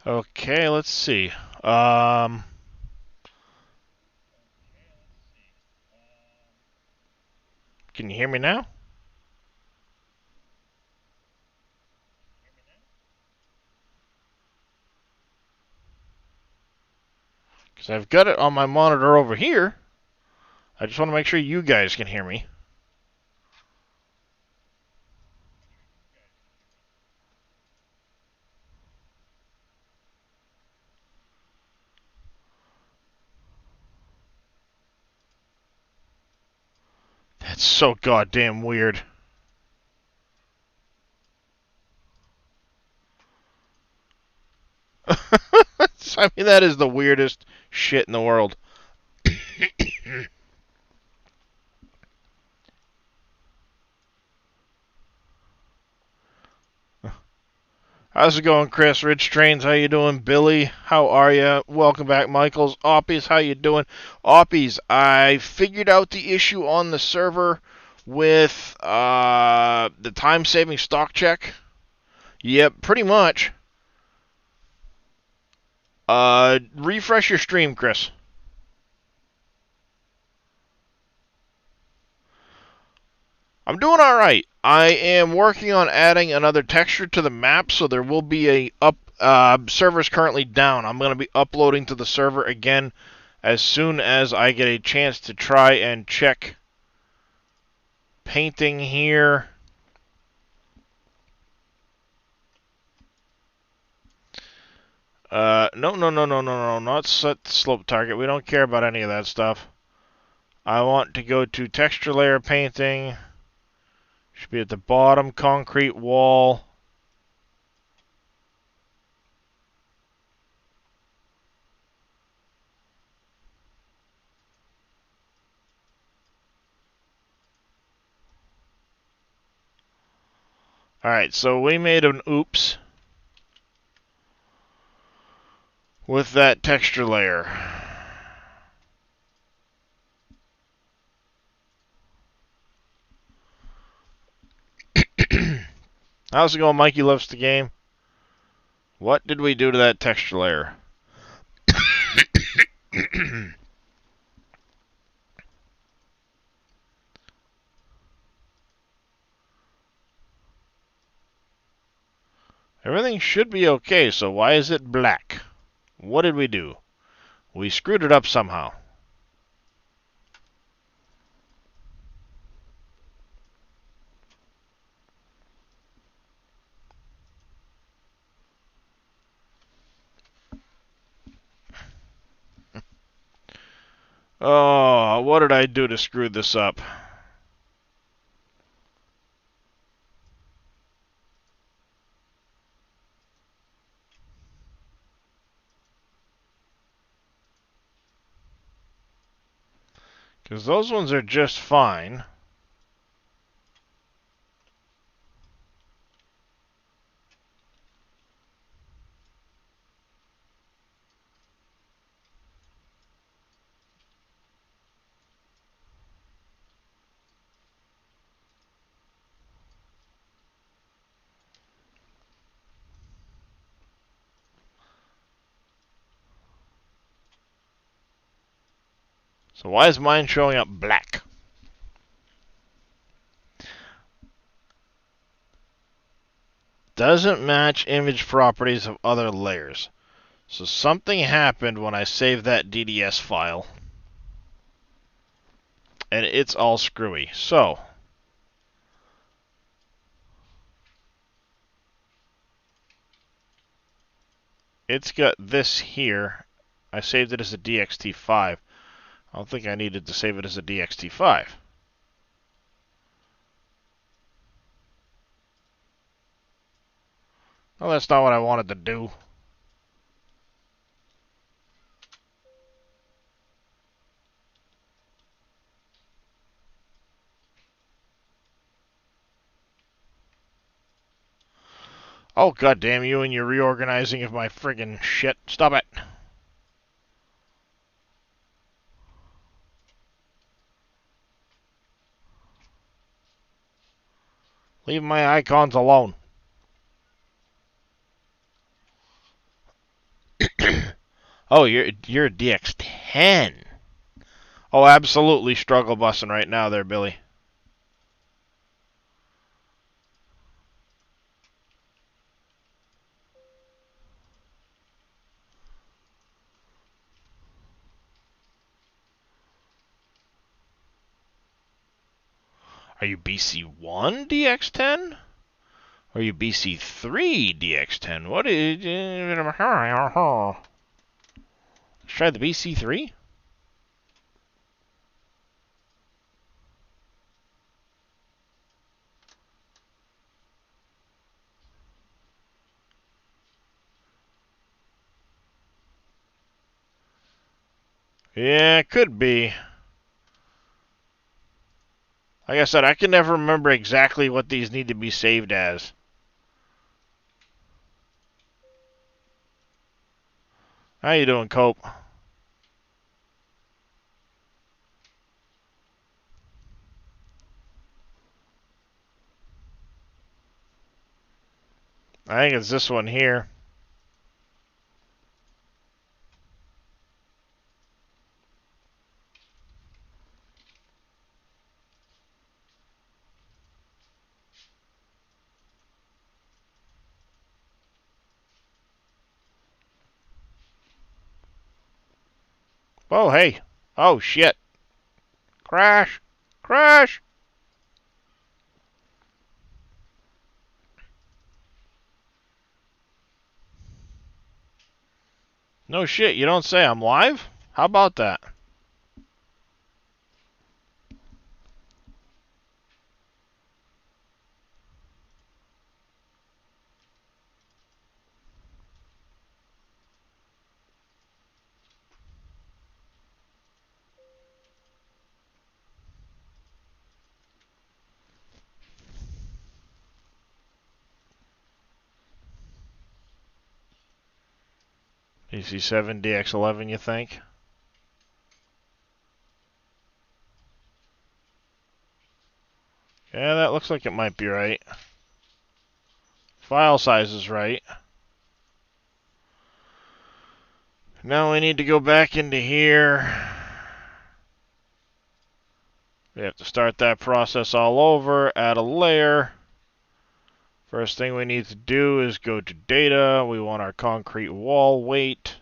Okay, let's see. Um, can you hear me now? Because I've got it on my monitor over here. I just want to make sure you guys can hear me. That's so goddamn weird. I mean, that is the weirdest shit in the world. How's it going, Chris? Rich Trains, how you doing? Billy, how are you? Welcome back, Michaels. Oppies, how you doing? Oppies, I figured out the issue on the server with the time-saving stock check. Yep, pretty much. Refresh your stream, Chris. I'm doing all right. I am working on adding another texture to the map, so there will be a server's currently down. I'm going to be uploading to the server again as soon as I get a chance to try and check painting here. No, not set slope target. We don't care about any of that stuff. I want to go to texture layer painting. Should be at the bottom, concrete wall. Alright, so we made an oops with that texture layer. How's it going, Mikey loves the game? What did we do to that texture layer? Everything should be okay, so why is it black? What did we do? We screwed it up somehow. Oh, what did I do to screw this up? Because those ones are just fine. So why is mine showing up black? Doesn't match image properties of other layers. So something happened when I saved that DDS file. And it's all screwy. So it's got this here. I saved it as a DXT5. I don't think I needed to save it as a DXT5. Well, that's not what I wanted to do. Oh, goddamn you and your reorganizing of my friggin' shit. Stop it. Leave my icons alone. Oh, you're a DX10. Oh, absolutely struggle bussing right now there, Billy. Are you BC1 DX10? Or are you BC3 DX10? What is... Let's try the BC3. Yeah, it could be. Like I said, I can never remember exactly what these need to be saved as. How you doing, Cope? I think it's this one here. Oh, hey. Oh, shit. Crash. Crash. No shit, you don't say. I'm live? How about that? DC7, DX11, you think? Yeah, that looks like it might be right. File size is right. Now we need to go back into here. We have to start that process all over, add a layer. First thing we need to do is go to data. We want our concrete wall weight.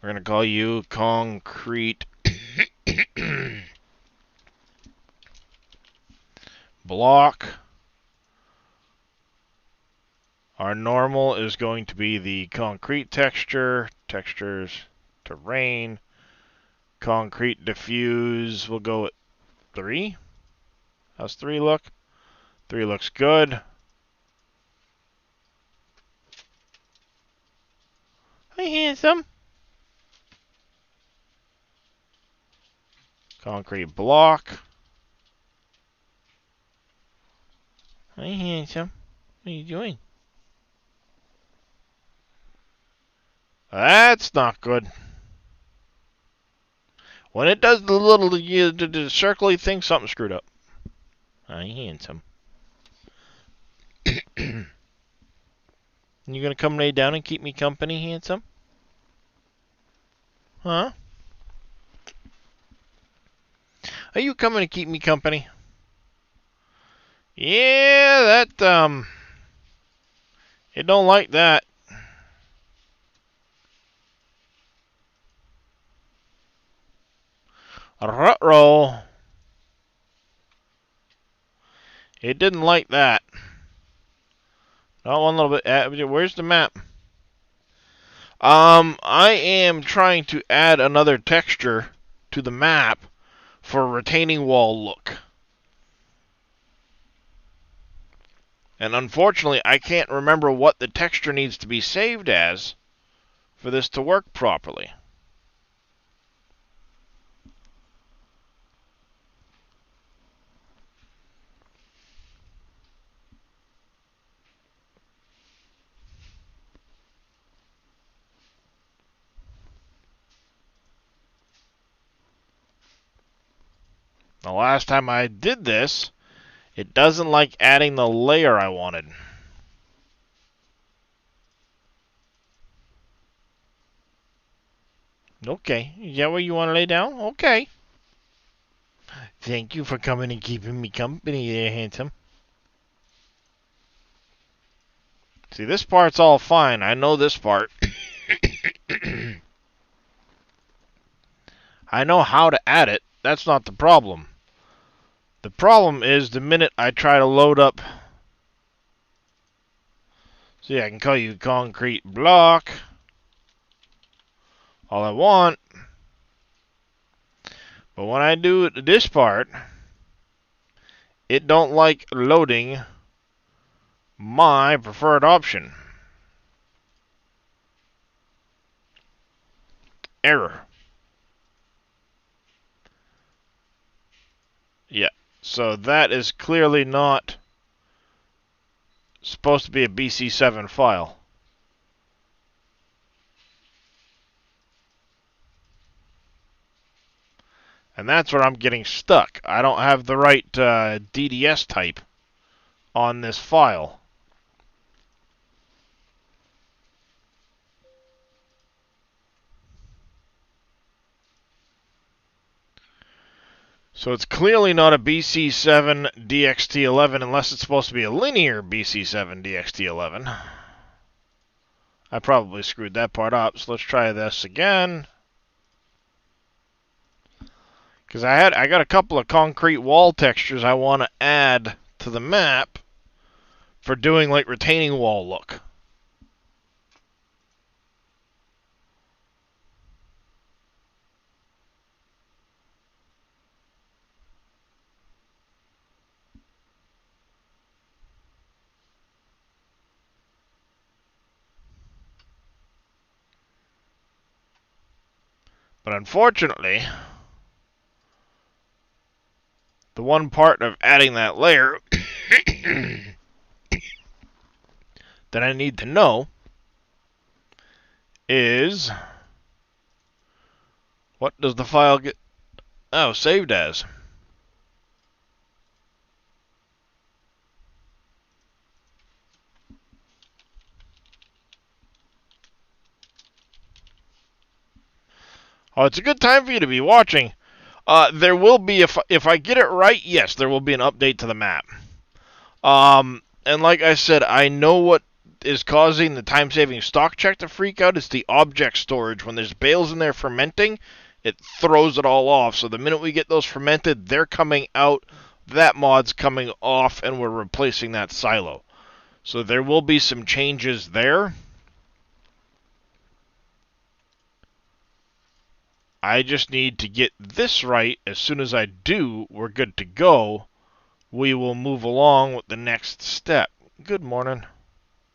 We're going to call you concrete block. Our normal is going to be the concrete texture. Textures, terrain. Concrete diffuse, we'll go with 3. How's 3 look? 3 looks good. Hi, handsome. Concrete block. Hi, handsome. What are you doing? That's not good. When it does the little the circly thing, something screwed up. Hi, handsome. You gonna come lay down and keep me company, handsome? Huh? Are you coming to keep me company? Yeah, that, it don't like that. Ruh-roh. It didn't like that. Not one little bit. Where's the map? I am trying to add another texture to the map for a retaining wall look. And unfortunately, I can't remember what the texture needs to be saved as for this to work properly. The last time I did this, it doesn't like adding the layer I wanted. Okay. Is that where you want to lay down? Okay. Thank you for coming and keeping me company there, handsome. See, this part's all fine. I know this part. I know how to add it. That's not the problem. The problem is the minute I try to load up... See, I can call you concrete block all I want. But when I do this part, it don't like loading my preferred option. Error. Yeah, so that is clearly not supposed to be a BC7 file. And that's where I'm getting stuck. I don't have the right DDS type on this file. So it's clearly not a BC7 DXT11 unless it's supposed to be a linear BC7 DXT11. I probably screwed that part up, so let's try this again. Because I got a couple of concrete wall textures I want to add to the map for doing like retaining wall look. But unfortunately, the one part of adding that layer that I need to know is, what does the file get? Oh, saved as. Oh, it's a good time for you to be watching. There will be, if I get it right, yes, there will be an update to the map. And like I said, I know what is causing the time-saving stock check to freak out. It's the object storage. When there's bales in there fermenting, it throws it all off. So the minute we get those fermented, they're coming out. That mod's coming off, and we're replacing that silo. So there will be some changes there. I just need to get this right. As soon as I do, we're good to go. We will move along with the next step. Good morning.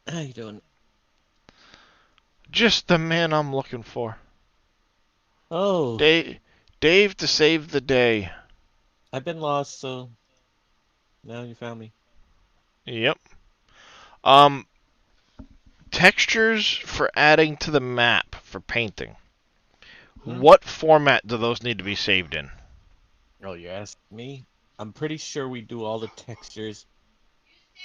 How you doing? Just the man I'm looking for. Oh, Dave to save the day. I've been lost, so now you found me. Yep. Um, textures for adding to the map for painting. Hmm? What format do those need to be saved in? Oh, you asked me? I'm pretty sure we do all the textures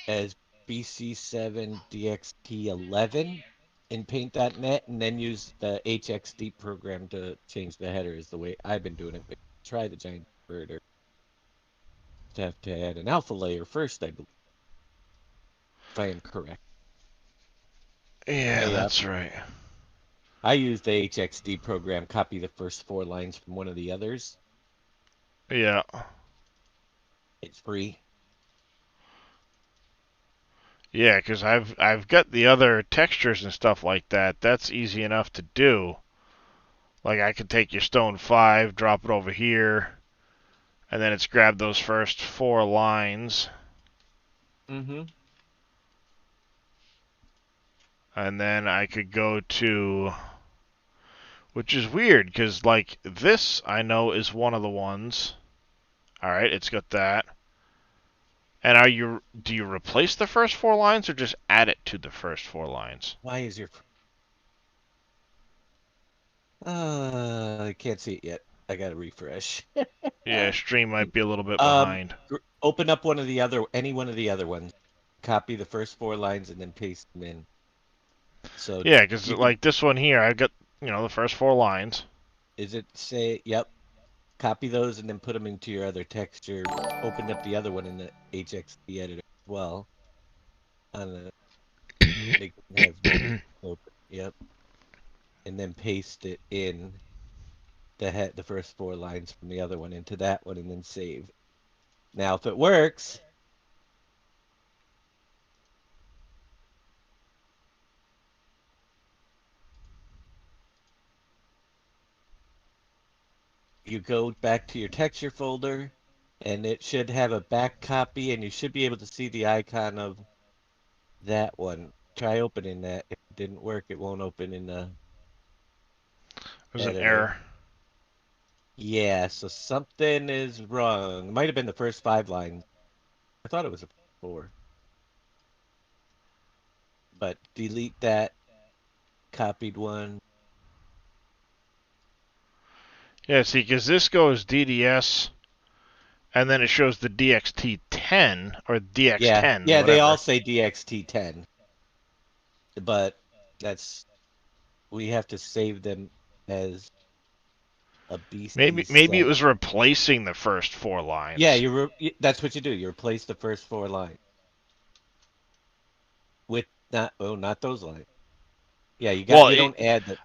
as BC7 DXT11 in Paint.net and then use the HXD program to change the header is the way I've been doing it. But try the giant bird or have to add an alpha layer first, I believe, if I am correct. Yeah, that's right. I use the HXD program, copy the first 4 lines from one of the others. Yeah. It's free. Yeah, because I've got the other textures and stuff like that. That's easy enough to do. Like I could take your stone 5, drop it over here, and then it's grab those first 4 lines. Mm-hmm. And then I could go to, which is weird because like this I know is one of the ones. All right, it's got that. And do you replace the first 4 lines or just add it to the first 4 lines? Why is your... I can't see it yet. I gotta refresh. Yeah, stream might be a little bit behind. Open up any one of the other ones. Copy the first 4 lines and then paste them in. So Yeah, because you can... like this one here, I've got, the first 4 lines. Is it say, yep, copy those and then put them into your other texture. Open up the other one in the HXD editor as well. On the make it has both open. Yep. And then paste it in the first 4 lines from the other one into that one and then save. Now if it works, you go back to your texture folder and it should have a back copy and you should be able to see the icon of that one. Try opening that. If it didn't work, it won't open in the There's an editor. error. Yeah, so something is wrong. It might have been the first 5 lines. I thought it was a 4. But delete that copied one. Yeah, see, because this goes DDS, and then it shows the DXT10 or Yeah, DX10, yeah, they all whatever. say DXT10. But we have to save them as a Maybe it BC7. was replacing the first 4 lines. Yeah, that's what you do. You replace the first 4 lines with not those lines. Yeah, Well, you don't add the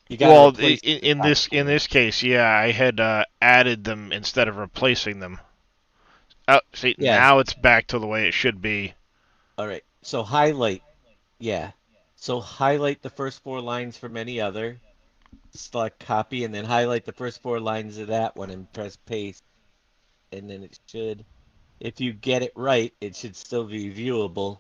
you got to well, replace the in top in 4. this case, yeah, I had added them instead of replacing them. Oh, see, Yeah. now it's back to the way it should be. All right. So highlight. Yeah. So highlight the first 4 lines from any other. Select copy and then highlight the first 4 lines of that one and press paste. And then it should, if you get it right, it should still be viewable.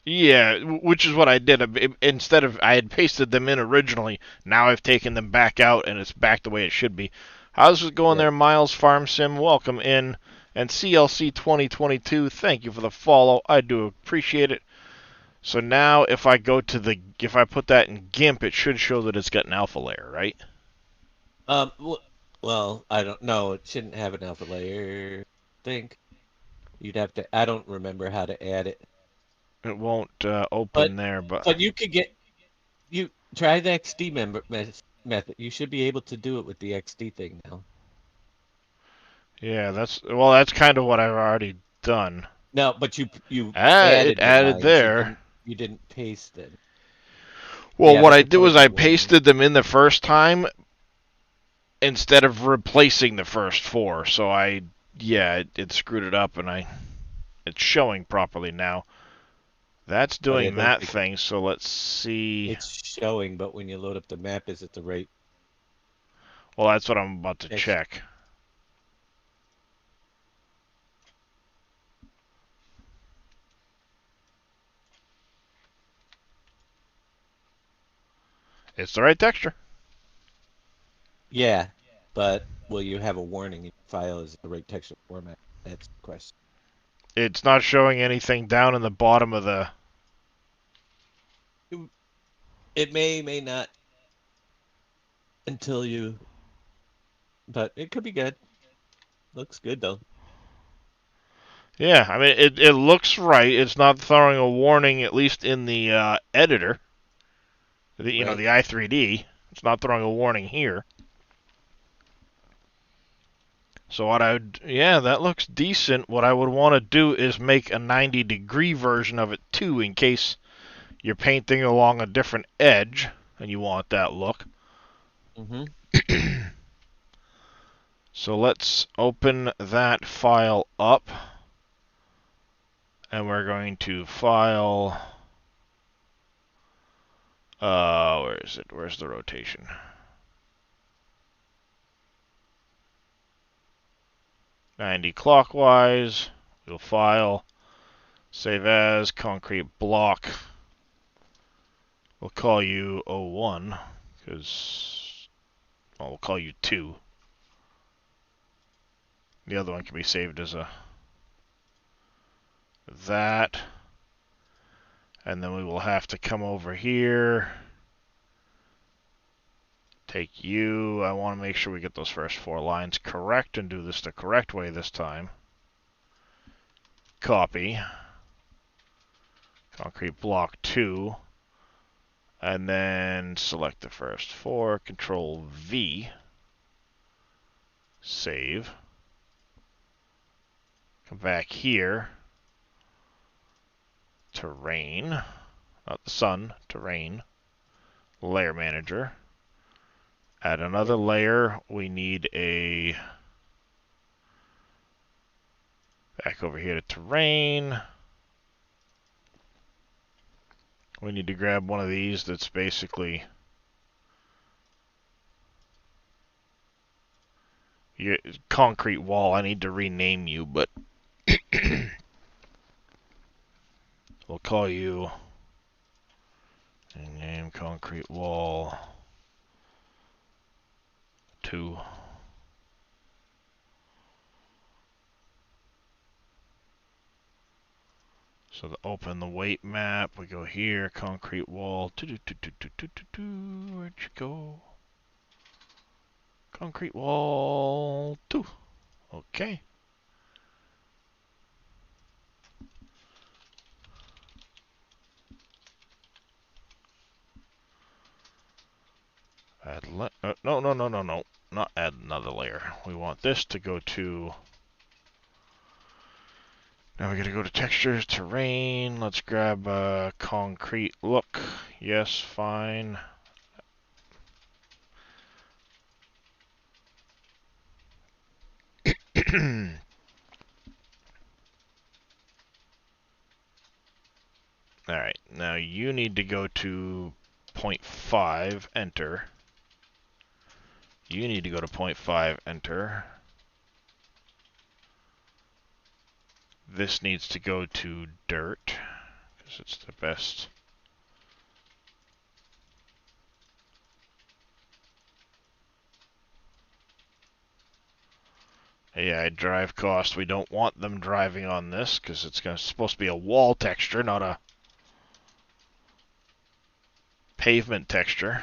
Yeah, which is what I did. Instead of I had pasted them in originally, now I've taken them back out and it's back the way it should be. How's it going Yep. there, Miles Farm Sim? Welcome in. And CLC 2022, thank you for the follow. I do appreciate it. So now if I go to if I put that in GIMP, it should show that it's got an alpha layer, right? Um. Well, I don't know. It shouldn't have an alpha layer. I think you'd have to. I don't remember how to add it. It won't But open there, but but you could get you try the XD method. You should be able to do it with the XD thing now. yeah, that's kind of what I've already done. No, but you Ah, it added the added lines. there. You didn't paste them. You Well, what I haven't did put was it I in one. pasted them in the first time instead of replacing the first 4. So it screwed it up, and it's showing properly now. That's Oh yeah, doing don't that think thing. So let's see. it's showing, but when you load up the map, is it the right Well, that's what I'm about to text? check. It's the right texture. Yeah, but will you have a warning if the file is the right texture format? That's the question. It's not showing anything down in the bottom of the. It may not until you, but it could be good. Looks good though. Yeah, I mean it looks right. It's not throwing a warning, at least in the editor. Right. The i3D. It's not throwing a warning here. So yeah, that looks decent. What I would want to do is make a 90-degree version of it too, in case you're painting along a different edge and you want that look. Mm-hmm. So let's open that file up, and we're going to file. Where is it? Where's the rotation? '90 clockwise. We'll file. Save as concrete block. We'll call you 01 because we'll call you 2. The other one can be saved as that. And then we will have to come over here. Take you. I want to make sure we get those first 4 lines correct and do this the correct way this time. Copy. Concrete block 2. And then select the first 4, Control V, save. Come back here, terrain, not the sun, terrain, layer manager. Add another layer. We need a, back over here to terrain. We need to grab one of these that's basically concrete wall. I need to rename you, but we'll call you name concrete wall 2. So to open the weight map, we go here, concrete wall. Where'd you go? Concrete wall 2. Okay. Add no. Not add another layer. We want this to go to. Now we gotta go to textures, terrain. Let's grab concrete look. Yes, fine. Alright, now you need to go to 0.5, enter. You need to go to 0.5, enter. This needs to go to dirt, because it's the best. AI drive cost, we don't want them driving on this, because it's supposed to be a wall texture, not a pavement texture.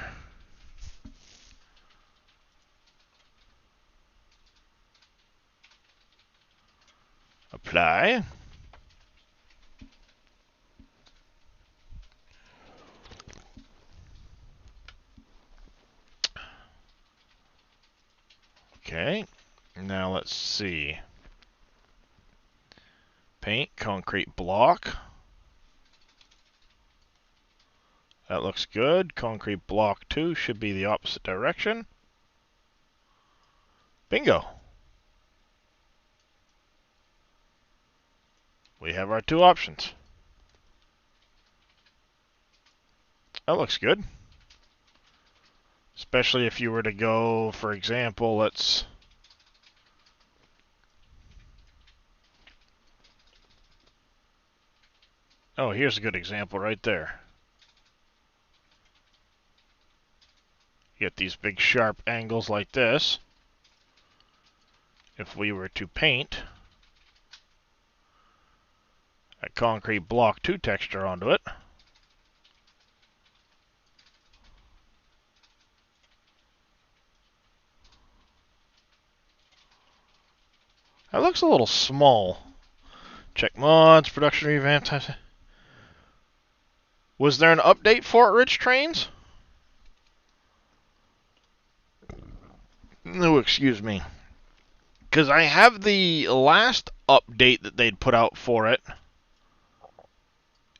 Apply. Okay, now let's see. Paint, concrete block. That looks good. Concrete block 2 should be the opposite direction. Bingo. We have our 2 options. That looks good. Especially if you were to go, for example, let's... Oh, here's a good example right there. Get these big sharp angles like this. If we were to paint a concrete block 2 texture onto it, that looks a little small. Check mods, production revamp. Was there an update for it, Rich Trains? No, excuse me. Because I have the last update that they'd put out for it.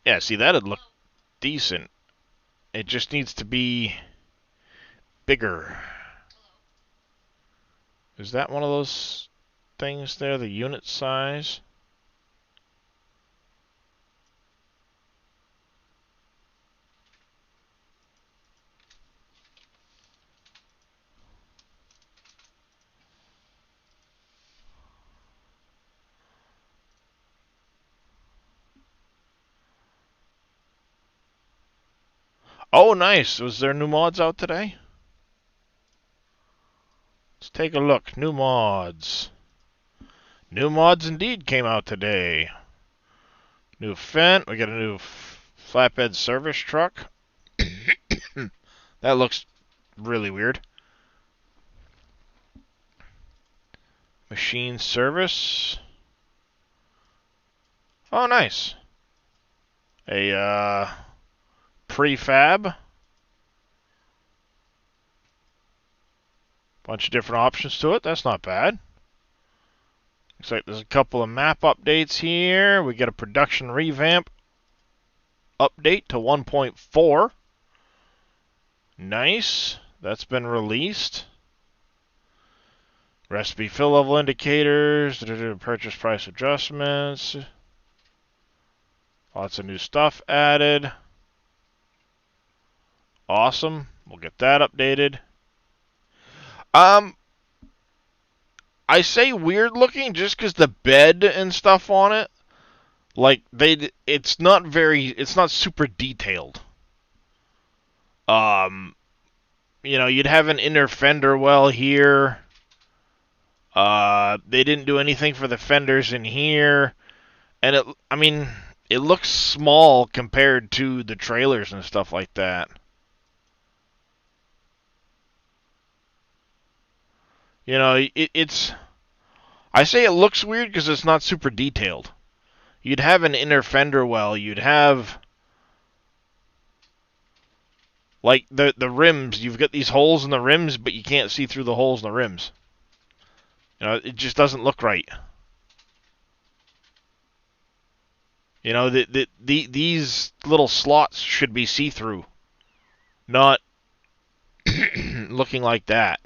Yeah, see, that'd look decent. It just needs to be bigger. Is that one of those things there, the unit size? Oh, nice. Was there new mods out today? Let's take a look. New mods. New mods indeed came out today. New Fendt. We got a new flatbed service truck. That looks really weird. Machine service. Oh, nice. A prefab. Bunch of different options to it. That's not bad. Looks like there's a couple of map updates here. We get a production revamp update to 1.4. Nice. That's been released. Recipe fill level indicators. Purchase price adjustments. Lots of new stuff added. Awesome. We'll get that updated. I say weird looking just because the bed and stuff on it, like it's not super detailed. You'd have an inner fender well here. They didn't do anything for the fenders in here, and it looks small compared to the trailers and stuff like that. I say it looks weird because it's not super detailed. You'd have an inner fender well. You'd have, like, the rims. You've got these holes in the rims, but you can't see through the holes in the rims. It just doesn't look right. These little slots should be see-through, not looking like that.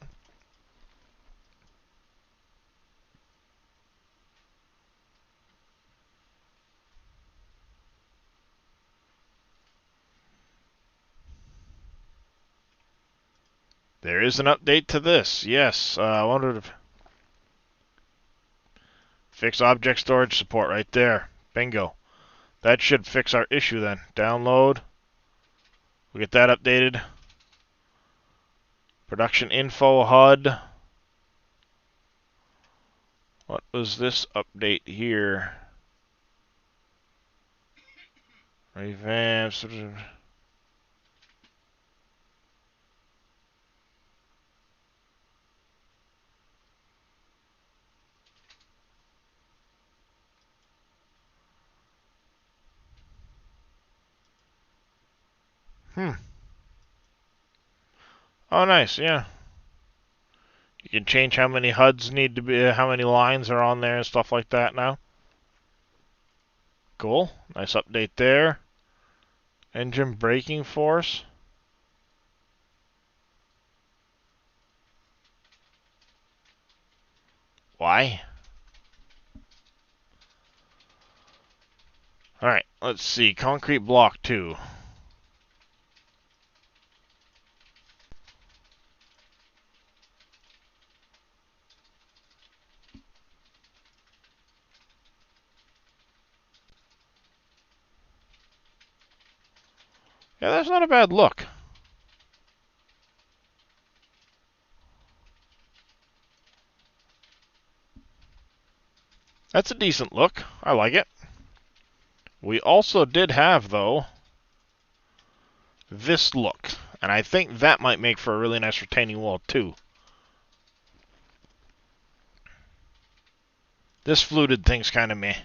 There is an update to this. Yes, I wondered if... Fix object storage support right there. Bingo. That should fix our issue then. Download. We'll get that updated. Production info HUD. What was this update here? Revamps. Oh, nice, yeah. You can change how many HUDs need to be, how many lines are on there and stuff like that now. Cool. Nice update there. Engine braking force. Why? Alright, let's see. Concrete block 2. Yeah, that's not a bad look. That's a decent look. I like it. We also did have, though, this look. And I think that might make for a really nice retaining wall, too. This fluted thing's kind of meh.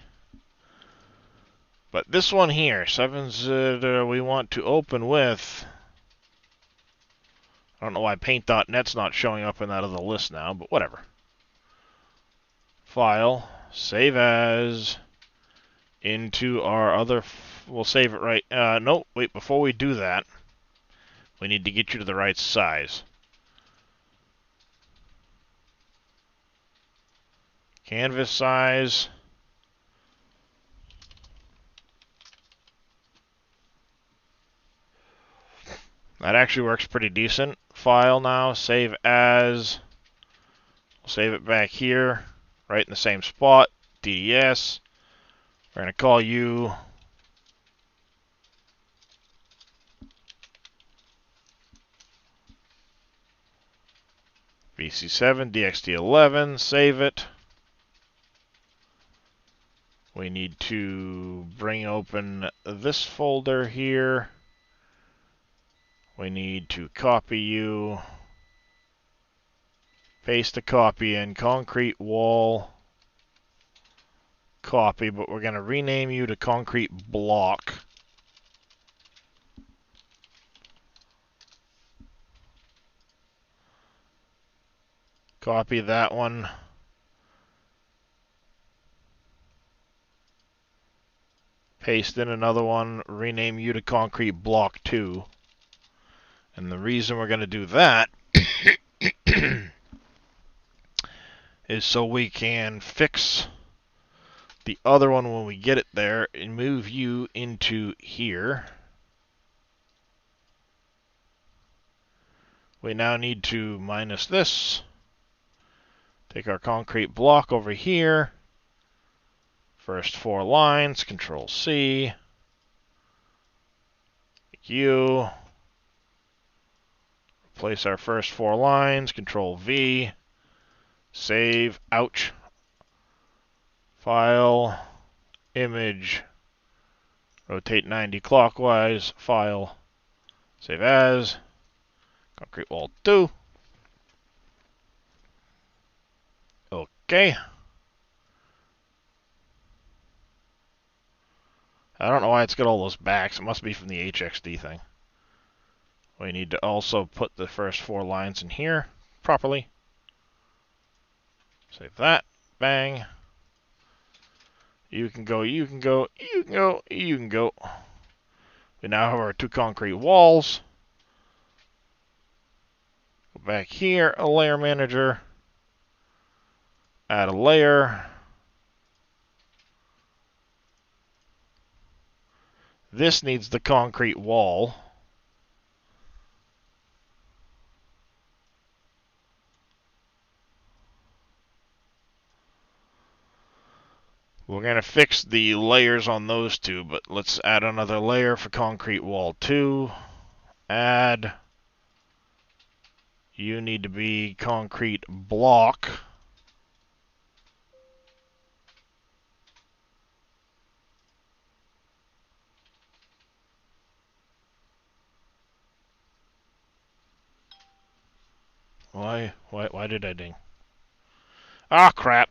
But this one here, 7's, we want to open with... I don't know why paint.net's not showing up in that other list now, but whatever. File, save as, into our other... we'll save it right... no, wait, before we do that, we need to get you to the right size. Canvas size... That actually works pretty decent. File now, save as. We'll save it back here, right in the same spot. DDS. We're going to call you BC7 DXT11. Save it. We need to bring open this folder here. We need to copy you, paste the copy in, concrete wall, copy, but we're going to rename you to concrete block. Copy that one. Paste in another one. Rename you to concrete block 2. And the reason we're going to do that is so we can fix the other one when we get it there and move you into here. We now need to minus this. Take our concrete block over here. First 4 lines, Control C. U. Replace our first 4 lines, Control V. Save. Ouch. File. Image. Rotate 90 clockwise. File. Save as. Concrete wall 2. Okay. I don't know why it's got all those backs. It must be from the HXD thing. We need to also put the first 4 lines in here properly. Save that. Bang. You can go, you can go, you can go, you can go. We now have our 2 concrete walls. Go back here, a layer manager. Add a layer. This needs the concrete wall. We're going to fix the layers on those 2, but let's add another layer for concrete wall 2. Add. You need to be concrete block. Why did I ding? Ah, crap.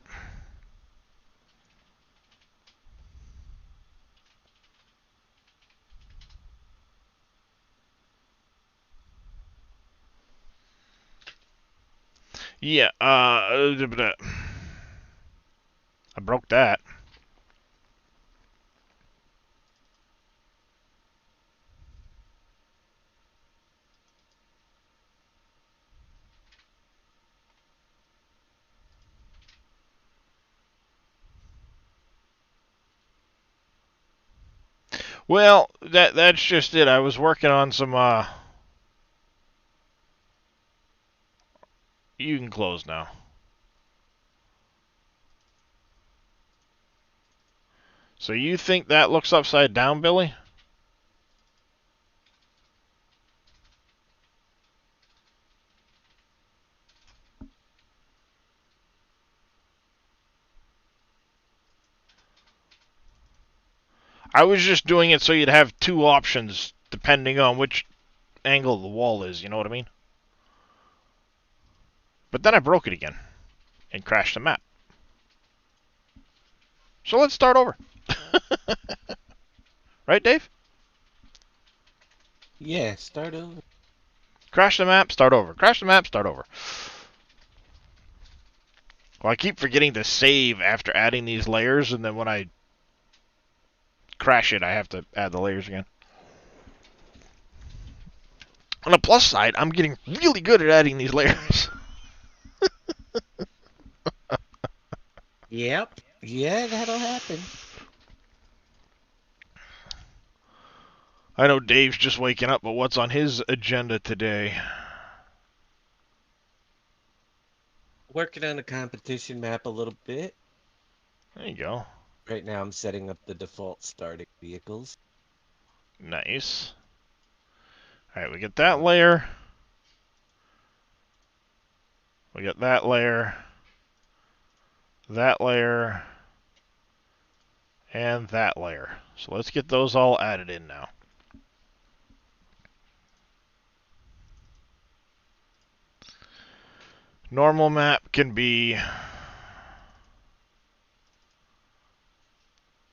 Yeah, I broke that. Well, that's just it. I was working on some, You can close now. So you think that looks upside down, Billy? I was just doing it so you'd have 2 options depending on which angle the wall is, you know what I mean? But then I broke it again and crashed the map. So let's start over. Right, Dave? Yeah, start over. Crash the map, start over. Crash the map, start over. Well, I keep forgetting to save after adding these layers, and then when I crash it, I have to add the layers again. On the plus side, I'm getting really good at adding these layers. Yep. Yeah, that'll happen. I know Dave's just waking up, but what's on his agenda today? Working on the competition map a little bit. There you go. Right now I'm setting up the default starting vehicles. Nice. Alright, we get that layer. We got that layer. That layer. And that layer. So let's get those all added in now. Normal map can be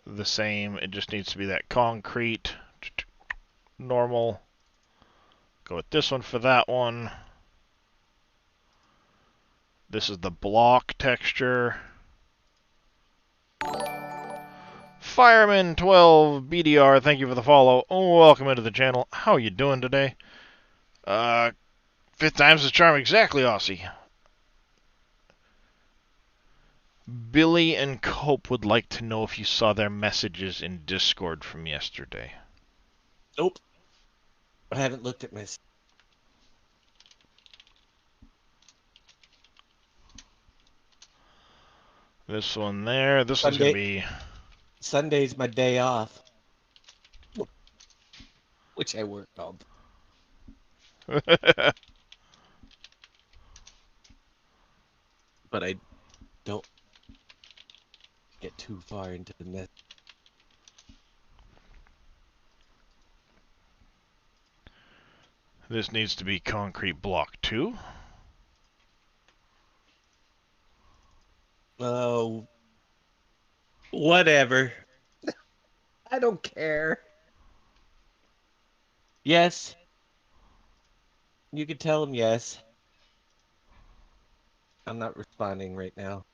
the same. It just needs to be that concrete. Normal. Go with this one for that one. This is the block texture. Fireman 12 BDR, thank you for the follow. Welcome into the channel. How are you doing today? Fifth time's the charm, exactly, Aussie. Billy and Cope would like to know if you saw their messages in Discord from yesterday. Nope. I haven't looked at my. This one there. This one's going to be... Sunday's my day off. Which I worked on. But I don't get too far into the mess. This needs to be concrete block 2. Oh, whatever. I don't care. Yes. You can tell him yes. I'm not responding right now.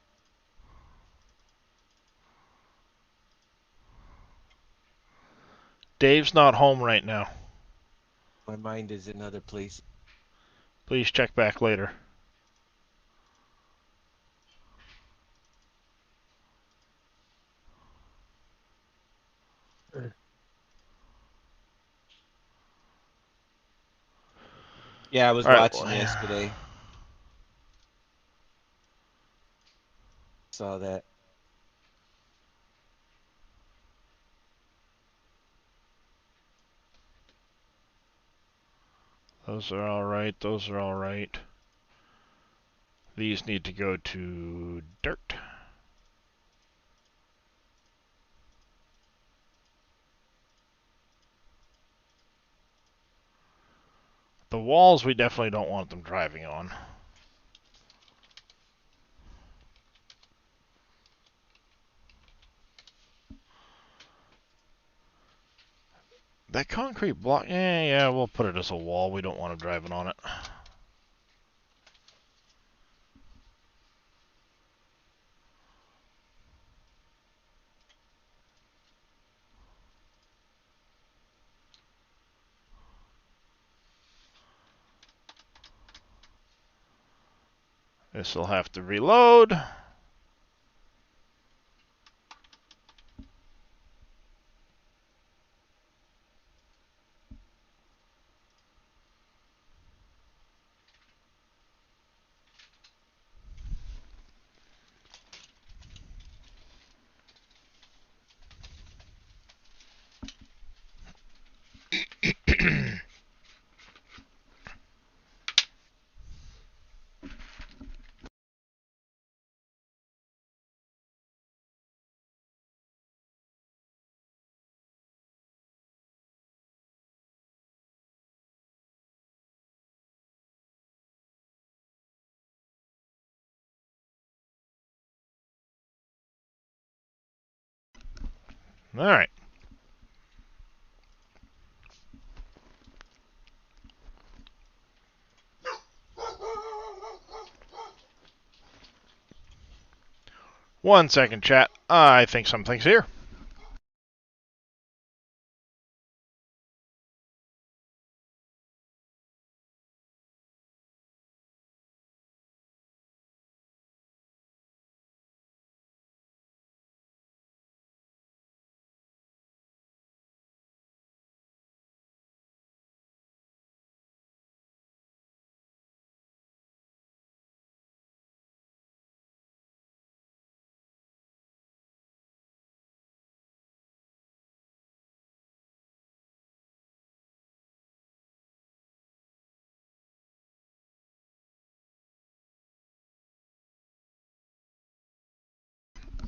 Dave's not home right now. My mind is in other places. Please check back later. Yeah, I was watching yesterday. Saw that. Those are alright. Those are alright. These need to go to dirt. The walls, we definitely don't want them driving on. That concrete block, yeah, we'll put it as a wall. We don't want them driving on it. This will have to reload. Alright. One second, chat. I think something's here.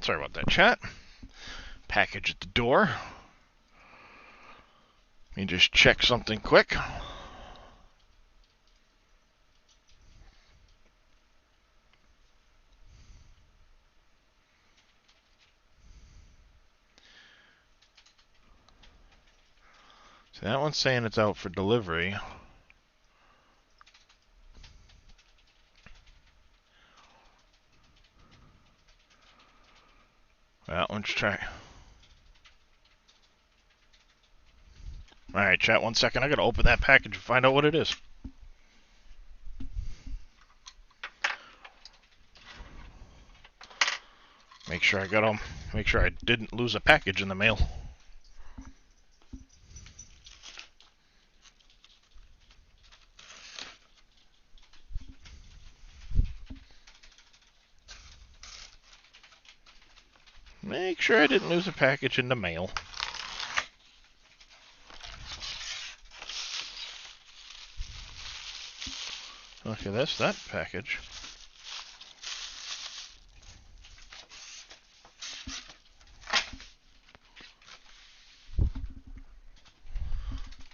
Sorry about that, chat. Package at the door. Let me just check something quick. So that one's saying it's out for delivery. Let's try. Alright, chat, 1 second. I gotta open that package and find out what it is. Make sure I got them. Make sure I didn't lose a package in the mail. Make sure I didn't lose a package in the mail. Okay, that's that package.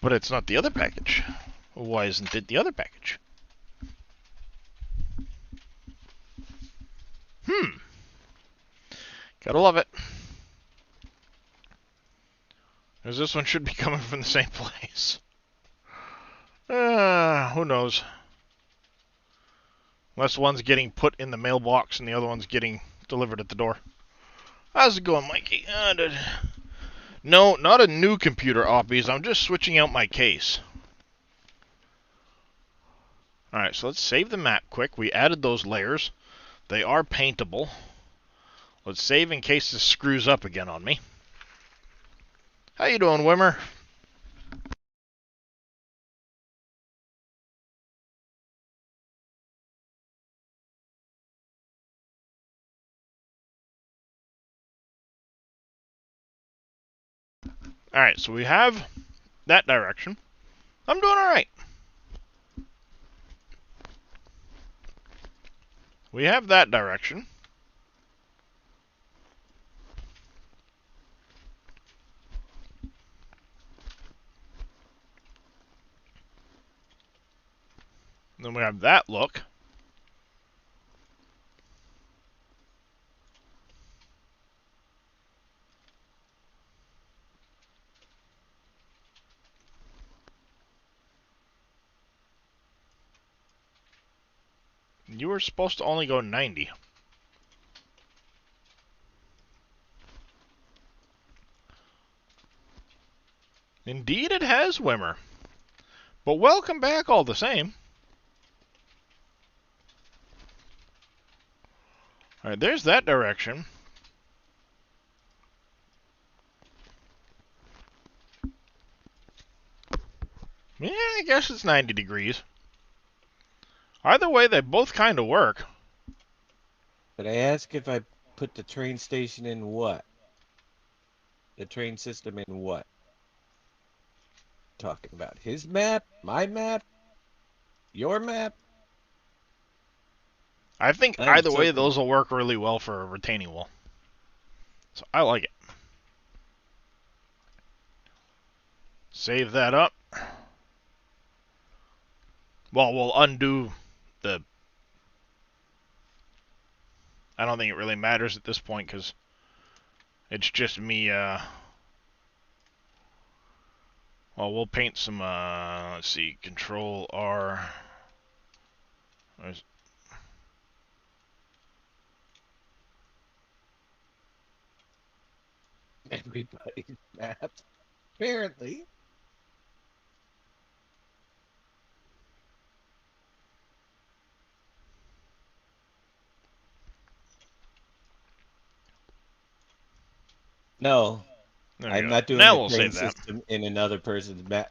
But it's not the other package. Why isn't it the other package? Gotta love it. Because this one should be coming from the same place. Who knows? Unless one's getting put in the mailbox and the other one's getting delivered at the door. How's it going, Mikey? No, not a new computer, Oppies. I'm just switching out my case. Alright, so let's save the map quick. We added those layers. They are paintable. Let's save in case this screws up again on me. How you doing, Wimmer? Alright, so we have that direction. I'm doing alright. We have that direction. Then we have that look. You were supposed to only go 90. Indeed it has, Wimmer. But welcome back all the same. Alright, there's that direction. Yeah, I guess it's 90 degrees. Either way, they both kind of work. But I ask if I put the train station in what? The train system in what? Talking about his map, my map, your map? I think either way, those will work really well for a retaining wall. So I like it. Save that up. Well, we'll undo the... I don't think it really matters at this point, because it's just me, Well, we'll paint some, let's see, Control R... There's... Everybody's map. Apparently. No, I'm not doing the train system in another person's map.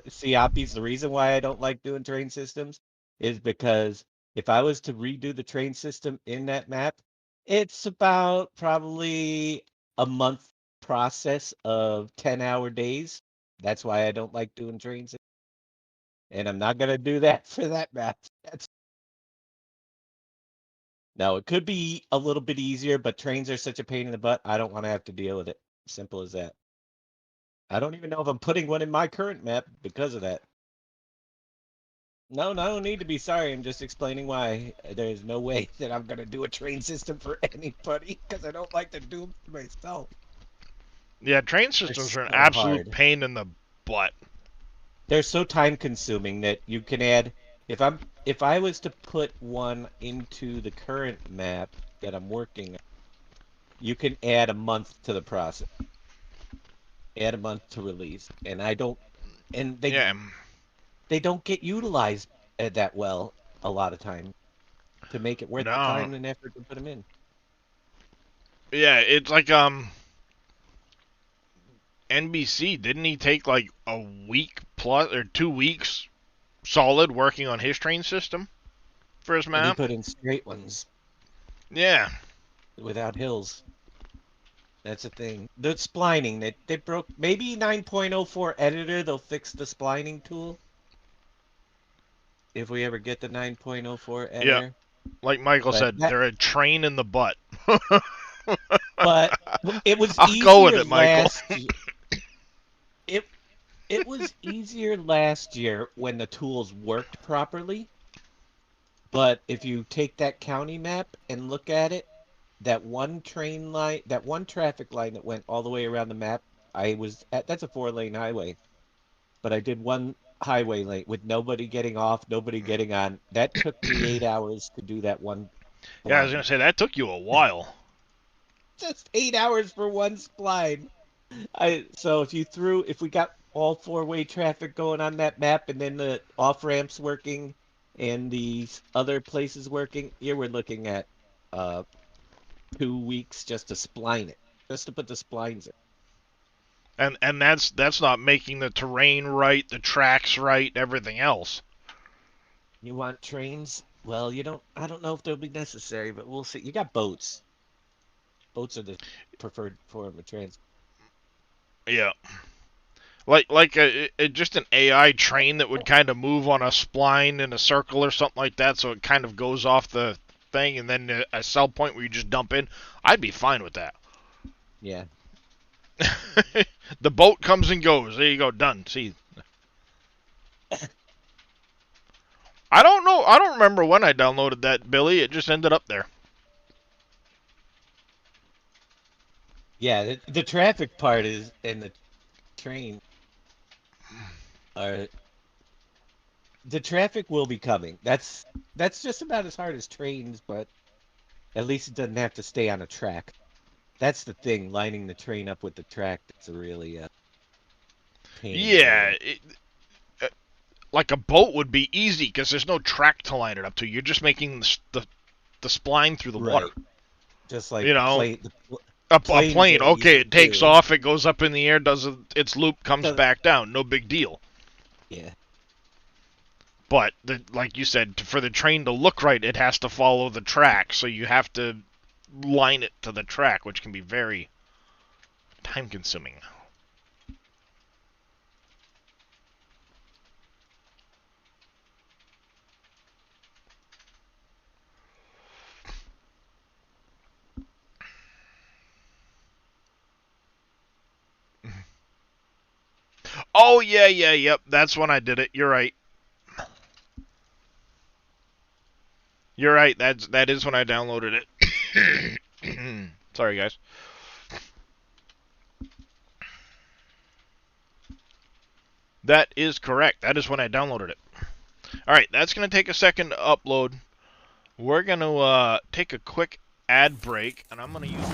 See, Oppies, the reason why I don't like doing train systems is because if I was to redo the train system in that map, it's about probably a month process of 10-hour days. That's why I don't like doing train systems. And I'm not going to do that for that map. Now, it could be a little bit easier, but trains are such a pain in the butt, I don't want to have to deal with it. Simple as that. I don't even know if I'm putting one in my current map because of that. No, I don't need to be sorry. I'm just explaining why there's no way that I'm going to do a train system for anybody because I don't like to do them for myself. Yeah, train systems are an absolute pain in the butt. They're so time consuming that you can add... If I was to put one into the current map that I'm working on, you can add a month to the process, add a month to release, and I don't, and Yeah. they don't get utilized that well a lot of time to make it worth the No. time and effort to put them in. Yeah, it's like NBC, didn't he take like a week plus or 2 weeks solid working on his train system for his And he map? put in straight ones Yeah. without hills. That's the thing. The splining, they broke maybe 9.04 editor, they'll fix the splining tool if we ever get the 9.04 Yeah. editor. Like Michael But said, that they're a train in the butt. but it was I'll go with easier it, Michael. last year. It it was easier last year when the tools worked properly. But if you take that county map and look at it, that one train line, that one traffic line that went all the way around the map, I was at, that's a 4-lane highway, but I did one highway lane with nobody getting off, nobody getting on. That took me 8 hours to do that one Yeah, I was gonna spline. say that took you a while. Just 8 hours for one spline. So if we got all four-way traffic going on that map and then the off ramps working and the other places working, here we're looking at 2 weeks just to spline it, just to put the splines in. And that's not making the terrain right, the tracks right, everything else. You want trains? Well, you don't. I don't know if they'll be necessary, but we'll see. You got boats. Boats are the preferred form of transport. Yeah. Just an AI train that would kind of move on a spline in a circle or something like that, so it kind of goes off the thing, and then a sell point where you just dump in. I'd be fine with that. Yeah. The boat comes and goes. There you go, done. See, I don't know. I don't remember when I downloaded that, Billy. It just ended up there. Yeah, the traffic part is and the train are the traffic will be coming. That's just about as hard as trains, but at least it doesn't have to stay on a track. That's the thing, lining the train up with the track. That's a really pain in the Yeah, rear. uh, like a boat would be easy because there's no track to line it up to. You're just making the spline through the water. Right. Just like You know, plane, the a planes plane. are Okay, easy it takes too. off, it goes up in the air, does its loop, comes So, back down. No big deal. yeah. But like you said, for the train to look right, it has to follow the track. So you have to line it to the track, which can be very time consuming. Oh yeah, yeah, yep. That's when I did it. You're right. You're right. That is when I downloaded it. Sorry, guys. That is correct. That is when I downloaded it. All right, that's gonna take a second to upload. We're gonna take a quick ad break, and I'm gonna use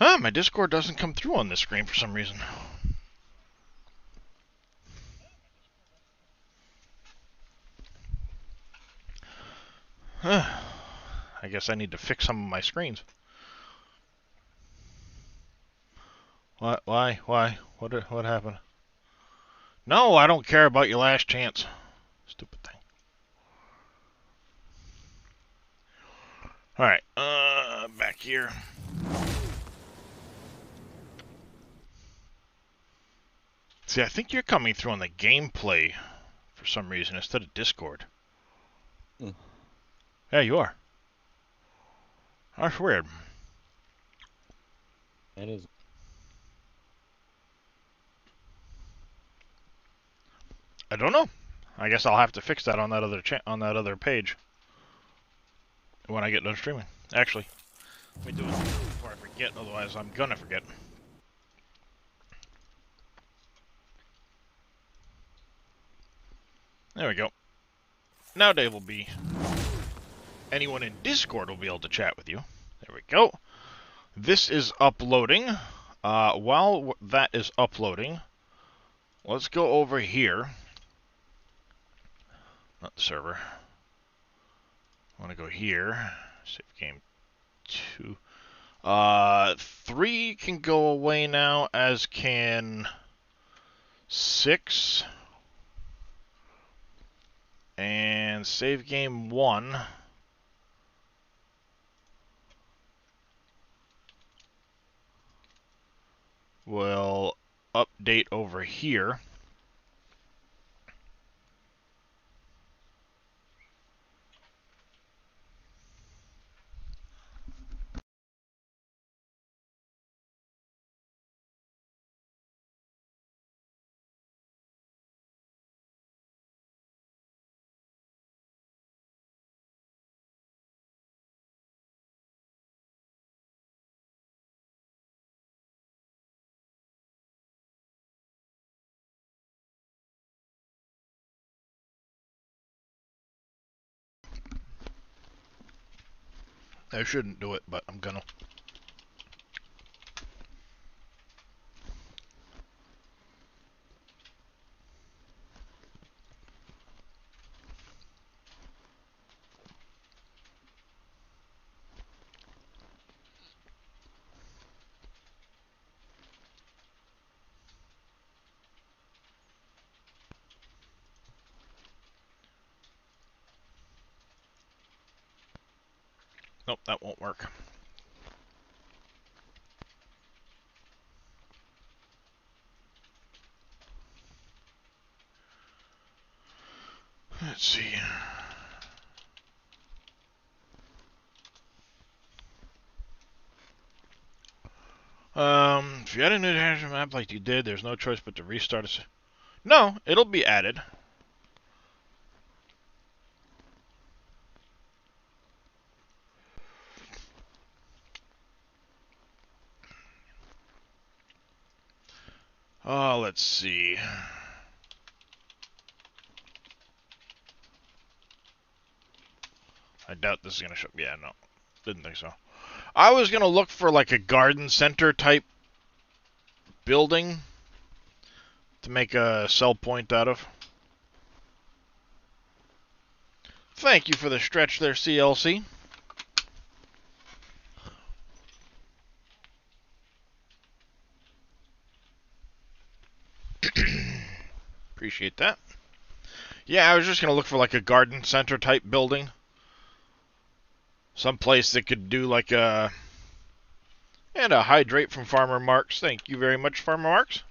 my Discord doesn't come through on this screen for some reason. I guess I need to fix some of my screens. What? Why? Why? What happened? No, I don't care about your last chance. Stupid thing. Alright, back here. See, I think you're coming through on the gameplay for some reason instead of Discord. Hmm. Yeah, you are. That's weird. That is. I don't know. I guess I'll have to fix that on that other page when I get done streaming. Actually, let me do it before I forget. Otherwise, I'm gonna forget. There we go. Now Dave will be. Anyone in Discord will be able to chat with you. There we go. This is uploading. While that is uploading, let's go over here. Not the server. I want to go here. Save game 2. 3 can go away now, as can 6. And save game 1. Will update over here. I shouldn't do it, but I'm gonna. Nope, that won't work. Let's see. If you add a new map like you did, there's no choice but to restart it. No, it'll be added. Oh, let's see. I doubt this is gonna show. Yeah, no, didn't think so. I was gonna look for like a garden center type building to make a sell point out of. Thank you for the stretch there, CLC. Appreciate that. Yeah, I was just gonna look for like a garden center type building. Some place that could do like a... And a hydrate from Farmer Marks. Thank you very much, Farmer Marks.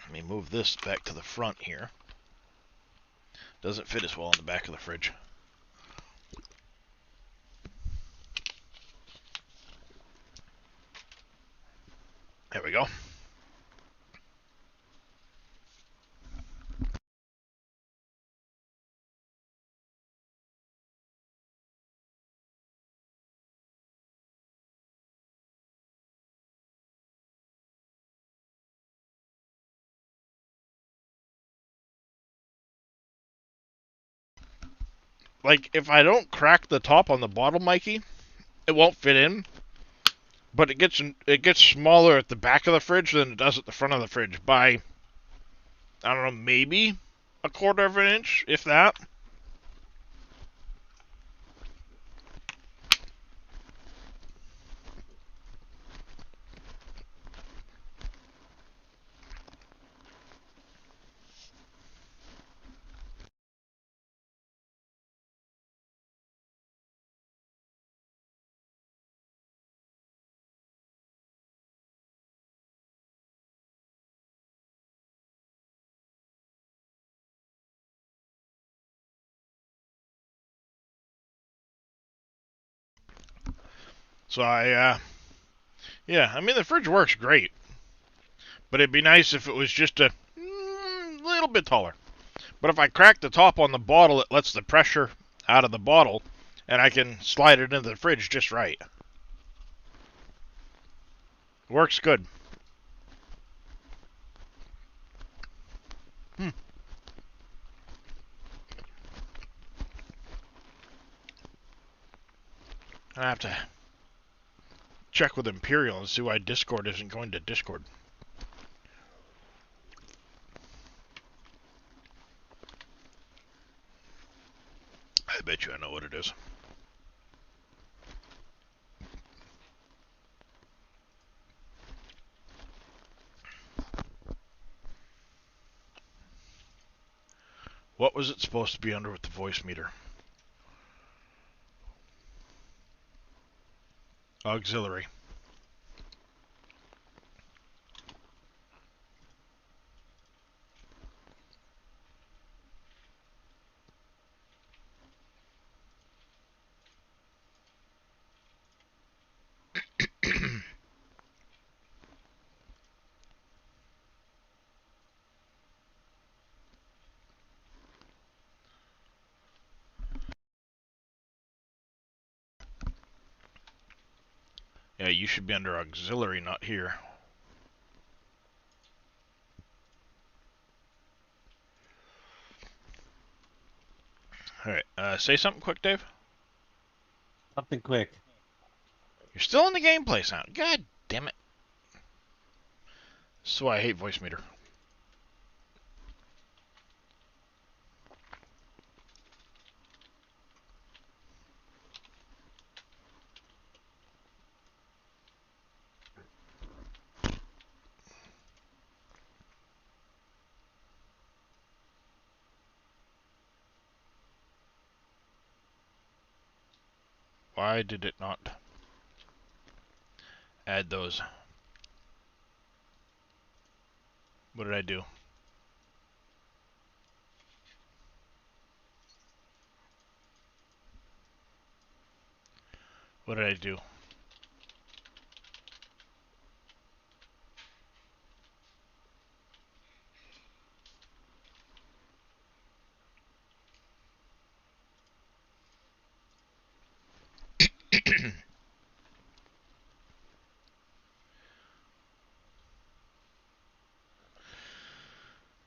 Let me move this back to the front here. Doesn't fit as well in the back of the fridge. There we go. like, if I don't crack the top on the bottle, Mikey, it won't fit in. But it gets smaller at the back of the fridge than it does at the front of the fridge by, I don't know, maybe a quarter of an inch, if that. So yeah, I mean the fridge works great, but it'd be nice if it was just a little bit taller. But if I crack the top on the bottle, it lets the pressure out of the bottle, and I can slide it into the fridge just right. Works good. Hmm. I have to check with Imperial and see why Discord isn't going to Discord. I bet you I know what it is. What was it supposed to be under with the voice meter? Auxiliary. Yeah, you should be under auxiliary, not here. Alright, say something quick, Dave. Something quick. You're still in the gameplay sound. God damn it. This is why I hate voice meter. Why did it not add those? What did I do? What did I do?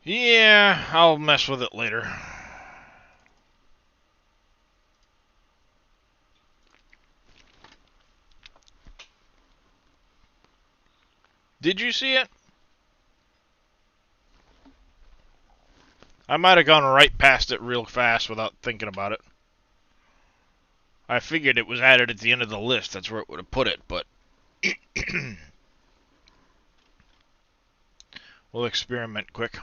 Yeah, I'll mess with it later. Did you see it? I might have gone right past it real fast without thinking about it. I figured it was added at the end of the list. That's where it would have put it, but we'll experiment quick.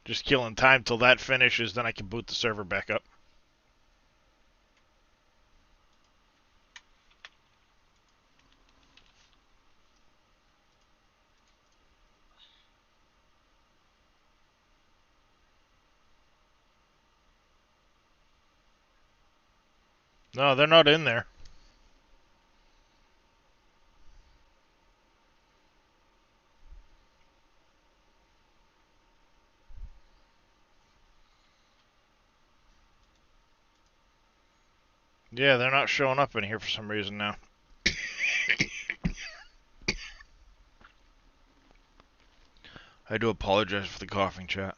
Just killing time till that finishes, then I can boot the server back up. No, they're not in there. Yeah, they're not showing up in here for some reason now. I do apologize for the coughing, chat.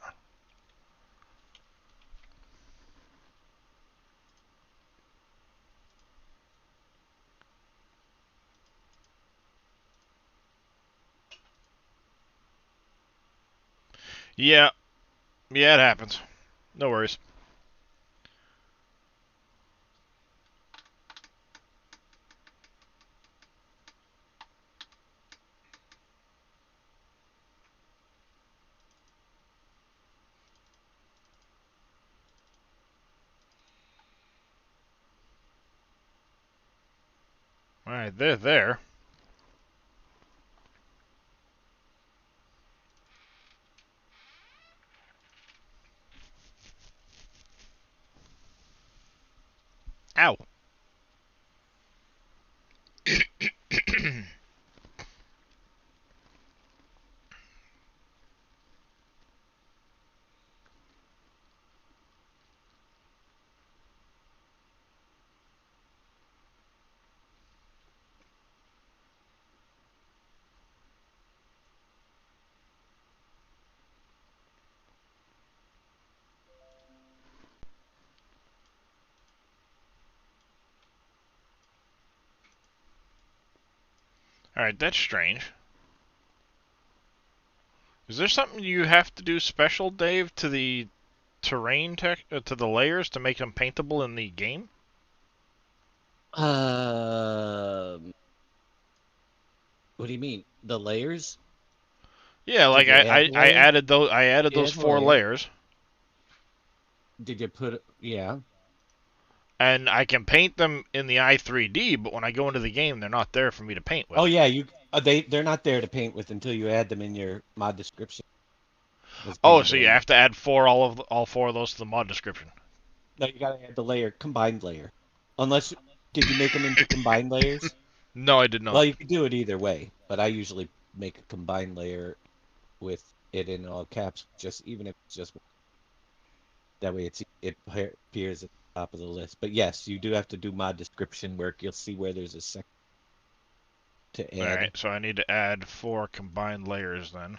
Yeah, yeah, it happens. No worries. Alright, they're there. Ow. Alright, that's strange. Is there something you have to do special, Dave, to the terrain to the layers to make them paintable in the game? What do you mean? The layers? Yeah, Did like you add the I layer? added those. I added You those add the 4 layer. layers, Did you put? Yeah. and I can paint them in the i3D. But when I go into the game, they're not there for me to paint Oh with. yeah, you they're not there to paint with until you add them in your mod description as Oh, so paintable you layers. have to add all 4 of those to the mod description. No, you gotta add the layer, combined layer. Unless, did you make them into combined layers? No, I did Well, not. you could do it either way, but I usually make a combined layer with it in all caps, just even if it's just that way appears at the top of the list. But yes, you do have to do mod description work. You'll see where there's a section to All add. right, so I need to add 4 combined layers then.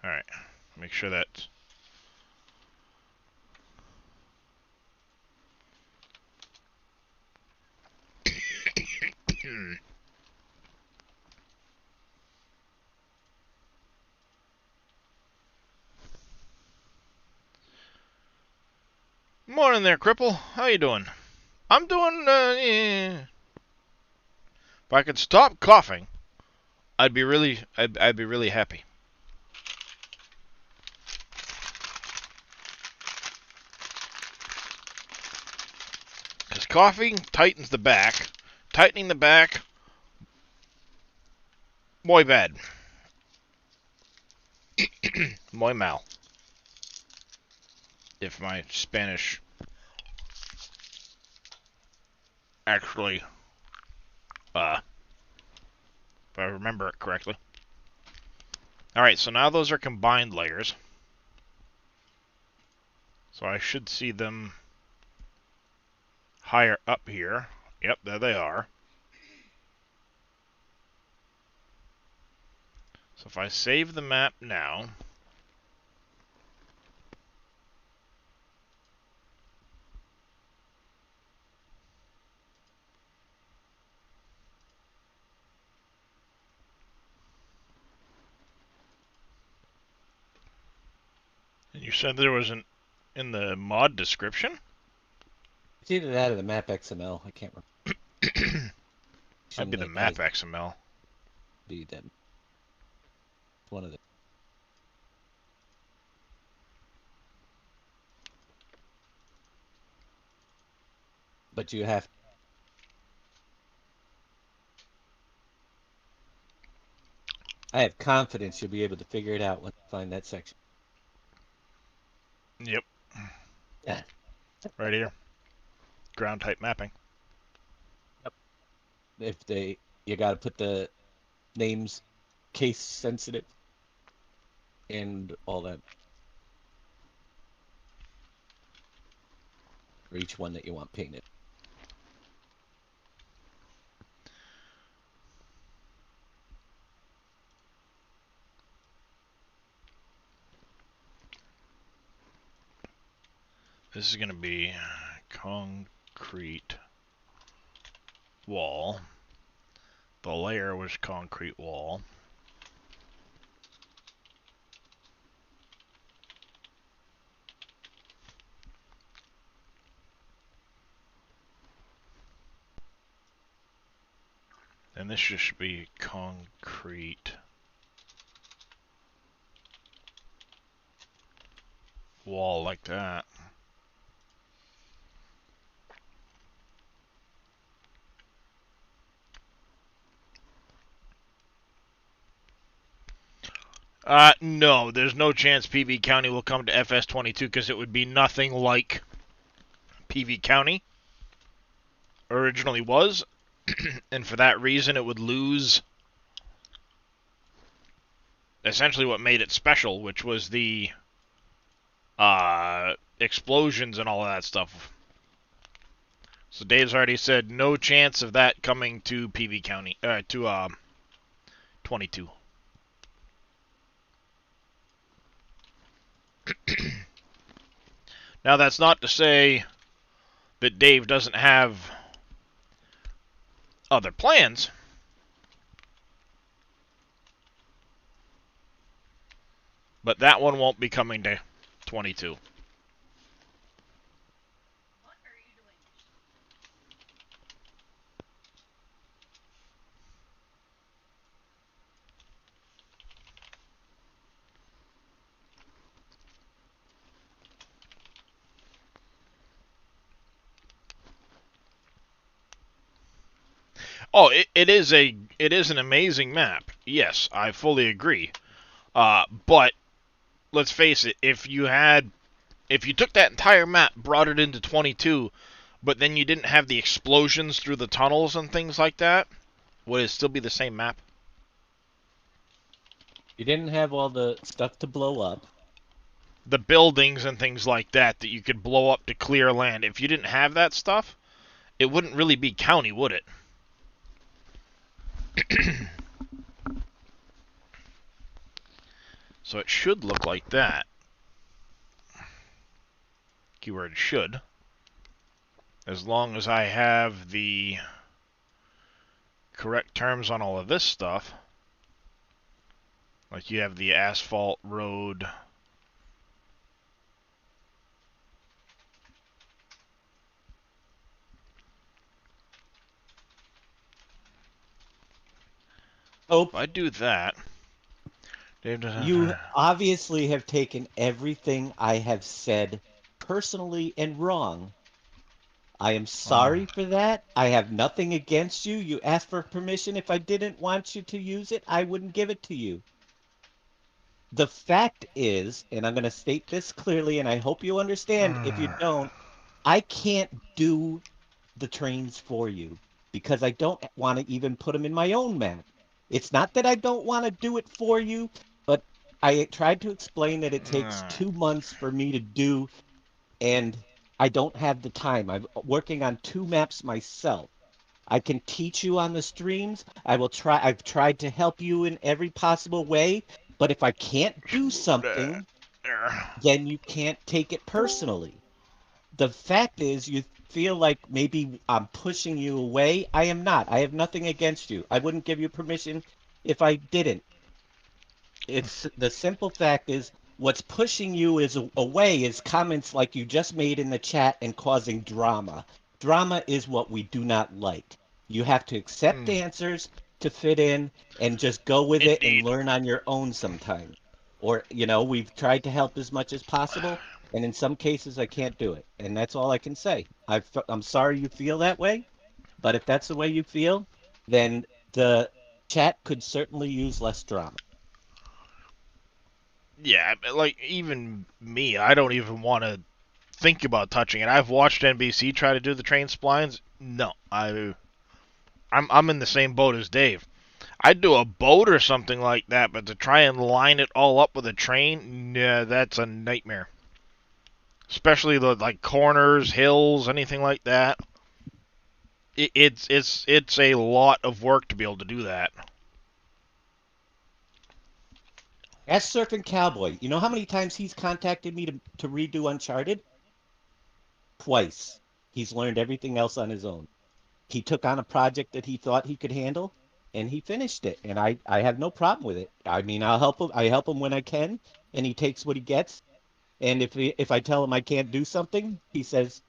All right, make sure that. Morning there, Cripple. How you doing? I'm doing. Yeah. If I could stop coughing, I'd be really happy. Because coughing tightens the back. Tightening the back, muy bad. Muy mal. If my Spanish actually, if I remember it correctly. Alright, so now those are combined layers. So I should see them higher up here. Yep, there they are. So if I save the map now, You said there was an in the mod description? It's either that or the map XML. I can't remember. Might be the map XML. Be them. One of the. But you have. I have confidence you'll be able to figure it out when you find that section. Yep. Yeah. Right here. Ground type mapping. Yep. You got to put the names case sensitive and all that for each one that you want painted. This is going to be concrete wall. The layer was concrete wall. And this should be concrete wall like that. No, there's no chance PV County will come to FS22 because it would be nothing like PV County originally was. And for that reason, it would lose essentially what made it special, which was the explosions and all of that stuff. So Dave's already said no chance of that coming to PV County, to 22. Now that's not to say that Dave doesn't have other plans. But that one won't be coming to 22. Oh, it is an amazing map. Yes, I fully agree. But let's face it, if you took that entire map, brought it into 22, but then you didn't have the explosions through the tunnels and things like that, would it still be the same map? You didn't have all the stuff to blow up. The buildings and things like that you could blow up to clear land. If you didn't have that stuff, it wouldn't really be county, would it? So it should look like that. Keyword should. As long as I have the correct terms on all of this stuff. Like you have the asphalt road. Hope if I do that, you obviously have taken everything I have said personally and wrong. I am sorry for that. I have nothing against you. You asked for permission. If I didn't want you to use it, I wouldn't give it to you. The fact is, and I'm going to state this clearly, and I hope you understand, if you don't, I can't do the trains for you because I don't want to even put them in my own map. It's not that I don't want to do it for you, but I tried to explain that it takes 2 months for me to do, and I don't have the time. I'm working on 2 maps myself. I can teach you on the streams. I've tried to help you in every possible way, but if I can't do something, then you can't take it personally. The fact is, you feel like maybe I'm pushing you away. I am not. I have nothing against you. I wouldn't give you permission if I didn't. It's the simple fact is What's pushing you away is comments like you just made in the chat and causing drama. Drama is what we do not like. You have to accept answers to fit in and just go with it and Indeed. learn on your own sometimes. Or, you know, we've tried to help as much as possible, and in some cases I can't do it. And that's all I can say. I'm sorry you feel that way, but if that's the way you feel, then the chat could certainly use less drama. Yeah, like even me, I don't even want to think about touching it. I've watched NBC try to do the train splines. No, I'm in the same boat as Dave. I'd do a boat or something like that, but to try and line it all up with a train, yeah, that's a nightmare. Especially the like corners, hills, anything like that. It's a lot of work to be able to do that. Ask Surfing Cowboy. You know how many times he's contacted me to redo Uncharted? Twice. He's learned everything else on his own. He took on a project that he thought he could handle, and he finished it. And I have no problem with it. I mean, I'll help him. I help him when I can, and he takes what he gets. And if I tell him I can't do something, he says,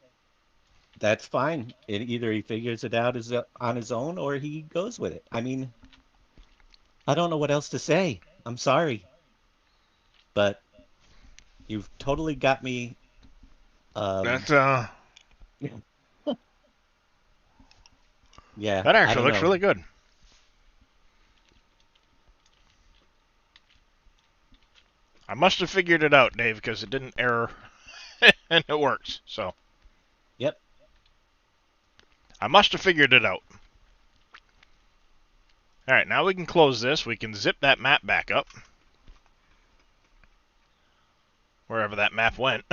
that's fine. Either he figures it out on his own or he goes with it. I mean, I don't know what else to say. I'm sorry. But you've totally got me. That's Yeah, that I actually don't looks know. really good. I must have figured it out, Dave, because it didn't error and it works. So Yep. I must have figured it out. All right, now we can close this. We can zip that map back up. Wherever that map went.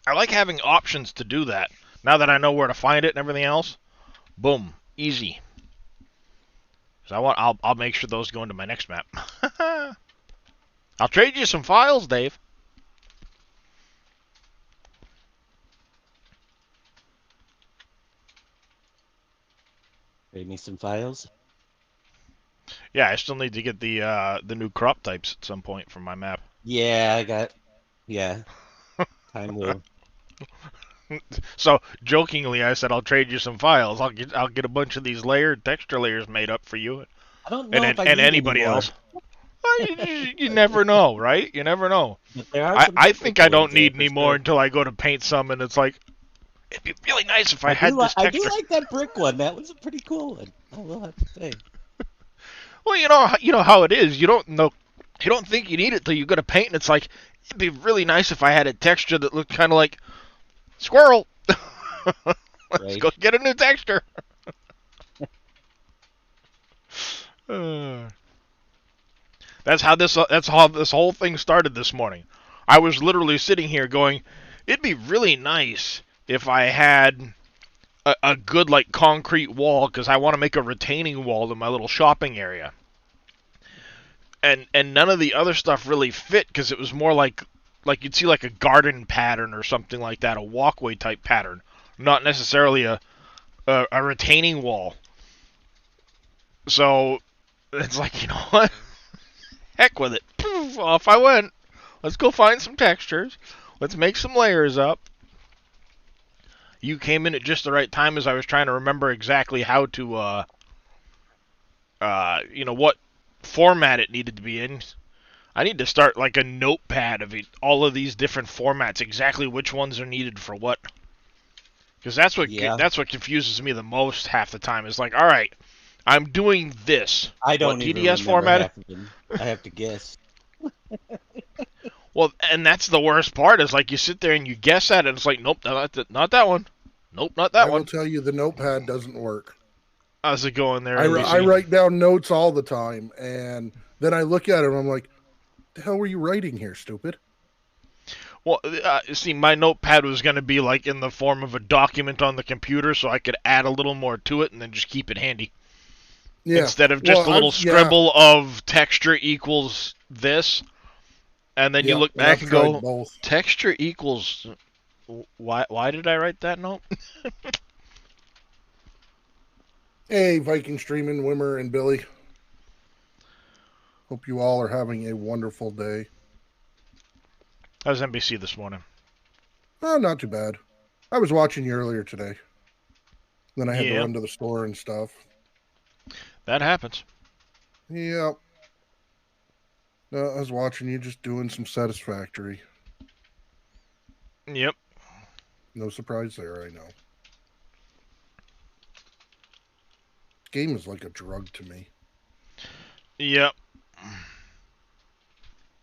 I like having options to do that. Now that I know where to find it and everything else, boom, easy. So I'll make sure those go into my next map. I'll trade you some files, Dave. Trade me some files. Yeah, I still need to get the new crop types at some point from my map. Yeah, yeah. Time will. So jokingly, I said I'll trade you some files. I'll get a bunch of these layered texture layers made up for you, I don't and know if I and need anybody anymore, else. Well, you never know, right? You never know. but there are I some I texture think I killers don't there need for any more sure. until I go to paint some, and it's like it'd be really nice if I had this I do texture. like that brick one. That was a pretty cool one. I will have to say. Well, you know how it is. You don't think you need it till you go to paint, and it's like it'd be really nice if I had a texture that looked kind of like squirrel. Let's Right. go get a new texture. Uh, that's how this whole thing started this morning. I was literally sitting here going, it'd be really nice if I had a good like concrete wall because I want to make a retaining wall in my little shopping area. And none of the other stuff really fit because it was more like you'd see like a garden pattern or something like that, a walkway type pattern, not necessarily a retaining wall. So it's like, you know what? Heck with it. Poof, off I went. Let's go find some textures. Let's make some layers up. You came in at just the right time as I was trying to remember exactly how to, what format it needed to be in. I need to start like a notepad of all of these different formats, exactly which ones are needed for what. Because Yeah. that's what confuses me the most half the time. Is like, all right, I'm doing this. I What don't even TDS remember format? half of them. I have to guess. Well, and that's the worst part. Is like you sit there and you guess at it. And it's like, nope, not that one. Nope, not that I one. will tell you, the notepad doesn't work. How's it going there? I write down notes all the time, and then I look at it and I'm like, the hell were you writing here, stupid? Well, see, my notepad was going to be like in the form of a document on the computer, so I could add a little more to it and then just keep it handy. Yeah. Instead of just a little scribble of texture equals this, and then you look back and go, both. Texture equals. Why did I write that note? Hey, Viking Streaming, Wimmer, and Billy. Hope you all are having a wonderful day. How's NBC this morning? Oh, not too bad. I was watching you earlier today. Then I had to Yeah. run to the store and stuff. That happens. Yep. I was watching you just doing some Satisfactory. Yep. No surprise there, I know. Game is like a drug to me. Yep.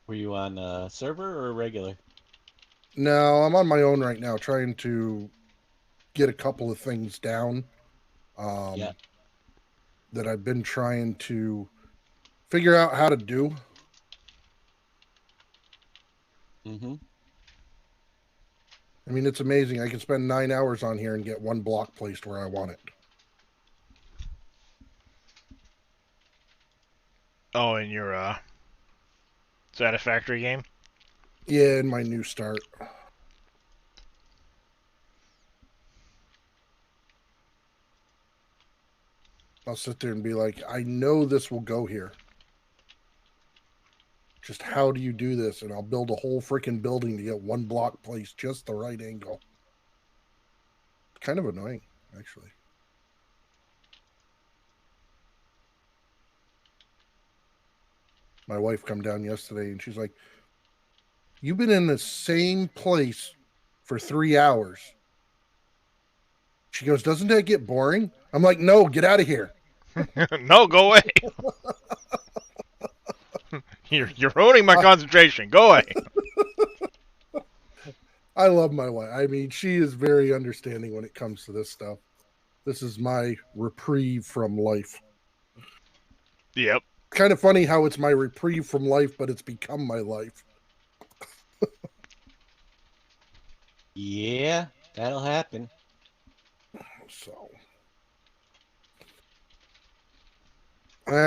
Were you on a server or regular? No, I'm on my own right now, trying to get a couple of things down. Yeah. That I've been trying to figure out how to do. Mm-hmm. I mean, it's amazing. I can spend 9 hours on here and get one block placed where I want it. Oh, in your Satisfactory game? Yeah, in my new start. I'll sit there and be like, I know this will go here. Just how do you do this? And I'll build a whole freaking building to get one block placed just the right angle. Kind of annoying, actually. My wife come down yesterday and she's like, you've been in the same place for 3 hours. She goes, doesn't that get boring? I'm like, no, get out of here. No, go away. You're ruining my concentration. Go away. I love my wife. I mean, she is very understanding when it comes to this stuff. This is my reprieve from life. Yep. Kind of funny how it's my reprieve from life, but it's become my life. Yeah, that'll happen. So,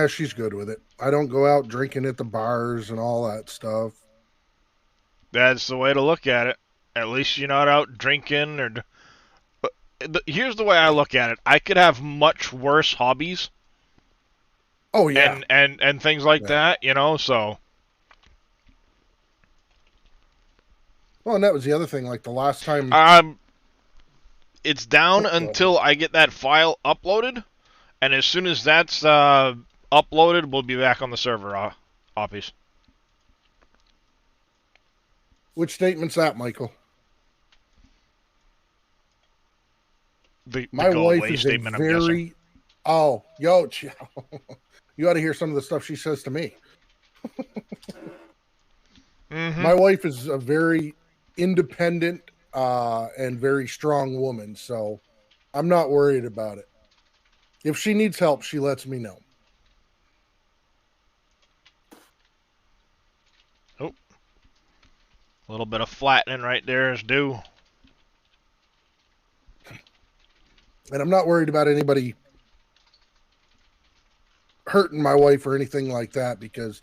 she's good with it. I don't go out drinking at the bars and all that stuff. That's the way to look at it. At least you're not out drinking or. Here's the way I look at it. I could have much worse hobbies. Oh yeah, and things like that, you know. So. Well, and that was the other thing. Like the last time, it's down until I get that file uploaded, and as soon as that's uploaded, we'll be back on the server, Oppies. Which statement's that, Michael? My wife away is statement, a very. Oh, yo, you ought to hear some of the stuff she says to me. Mm-hmm. My wife is a very independent and very strong woman, so I'm not worried about it. If she needs help, she lets me know. Oh, a little bit of flattening right there is due. And I'm not worried about anybody hurting my wife or anything like that, because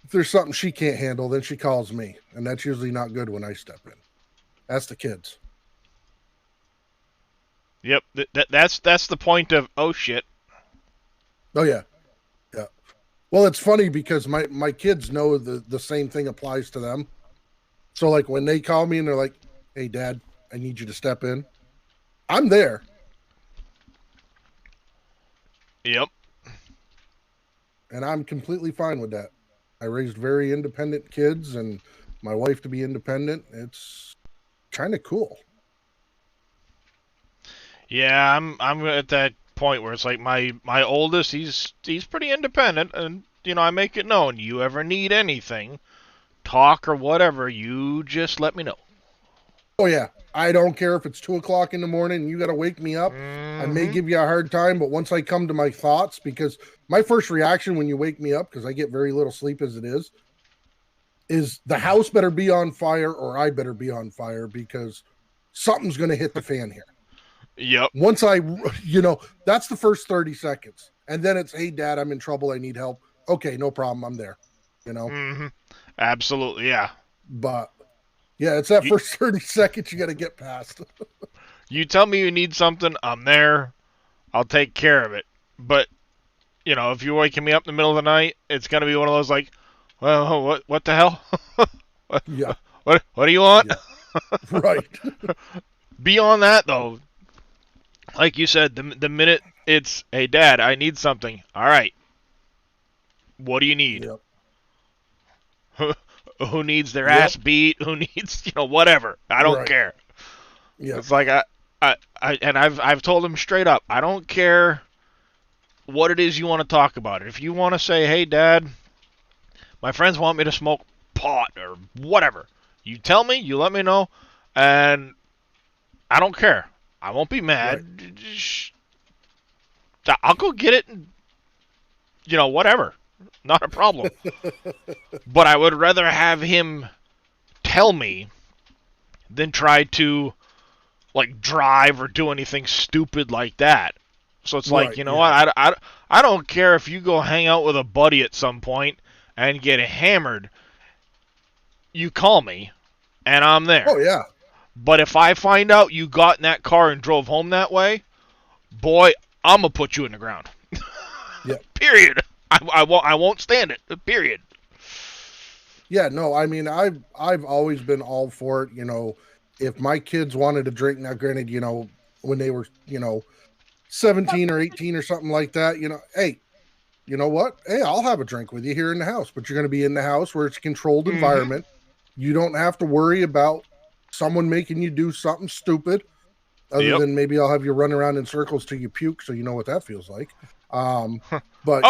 if there's something she can't handle, then she calls me, and that's usually not good when I step in. That's the kids. Yep, that's the point of oh shit. Oh yeah, yeah. Well, it's funny because my kids know the same thing applies to them. So like when they call me and they're like, "Hey, Dad, I need you to step in," I'm there. Yep. And I'm completely fine with that. I raised very independent kids, and my wife to be independent. It's kind of cool. Yeah, I'm at that point where it's like my oldest, he's pretty independent, and you know I make it known. You ever need anything, talk or whatever, you just let me know. Oh yeah, I don't care if it's 2:00 in the morning and you got to wake me up. Mm-hmm. I may give you a hard time, but once I come to my thoughts, because my first reaction when you wake me up, because I get very little sleep as it is the house better be on fire or I better be on fire, because something's going to hit the fan here. Yep. Once that's the first 30 seconds. And then it's, hey, Dad, I'm in trouble. I need help. Okay, no problem. I'm there. Mm-hmm. Absolutely, yeah. But, yeah, it's that first 30 seconds you got to get past. You tell me you need something, I'm there. I'll take care of it. But if you're waking me up in the middle of the night, it's gonna be one of those like, well, what the hell? Yeah. What do you want? Yeah. Right. Beyond that, though, like you said, the minute it's, hey, Dad, I need something. All right. What do you need? Yep. Who needs their Yep. ass beat? Who needs, whatever? I don't Right. care. Yeah. It's like I've told him straight up, I don't care what it is you want to talk about. If you want to say, hey, Dad, my friends want me to smoke pot or whatever, you tell me, you let me know, and I don't care. I won't be mad. I'll go get it and, whatever. Not a problem. But I would rather have him tell me than try to, like, drive or do anything stupid like that. So it's like, Right, you know yeah. what? I don't care if you go hang out with a buddy at some point and get hammered. You call me, and I'm there. Oh yeah. But if I find out you got in that car and drove home that way, boy, I'm gonna put you in the ground. Yeah. Period. I won't stand it. Period. Yeah, no, I mean, I've always been all for it. If my kids wanted to drink, now granted, when they were, 17 or 18 or something like that, hey, you know what? Hey, I'll have a drink with you here in the house, but you're going to be in the house where it's a controlled environment. You don't have to worry about someone making you do something stupid, other than maybe I'll have you run around in circles till you puke, so you know what that feels like. But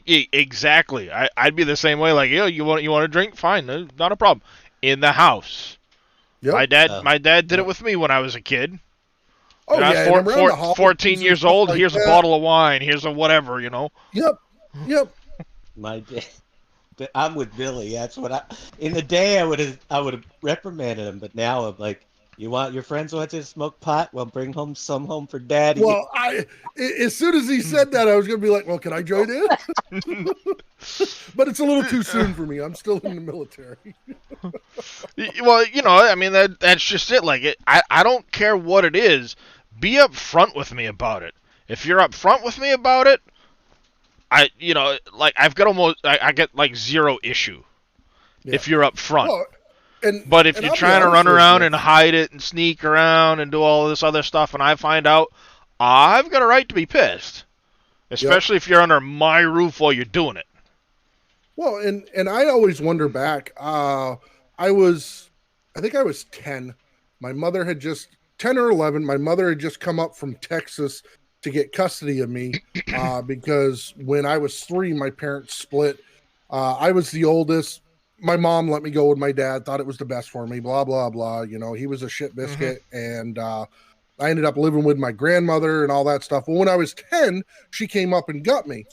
exactly. I'd be the same way. Like, you want a drink? Fine, not a problem. In the house. yep. My dad did it with me when I was a kid. Oh I yeah, was and around the holidays 14 and years stuff old. like Here's a that. bottle of wine. Here's a whatever. Yep. My dad. I'm with Billy. That's what in the day I would have reprimanded him, but now I'm like, your friends want you to smoke pot? Well, bring some home for Daddy. Well, as soon as he said that, I was going to be like, well, can I join in? But it's a little too soon for me. I'm still in the military. Well, I mean, that's just it. Like, I don't care what it is. Be upfront with me about it. If you're upfront with me about it, I get like zero issue. Yeah. If you're upfront. Well, But if you're I'll be trying to honest run with around you. and hide it and sneak around and do all this other stuff, and I find out, I've got a right to be pissed. Especially if you're under my roof while you're doing it. Well, and I always wonder back. I think I was 10. My mother had just 10 or 11. My mother had just come up from Texas to get custody of me because when I was 3, my parents split. I was the oldest. My mom let me go with my dad, thought it was the best for me, blah, blah, blah. He was a shit biscuit. And I ended up living with my grandmother and all that stuff. Well, when I was 10, she came up and got me.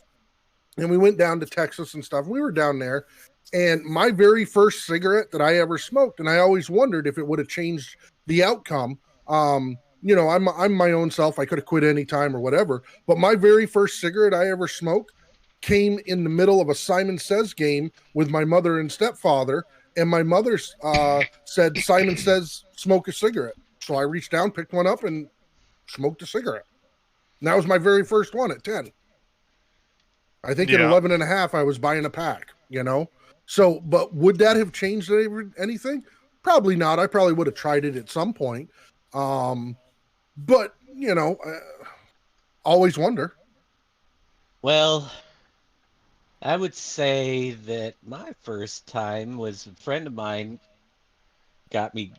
And we went down to Texas and stuff. We were down there. And my very first cigarette that I ever smoked, and I always wondered if it would have changed the outcome. I'm my own self. I could have quit any time or whatever. But my very first cigarette I ever smoked came in the middle of a Simon Says game with my mother and stepfather. And my mother said, Simon Says, smoke a cigarette. So I reached down, picked one up, and smoked a cigarette. And that was my very first one at 10. I think at 11 and a half, I was buying a pack, So, but would that have changed anything? Probably not. I probably would have tried it at some point. But, always wonder. Well, I would say that my first time was a friend of mine got me.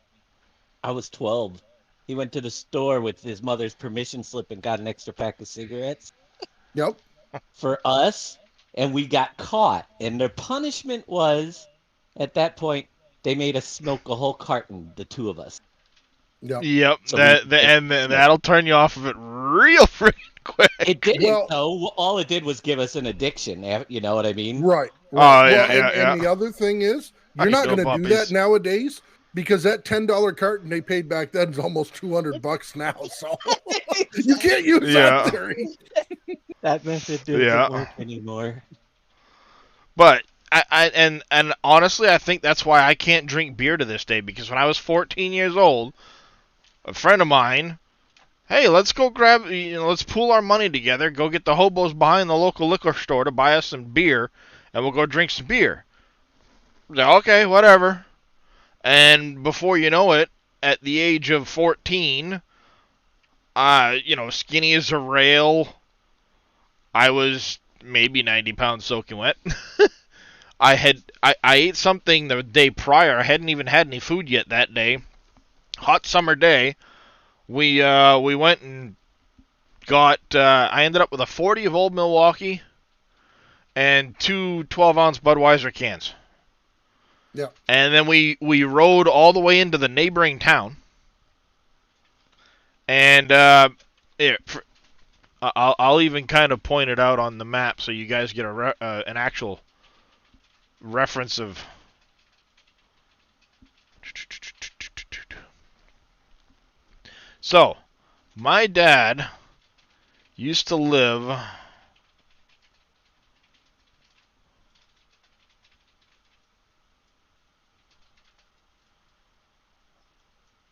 I was 12. He went to the store with his mother's permission slip and got an extra pack of cigarettes. Yep. For us, and we got caught. And their punishment was, at that point, they made us smoke a whole carton, the two of us. Yep. So that'll turn you off of it real freaking quick. It didn't, though. All it did was give us an addiction. You know what I mean? Right. Oh, yeah, And the other thing is, you're not going to do that nowadays because that $10 carton they paid back then is almost $200 now. So you can't use that theory. That method doesn't work anymore. But and honestly, I think that's why I can't drink beer to this day, because when I was 14 years old, a friend of mine hey, let's go grab, let's pool our money together, go get the hobos behind the local liquor store to buy us some beer, and we'll go drink some beer. Yeah, okay, whatever. And before you know it, at the age of 14, skinny as a rail, I was maybe 90 pounds soaking wet. I ate something the day prior. I hadn't even had any food yet that day. Hot summer day. We went and got. I ended up with a 40 of Old Milwaukee and two 12-ounce Budweiser cans. Yeah. And then we rode all the way into the neighboring town. And I'll even kind of point it out on the map so you guys get an actual reference of. So, my dad used to live.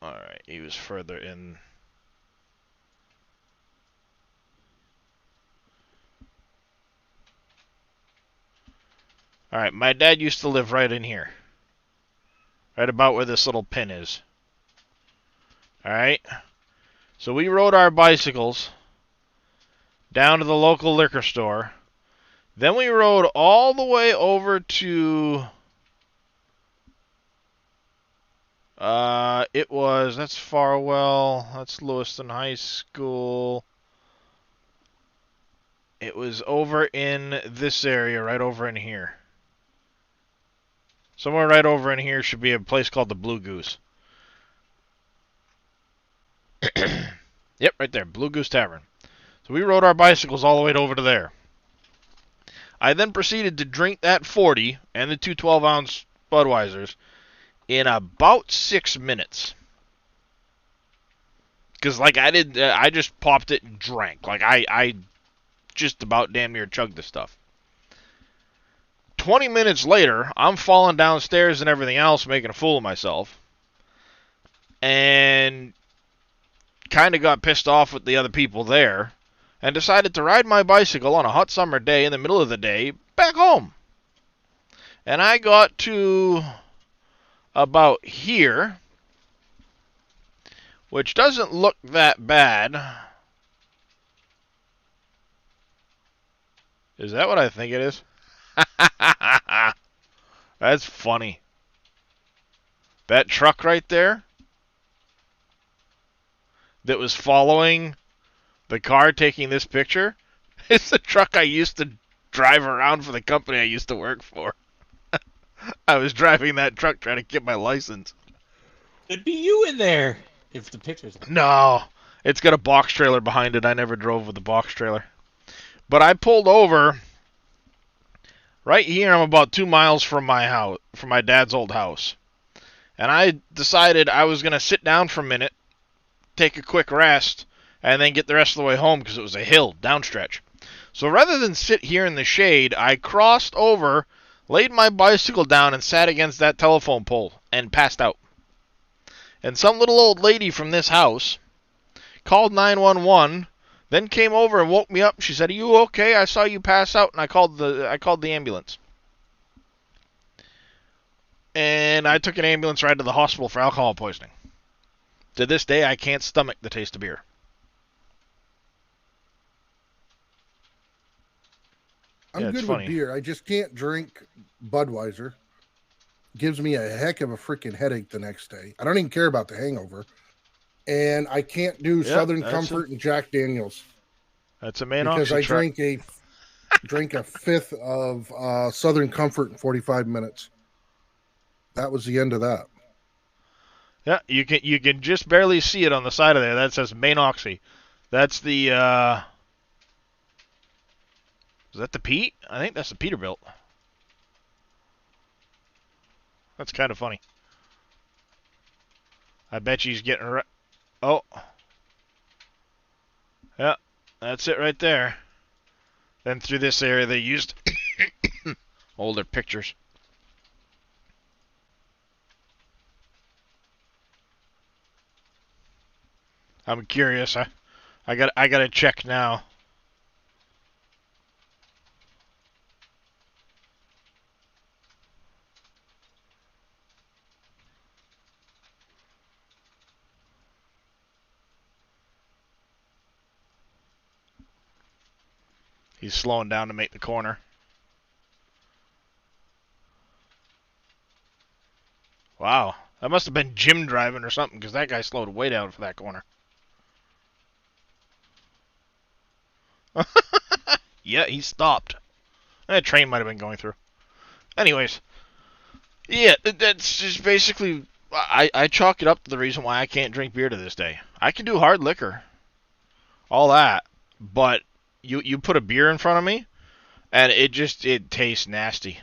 Alright, he was further in. Alright, my dad used to live right in here. Right about where this little pin is. Alright? So we rode our bicycles down to the local liquor store. Then we rode all the way over to... that's Farwell. That's Lewiston High School. It was over in this area, right over in here. Somewhere right over in here should be a place called the Blue Goose. Yep, right there, Blue Goose Tavern. So we rode our bicycles all the way over to there. I then proceeded to drink that 40 and the two 12-ounce Budweisers in about 6 minutes. Because, I just popped it and drank. I just about damn near chugged this stuff. 20 minutes later, I'm falling downstairs and everything else, making a fool of myself. And kind of got pissed off with the other people there. And decided to ride my bicycle on a hot summer day in the middle of the day back home. And I got to about here, which doesn't look that bad. Is that what I think it is? That's funny. That truck right there that was following the car taking this picture, it's the truck I used to drive around for the company I used to work for. I was driving that truck trying to get my license. It'd be you in there if the pictures. No, it's got a box trailer behind it. I never drove with the box trailer. But I pulled over right here. I'm about 2 miles from my house, from my dad's old house. And I decided I was going to sit down for a minute, take a quick rest, and then get the rest of the way home because it was a hill, downstretch. So rather than sit here in the shade, I crossed over, laid my bicycle down, and sat against that telephone pole and passed out. And some little old lady from this house called 911, then came over and woke me up. She said, "Are you okay? I saw you pass out," and I called the ambulance. And I took an ambulance ride to the hospital for alcohol poisoning. To this day, I can't stomach the taste of beer. I'm good with beer. I just can't drink Budweiser. Gives me a heck of a freaking headache the next day. I don't even care about the hangover. And I can't do Southern Comfort and Jack Daniels. That's a man because I drank a fifth of Southern Comfort in 45 minutes. That was the end of that. Yeah, you can just barely see it on the side of there. That says Main Oxy. That's the is that the Pete? I think that's the Peterbilt. That's kind of funny. I bet you he's getting oh. Yeah, that's it right there. Then through this area they used older pictures. I'm curious. I gotta check now. He's slowing down to make the corner. Wow. That must have been Jim driving or something, because that guy slowed way down for that corner. Yeah, he stopped. That train might have been going through. Anyways, yeah, that's just basically... I chalk it up to the reason why I can't drink beer to this day. I can do hard liquor, all that, but you put a beer in front of me, and it tastes nasty.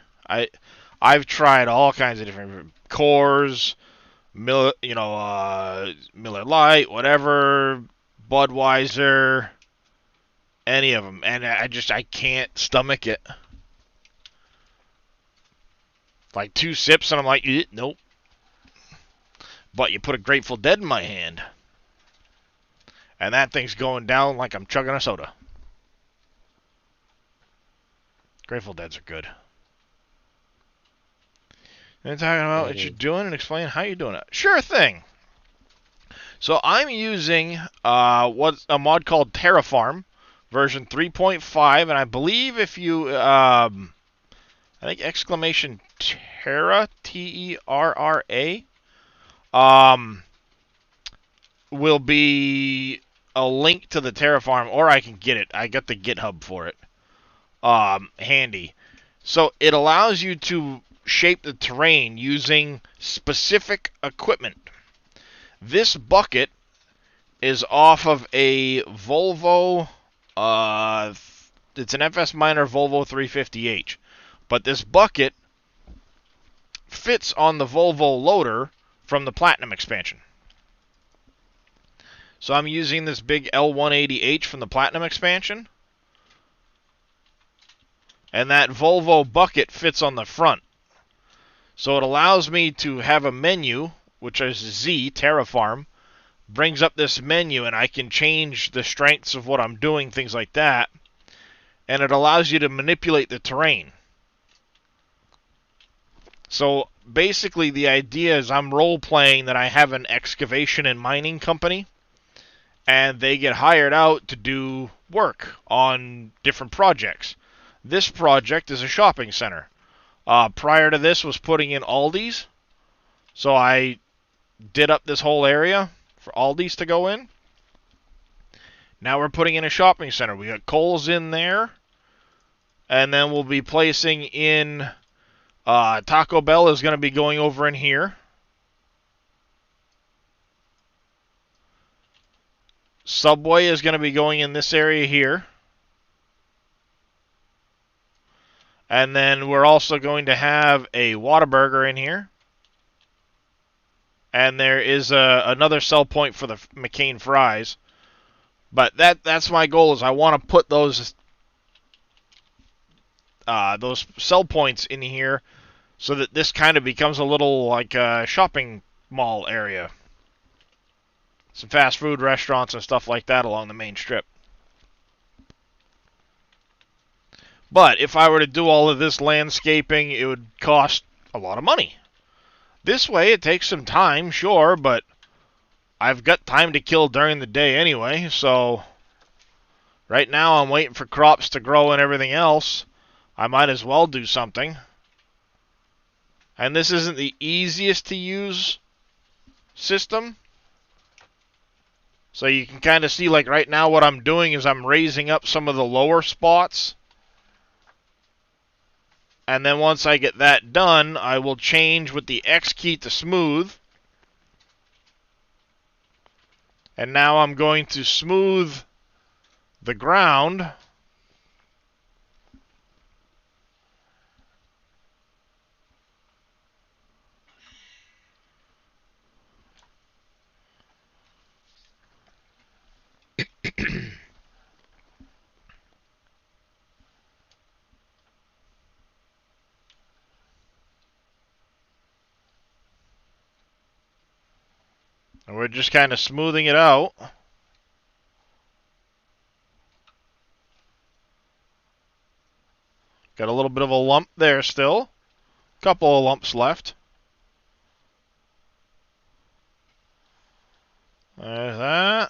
I've tried all kinds of different Coors, Miller Lite, whatever, Budweiser, any of them, and I can't stomach it. Like 2 sips, and I'm like, nope. But you put a Grateful Dead in my hand, and that thing's going down like I'm chugging a soda. Grateful Deads are good. And talking about what you're doing and explain how you're doing it. Sure thing. So I'm using what's a mod called Terrafarm, version 3.5, and I believe if you I think exclamation Terra Terra will be a link to the Terrafarm, or I can get it. I got the GitHub for it handy. So it allows you to shape the terrain using specific equipment. This bucket is off of a Volvo, it's an FS Minor Volvo 350h. But this bucket fits on the Volvo loader from the Platinum expansion. So I'm using this big L180H from the Platinum expansion. And that Volvo bucket fits on the front. So it allows me to have a menu, which is Z, Terrafarm, brings up this menu, and I can change the strengths of what I'm doing, things like that. And it allows you to manipulate the terrain. So basically the idea is I'm role-playing that I have an excavation and mining company, and they get hired out to do work on different projects. This project is a shopping center. Prior to this was putting in Aldi's. So I did up this whole area for Aldi's to go in. Now we're putting in a shopping center. We got Kohl's in there. And then we'll be placing in... Taco Bell is going to be going over in here. Subway is going to be going in this area here. And then we're also going to have a Whataburger in here. And there is another sell point for the McCain fries. But that's my goal, is I want to put those sell points in here so that this kind of becomes a little like a shopping mall area. Some fast food restaurants and stuff like that along the main strip. But if I were to do all of this landscaping, it would cost a lot of money. This way, it takes some time, sure, but I've got time to kill during the day anyway, so right now I'm waiting for crops to grow and everything else. I might as well do something. And this isn't the easiest to use system. So you can kind of see, like right now what I'm doing is I'm raising up some of the lower spots. And then once I get that done, I will change with the X key to smooth. And now I'm going to smooth the ground. And we're just kind of smoothing it out. Got a little bit of a lump there still. Couple of lumps left. There's that.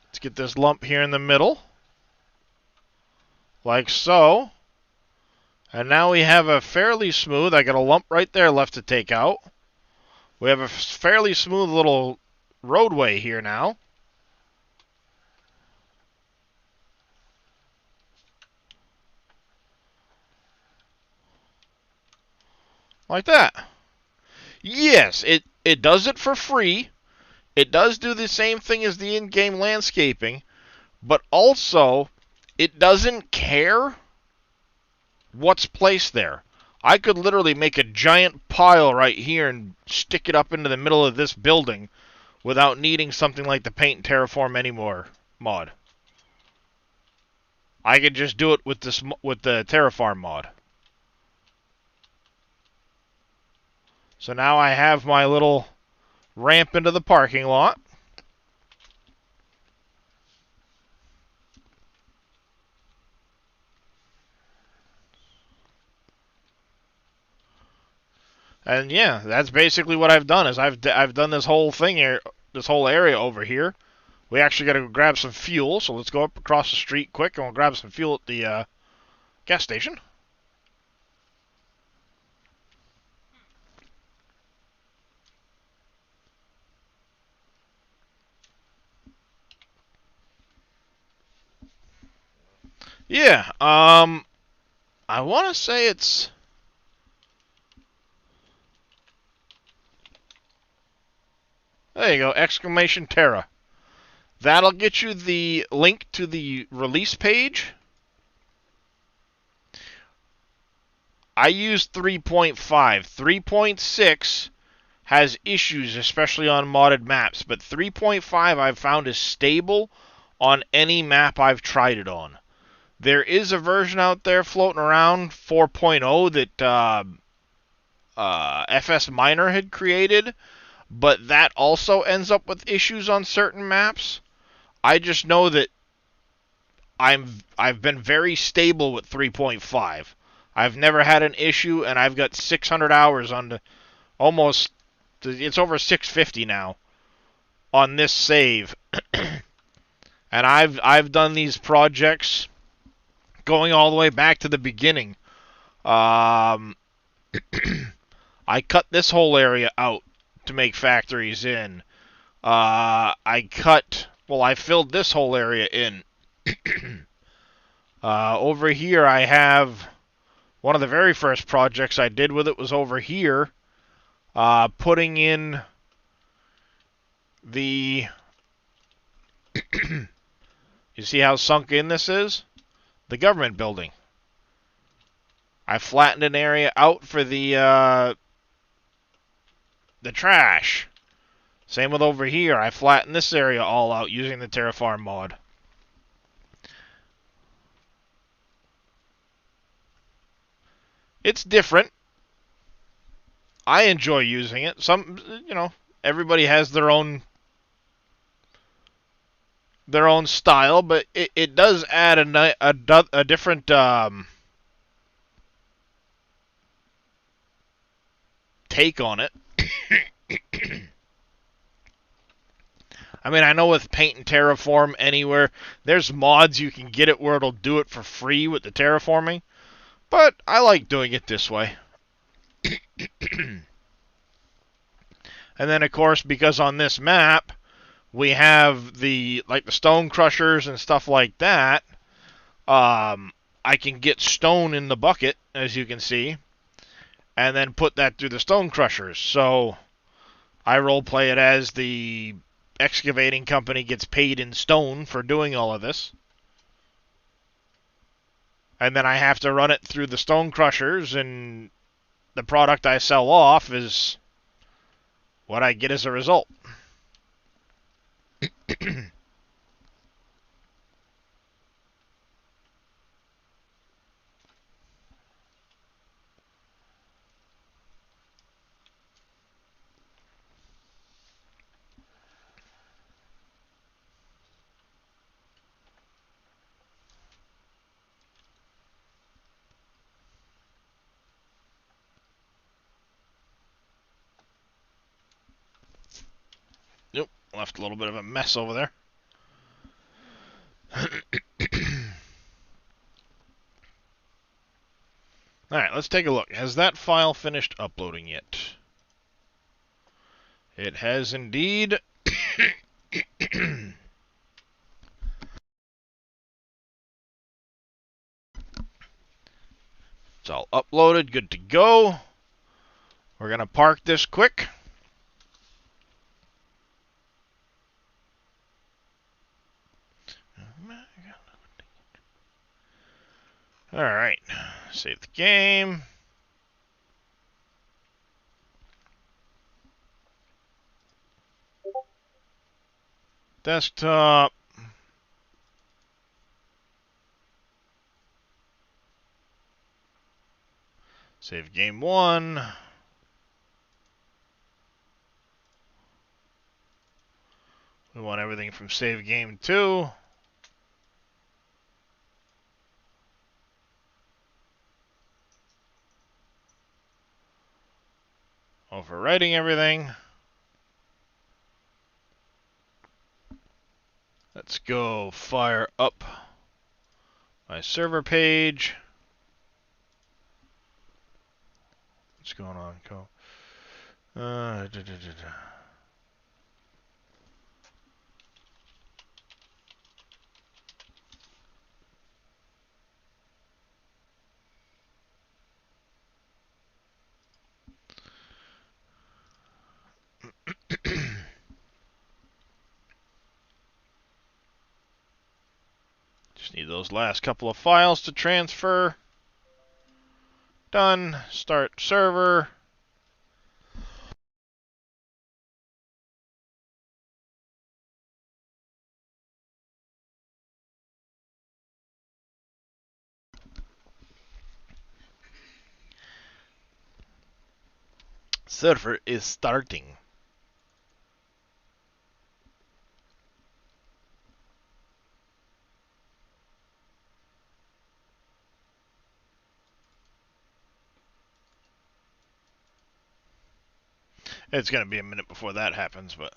Let's get this lump here in the middle. Like so. And now we have a fairly smooth, I got a lump right there left to take out. We have a fairly smooth little roadway here now. Like that. Yes, it does it for free. It does do the same thing as the in-game landscaping, but also it doesn't care what's placed there. I could literally make a giant pile right here and stick it up into the middle of this building without needing something like the Paint and Terraform Anymore mod. I could just do it with the Terraform mod. So now I have my little ramp into the parking lot. And yeah, that's basically what I've done. Is I've done this whole thing here, this whole area over here. We actually got to grab some fuel, so let's go up across the street quick and we'll grab some fuel at the gas station. Yeah, I want to say it's... There you go, exclamation Terra. That'll get you the link to the release page. I used 3.5. 3.6 has issues, especially on modded maps, but 3.5 I've found is stable on any map I've tried it on. There is a version out there floating around, 4.0, that FS Miner had created, but that also ends up with issues on certain maps. I just know that I've been very stable with 3.5. I've never had an issue, and I've got 600 hours on the almost. It's over 650 now on this save, and I've done these projects going all the way back to the beginning. I cut this whole area out to make factories in. I filled this whole area in. Over here, I have one of the very first projects I did with it was over here, putting in the... You see how sunk in this is? The government building. I flattened an area out for the trash. Same with over here. I flattened this area all out using the Terraform mod. It's different. I enjoy using it. Everybody has their own style, but it does add a different take on it. I mean, I know with Paint and Terraform Anywhere, there's mods you can get it where it'll do it for free with the terraforming, but I like doing it this way. And then, of course, because on this map, we have the stone crushers and stuff like that, I can get stone in the bucket, as you can see, and then put that through the stone crushers. So I roleplay it as the excavating company gets paid in stone for doing all of this. And then I have to run it through the stone crushers, and the product I sell off is what I get as a result. Left a little bit of a mess over there. Alright, let's take a look. Has that file finished uploading yet? It has indeed. It's all uploaded, good to go. We're going to park this quick. Alright, save the game. Desktop. Save game 1. We want everything from save game 2. Overwriting everything. Let's go fire up my server page. What's going on, Co? Just need those last couple of files to transfer. Done. Start server. Server is starting. It's going to be a minute before that happens, but...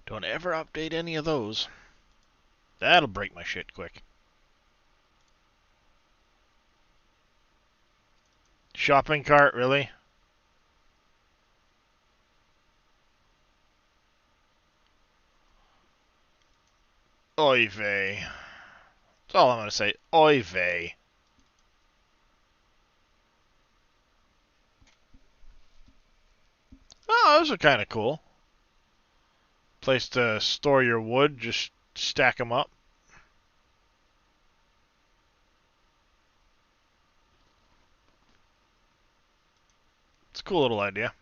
Don't ever update any of those. That'll break my shit quick. Shopping cart, really? Oy vey. That's all I'm going to say. Oy vey. Oh, those are kind of cool. Place to store your wood, just stack them up. It's a cool little idea.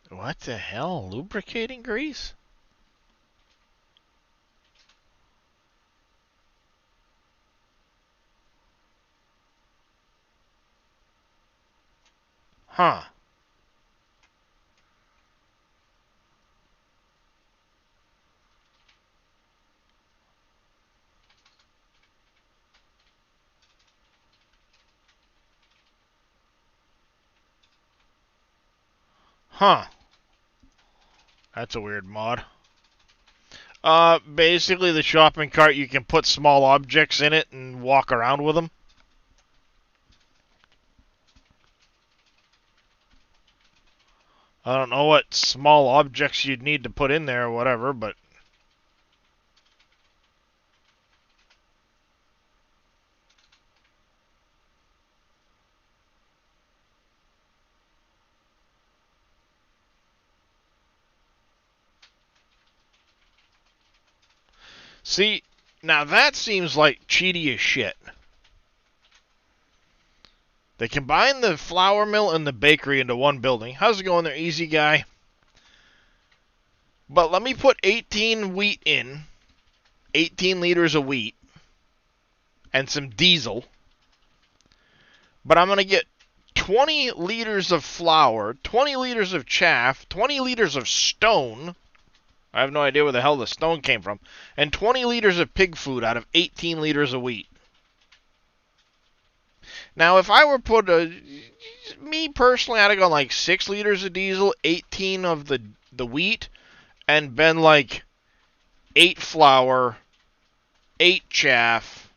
What the hell? Lubricating grease? Huh. Huh. That's a weird mod. Basically the shopping cart, you can put small objects in it and walk around with them. I don't know what small objects you'd need to put in there or whatever, but... See, now that seems like cheaty as shit. They combined the flour mill and the bakery into one building. How's it going there, easy guy? But let me put 18 wheat in, 18 liters of wheat, and some diesel. But I'm going to get 20 liters of flour, 20 liters of chaff, 20 liters of stone. I have no idea where the hell the stone came from. And 20 liters of pig food out of 18 liters of wheat. Now, if I were put me personally, I'd have gone like 6 liters of diesel, 18 of the wheat, and been like 8 flour, 8 chaff,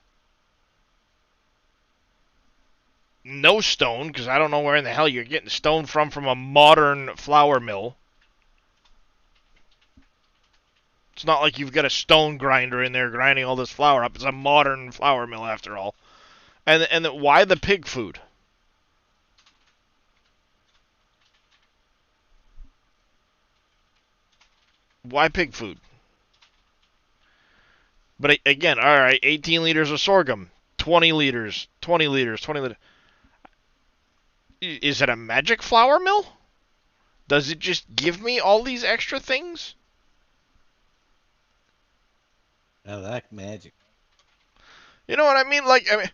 no stone, because I don't know where in the hell you're getting stone from a modern flour mill. It's not like you've got a stone grinder in there grinding all this flour up. It's a modern flour mill after all. And why the pig food? Why pig food? But again, all right, 18 liters of sorghum, 20 liters, 20 liters, 20 liters. Is it a magic flour mill? Does it just give me all these extra things? Oh, that magic. You know what I mean? Like, I mean,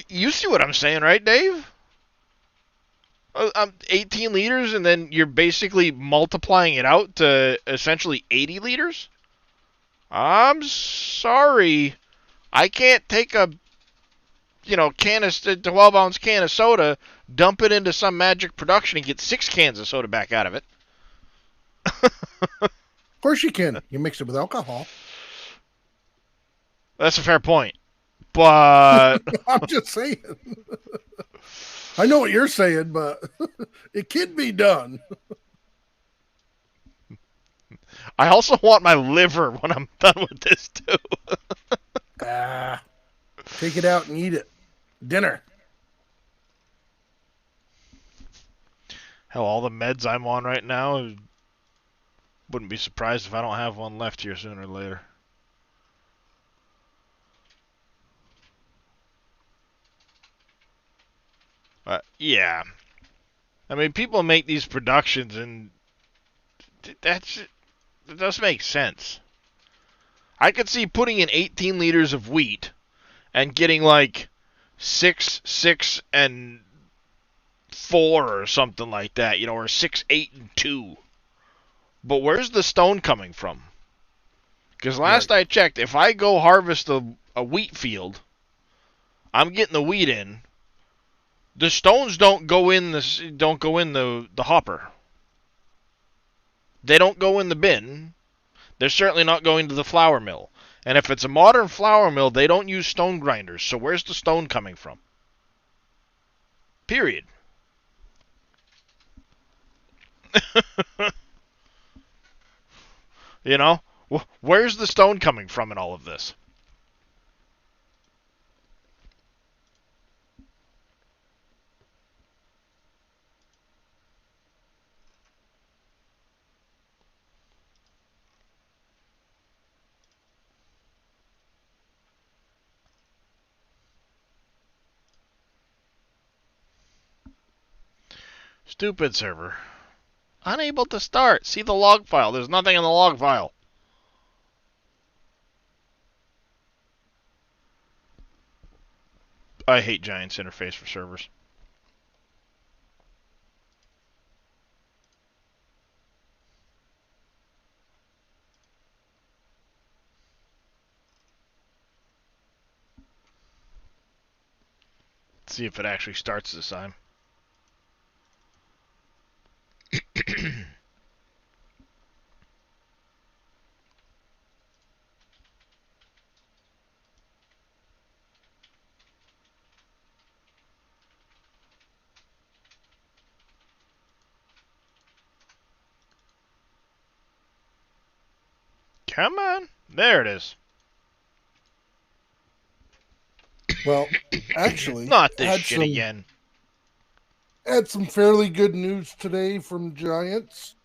you see what I'm saying, right, Dave? 18 liters, and then you're basically multiplying it out to essentially 80 liters? I'm sorry. I can't take a, 12-ounce can of soda, dump it into some magic production, and get 6 cans of soda back out of it. Of course you can. You mix it with alcohol. That's a fair point. But I'm just saying. I know what you're saying, but it can be done. I also want my liver when I'm done with this, too. Take it out and eat it. Dinner. Hell, all the meds I'm on right now, wouldn't be surprised if I don't have one left here sooner or later. Yeah. I mean, people make these productions, and that does make sense. I could see putting in 18 liters of wheat and getting like 6, 6, and 4 or something like that, or 6, 8, and 2. But where's the stone coming from? Because last I checked, if I go harvest a wheat field, I'm getting the wheat in. The stones don't go in the hopper. They don't go in the bin. They're certainly not going to the flour mill. And if it's a modern flour mill, they don't use stone grinders. So where's the stone coming from? Period. Where's the stone coming from in all of this? Stupid server. Unable to start. See the log file. There's nothing in the log file. I hate Giants interface for servers. Let's see if it actually starts this time. Come on. There it is. Well, actually, Not this shit again. Had some fairly good news today from Giants.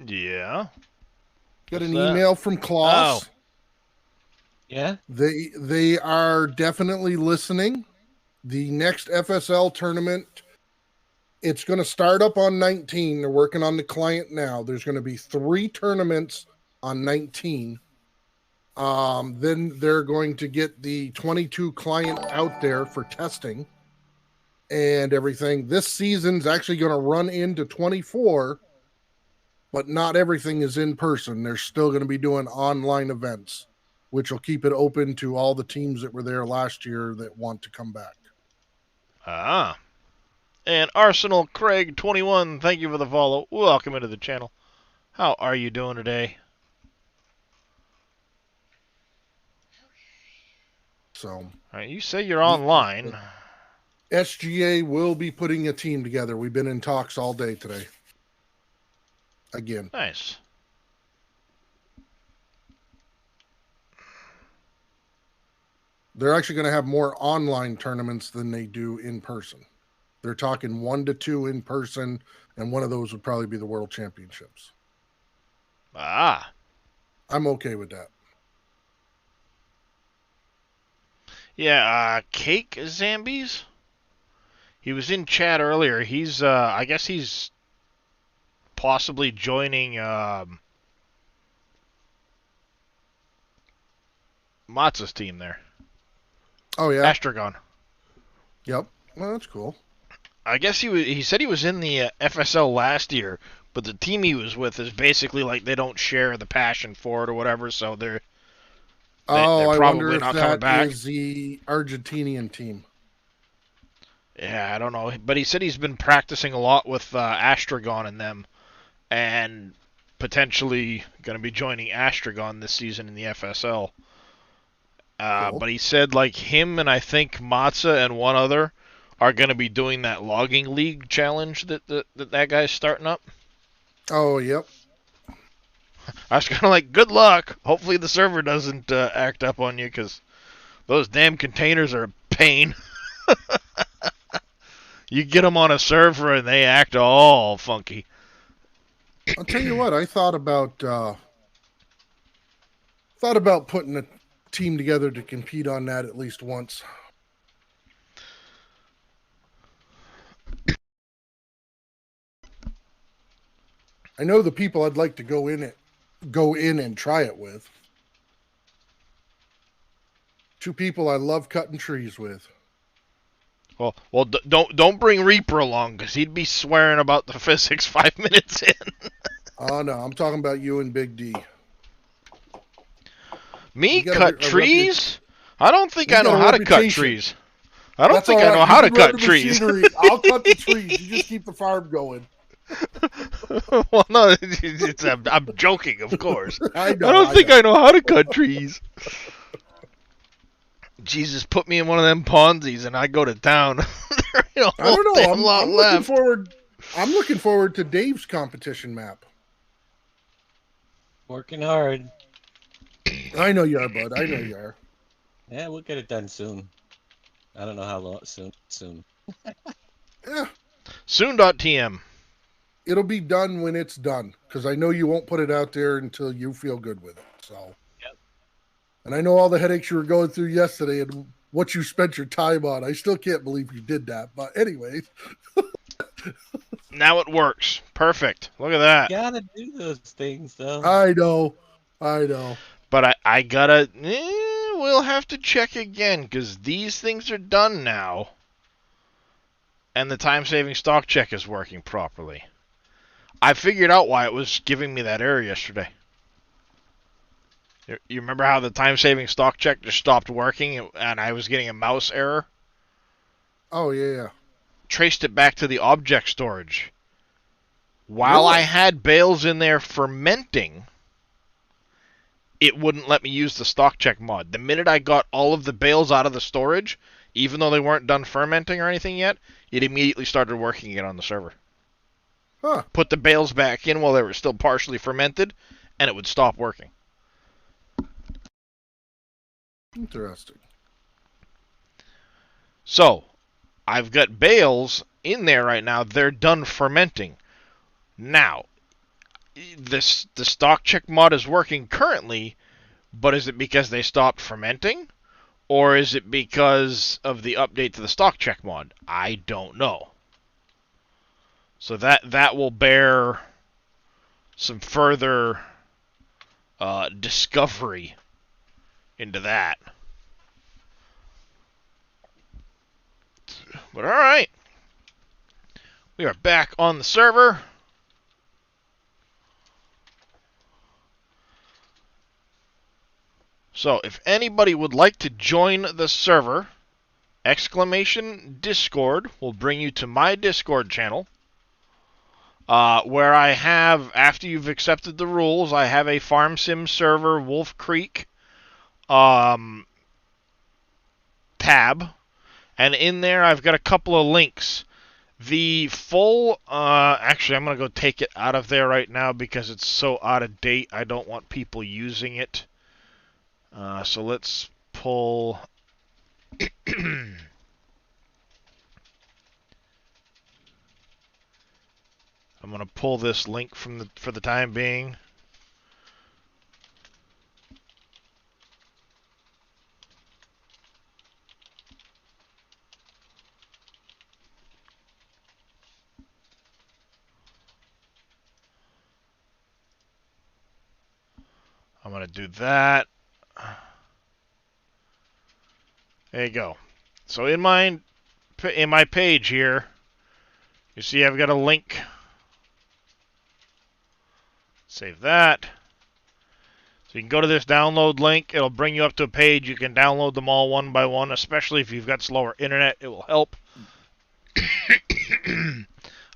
Yeah. Got an email from Klaus. Oh. Yeah? They are definitely listening. The next FSL tournament, it's going to start up on 19. They're working on the client now. There's going to be 3 tournaments on 19. Then they're going to get the 22 client out there for testing and everything. This season's actually going to run into 24, but not everything is in person. They're still going to be doing online events, which will keep it open to all the teams that were there last year that want to come back. Ah. And Arsenal Craig 21, thank you for the follow. Welcome into the channel. How are you doing today? So, All right, you say you're online. SGA will be putting a team together. We've been in talks all day today. Again. Nice. They're actually going to have more online tournaments than they do in person. They're talking 1 to 2 in person, and one of those would probably be the World Championships. Ah. I'm okay with that. Yeah, Cake Zambies? He was in chat earlier. He's, I guess he's possibly joining, Matza's team there. Oh, yeah? Astragon. Yep. Well, that's cool. I guess he said he was in the FSL last year, but the team he was with is basically like they don't share the passion for it or whatever, so they're I probably wonder if not coming that back. is the Argentinian team. Yeah, I don't know. But he said he's been practicing a lot with Astragon and them, and potentially going to be joining Astragon this season in the FSL. Cool. But he said like him and I think Matza and one other are going to be doing that logging league challenge that guy's starting up. Oh, yep. I was kind of like, good luck. Hopefully the server doesn't act up on you, because those damn containers are a pain. You get them on a server and they act all funky. I'll tell you what, I thought about putting a team together to compete on that at least once. I know the people I'd like to go in and try it with. 2 people I love cutting trees with. Well, don't bring Reaper along, because he'd be swearing about the physics 5 minutes in. Oh no, I'm talking about you and Big D. Me You got cut a trees? I don't think You I got know a how to cut reputation. trees. I don't That's think all I know right. how You to can run cut the trees. machinery. I'll cut the trees. You just keep the farm going. Well, no, I'm joking, of course. I know. I don't think I know how to cut trees. Jesus, put me in one of them Ponzi's and I go to town. There ain't a I whole don't know. damn lot left. I'm looking forward to Dave's competition map. Working hard. I know you are, bud. I know you are. Yeah, we'll get it done soon. I don't know how long. Soon. Yeah, Soon.tm. it'll be done when it's done, because I know you won't put it out there until you feel good with it. So. Yep. And I know all the headaches you were going through yesterday and what you spent your time on. I still can't believe you did that. But anyways. Now it works. Perfect. Look at that. You gotta do those things, though. I know. But I gotta... we'll have to check again, because these things are done now. And the time-saving stock check is working properly. I figured out why it was giving me that error yesterday. You remember how the time-saving stock check just stopped working and I was getting a mouse error? Oh, yeah. Traced it back to the object storage. While Really? I had bales in there fermenting, it wouldn't let me use the stock check mod. The minute I got all of the bales out of the storage, even though they weren't done fermenting or anything yet, it immediately started working again on the server. Huh. Put the bales back in while they were still partially fermented, and it would stop working. Interesting. So, I've got bales in there right now. They're done fermenting. Now, the stock check mod is working currently, but is it because they stopped fermenting? Or is it because of the update to the stock check mod? I don't know. So that will bear some further discovery into that. But alright. We are back on the server. So if anybody would like to join the server, !Discord will bring you to my Discord channel. Where I have, after you've accepted the rules, I have a Farm Sim server, Wolf Creek tab. And in there I've got a couple of links. The full, actually I'm going to go take it out of there right now because it's so out of date. I don't want people using it. So let's pull... I'm going to pull this link for the time being. I'm going to do that. There you go. So in my page here, you see I've got a link. Save that. So you can go to this download link. It'll bring you up to a page. You can download them all one by one, especially if you've got slower internet. It will help.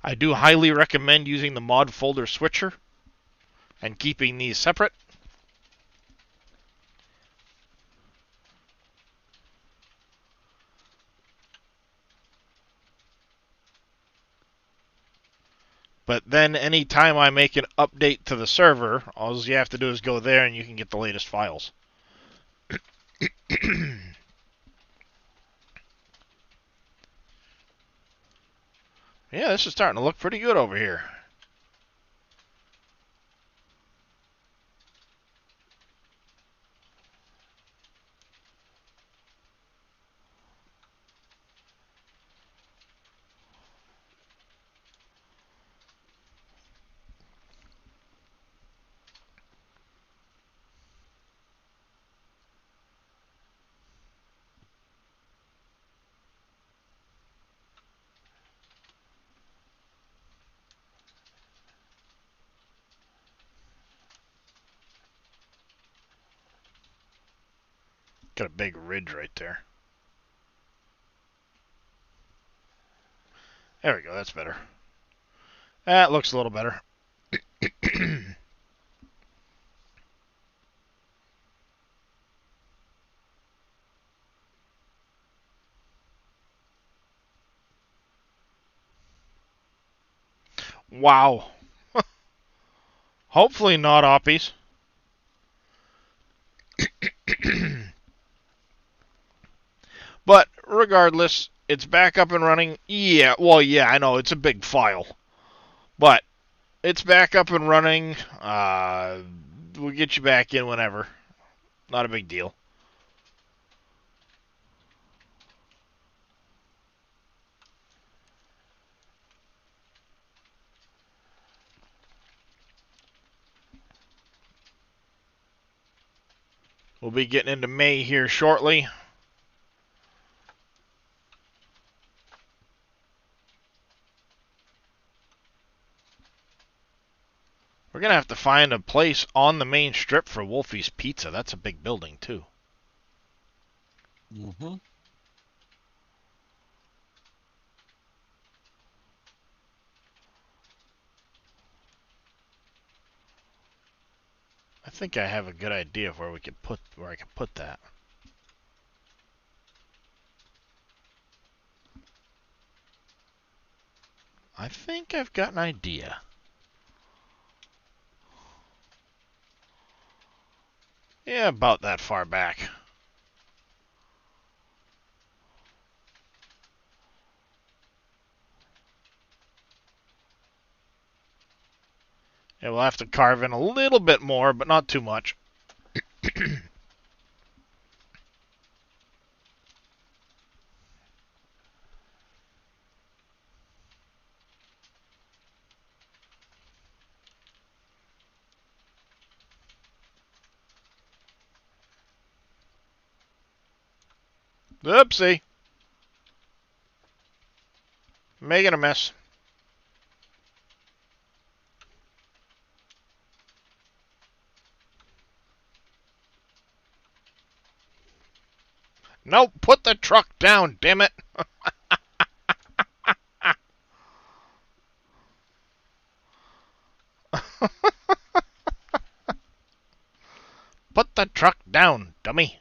I do highly recommend using the mod folder switcher and keeping these separate. But then anytime I make an update to the server, all you have to do is go there and you can get the latest files. Yeah, this is starting to look pretty good over here. Got a big ridge right there. There we go, that's better. That looks a little better. Wow. Hopefully not Oppies. But regardless, it's back up and running. Yeah, well, yeah, I know, it's a big file. But it's back up and running. We'll get you back in whenever. Not a big deal. We'll be getting into May here shortly. We're going to have to find a place on the main strip for Wolfie's Pizza. That's a big building, too. Mm-hmm. I think I have a good idea of where I can put that. I think I've got an idea. Yeah, about that far back. Yeah, we'll have to carve in a little bit more, but not too much. Oopsie. Making a mess. Nope, put the truck down, damn it. Put the truck down, dummy.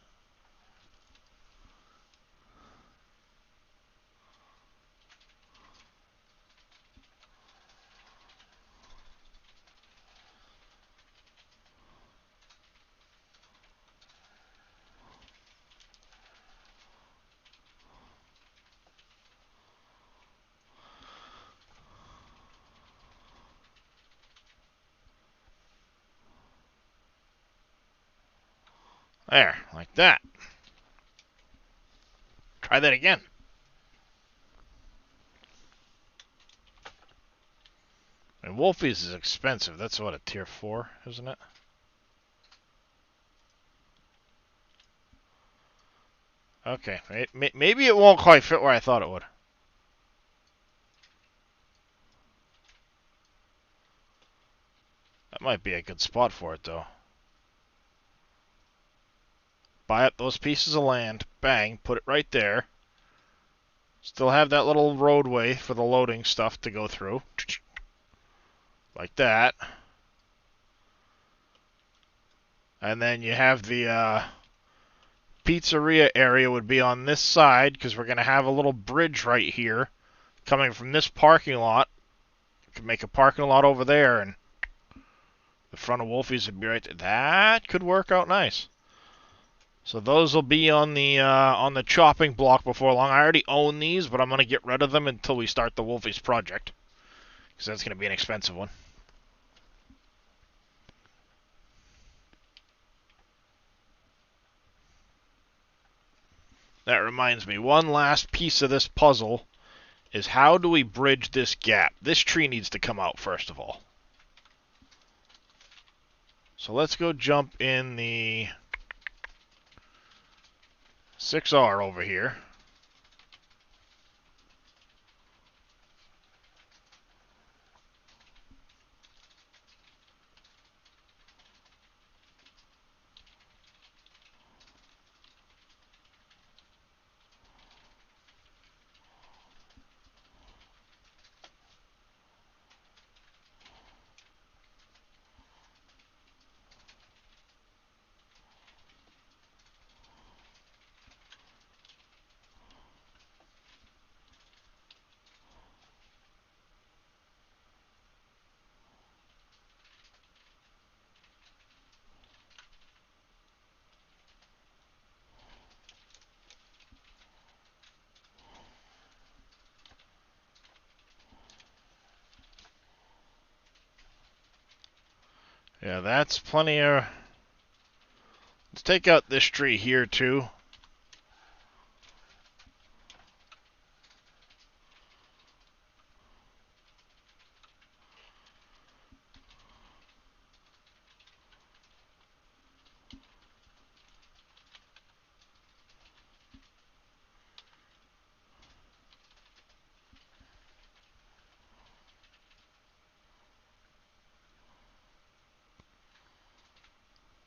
There, like that. Try that again. And Wolfie's is expensive. That's what, a tier 4, isn't it? Okay, maybe it won't quite fit where I thought it would. That might be a good spot for it, though. Buy up those pieces of land. Bang, put it right there. Still have that little roadway for the loading stuff to go through. Like that. And then you have the pizzeria area would be on this side, because we're going to have a little bridge right here coming from this parking lot. You could make a parking lot over there, and the front of Wolfie's would be right there. That could work out nice. So those will be on the chopping block before long. I already own these, but I'm going to get rid of them until we start the Wolfie's project, because that's going to be an expensive one. That reminds me, one last piece of this puzzle is how do we bridge this gap? This tree needs to come out first of all. So let's go jump in the 6R over here. Yeah, that's plenty of... Let's take out this tree here, too.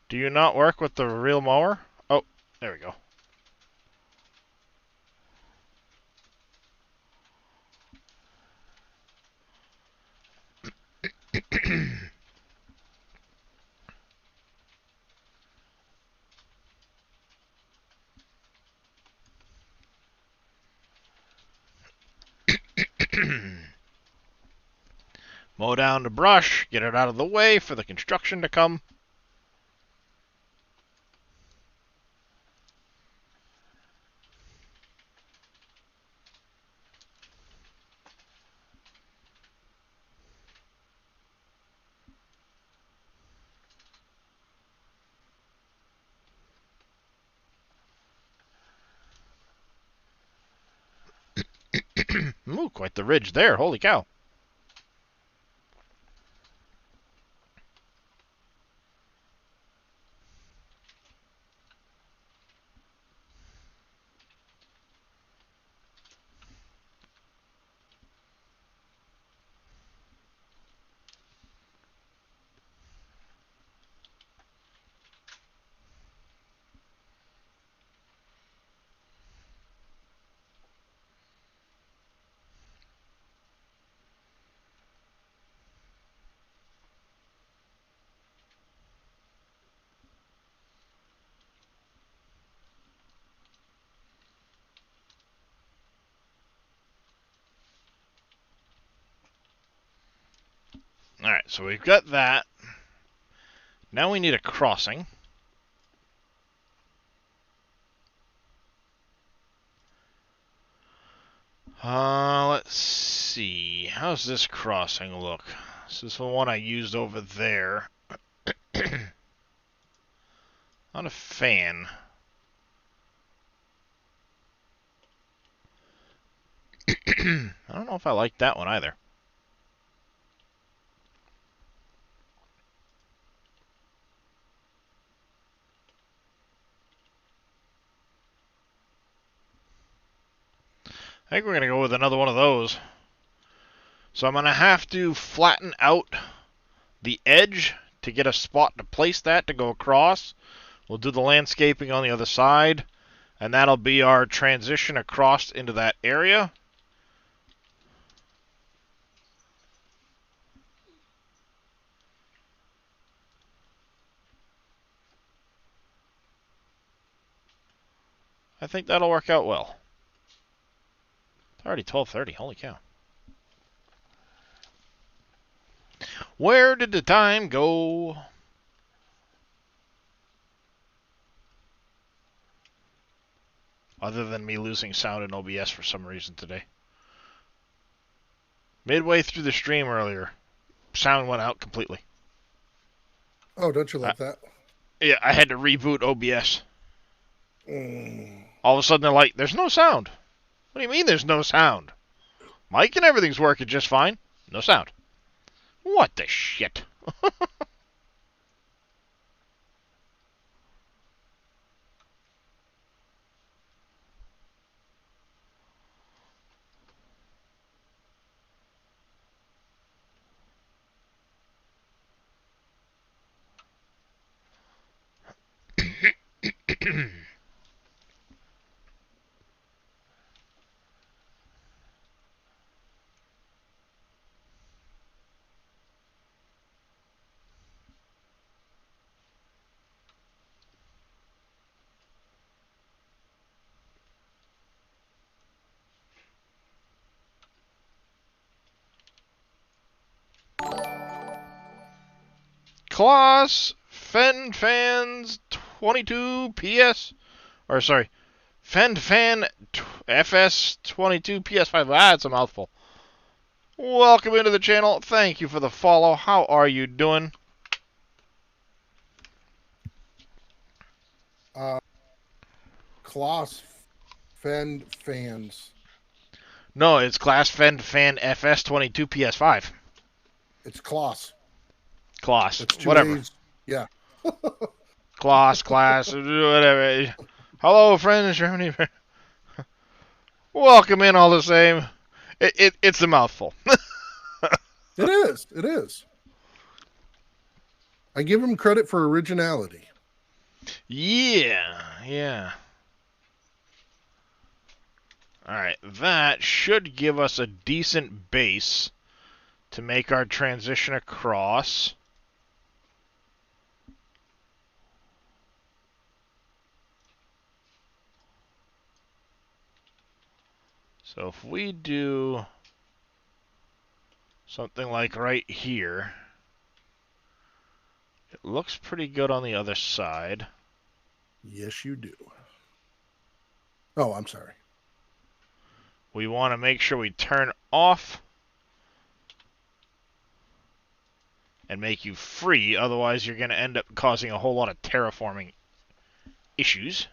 Do you not work with the real mower? Oh, there we go. Mow down the brush, get it out of the way for the construction to come. Ooh, quite the ridge there, holy cow. Alright, so we've got that. Now we need a crossing. Let's see. How's this crossing look? This is the one I used over there. Not a fan. I don't know if I like that one either. I think we're going to go with another one of those. So I'm going to have to flatten out the edge to get a spot to place that to go across. We'll do the landscaping on the other side, and that'll be our transition across into that area. I think that'll work out well. It's already 12:30. Holy cow. Where did the time go? Other than me losing sound in OBS for some reason today. Midway through the stream earlier, sound went out completely. Oh, don't you love that? Yeah, I had to reboot OBS. Mm. All of a sudden they're like, there's no sound. What do you mean there's no sound? Mic and everything's working just fine. No sound. What the shit? Class Fen Fans 22 PS, or sorry, Fen Fan FS 22 PS5. That's a mouthful. Welcome into the channel. Thank you for the follow. How are you doing? Class Fend Fans. No, it's Class Fen Fan FS 22 PS5. It's Kloss. Class, It's two whatever. A's. Yeah. Class, whatever. Hello, friends. Germany. Welcome in all the same. It's a mouthful. It is. It is. I give him credit for originality. Yeah. Alright, that should give us a decent base to make our transition across. So if we do something like right here, it looks pretty good on the other side. Yes, you do. Oh, I'm sorry. We want to make sure we turn off and make you free, otherwise you're going to end up causing a whole lot of terraforming issues.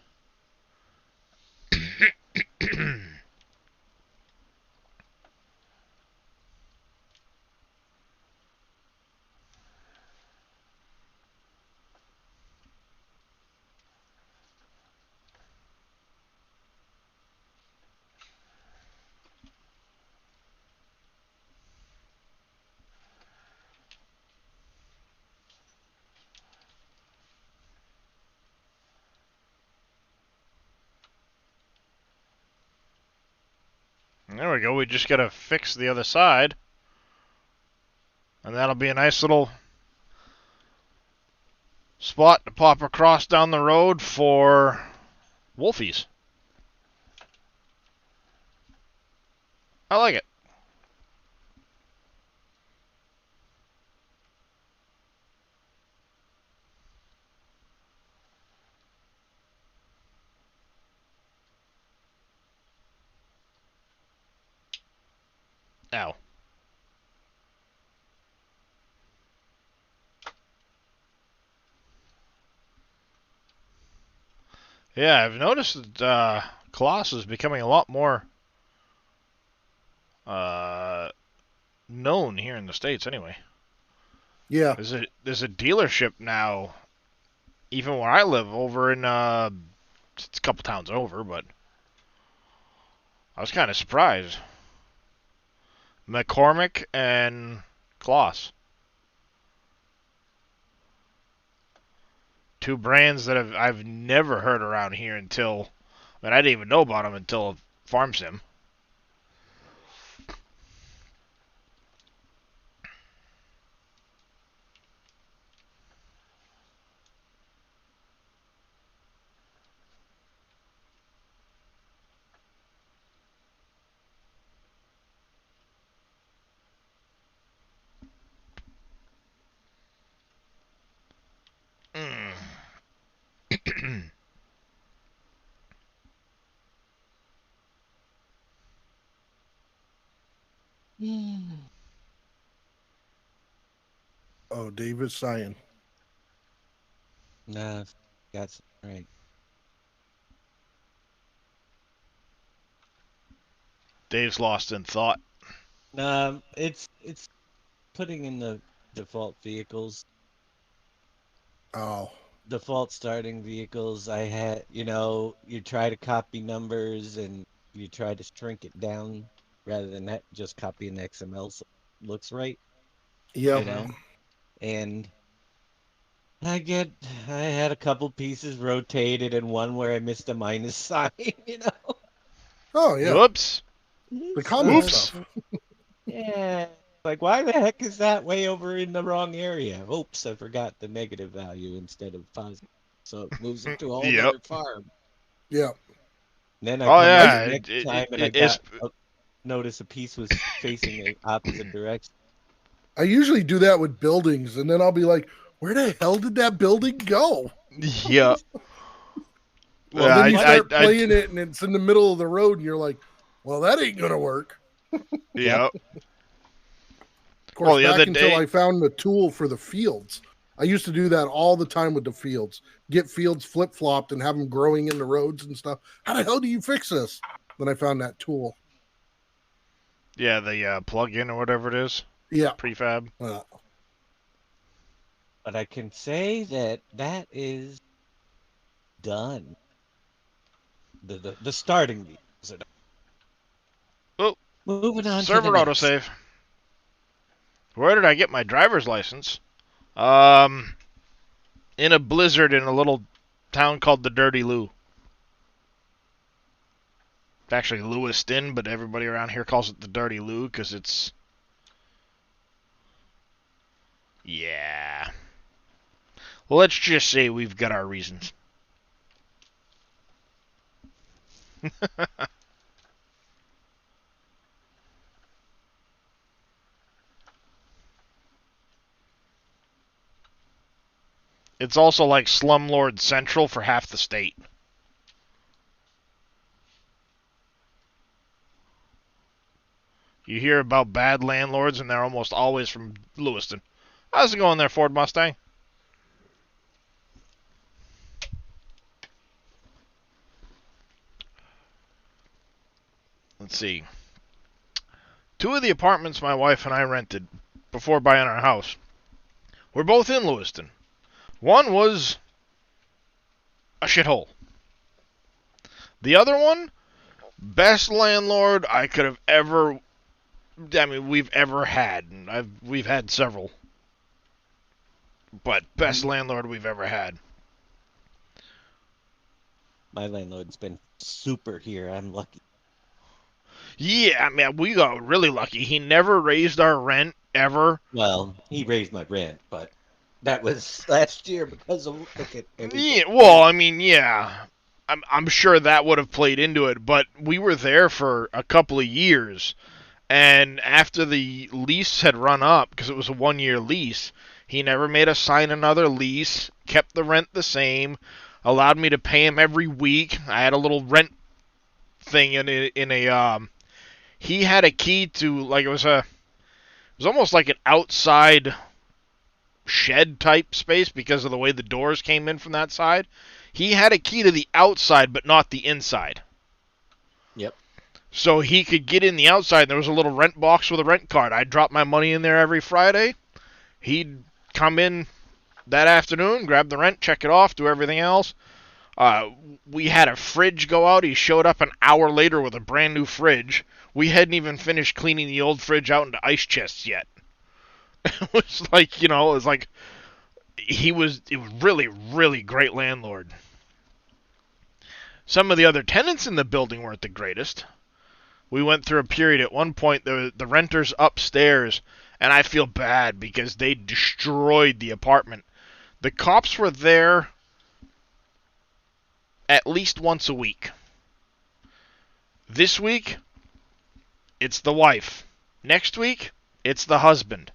There we go. We just got to fix the other side. And that'll be a nice little spot to pop across down the road for Wolfies. I like it. Ow. Yeah, I've noticed that Colossus is becoming a lot more uh, known here in the States anyway. Yeah. There's a dealership now, even where I live, over in it's a couple towns over, but I was kind of surprised. McCormick and Kloss. Two brands that I've never heard around here until, I mean, I didn't even know about them until Farm Sim. Mm. Oh, David's sighing. Nah, got some, right. Dave's lost in thought. It's putting in the default vehicles, Oh. default starting vehicles. I had, you try to copy numbers and you try to shrink it down rather than that just copying XML so it looks right, Yep. you know. And I had a couple pieces rotated and one where I missed a minus sign, Oh, yeah. Whoops. The common Oops. stuff. Yeah. Like, why the heck is that way over in the wrong area? Oops, I forgot the negative value instead of positive. So it moves it to a whole Yep. other farm. Yeah. Then I Oh come yeah, back next time and I it's notice a piece was facing the opposite direction. I usually do that with buildings, and then I'll be like, where the hell did that building go? yeah. Well, then you start playing it, and it's in the middle of the road, and you're like, well, that ain't going to work. Yeah. Of course, Well, the other until day- I found the tool for the fields. I used to do that all the time with the fields. Get fields flip-flopped and have them growing in the roads and stuff. How the hell do you fix this? Then I found that tool. Yeah, the plug-in or whatever it is. Yeah. Prefab. But I can say that is done. The starting vehicles are done. Oh, moving on server to the next. autosave. Where did I get my driver's license? In a blizzard in a little town called the Dirty Lou. It's actually Lewiston, but everybody around here calls it the Dirty Lou because it's... Yeah. Well, let's just say we've got our reasons. It's also like Slumlord Central for half the state. You hear about bad landlords, and they're almost always from Lewiston. How's it going there, Ford Mustang? Let's see. Two of the apartments my wife and I rented before buying our house were both in Lewiston. One was a shithole. The other one, best landlord I could have ever... I mean, we've ever had. We've had several. But best landlord we've ever had. My landlord's been super here. I'm lucky. Yeah, man, we got really lucky. He never raised our rent, ever. Well, he raised my rent, but that was last year because of look at everything. Yeah, well, I mean, yeah. I'm sure that would have played into it, but we were there for a couple of years. And after the lease had run up, because it was a 1-year lease, he never made us sign another lease, kept the rent the same, allowed me to pay him every week. I had a little rent thing in a he had a key to, like, it was almost like an outside shed type space because of the way the doors came in from that side. He had a key to the outside, but not the inside. Yep. So he could get in the outside. And there was a little rent box with a rent card. I'd drop my money in there every Friday. He'd come in that afternoon, grab the rent, check it off, do everything else. We had a fridge go out. He showed up an hour later with a brand new fridge. We hadn't even finished cleaning the old fridge out into ice chests yet. It was like, it was like it was really, really great landlord. Some of the other tenants in the building weren't the greatest. We went through a period at one point, the renters upstairs, and I feel bad because they destroyed the apartment. The cops were there at least once a week. This week, it's the wife. Next week, it's the husband.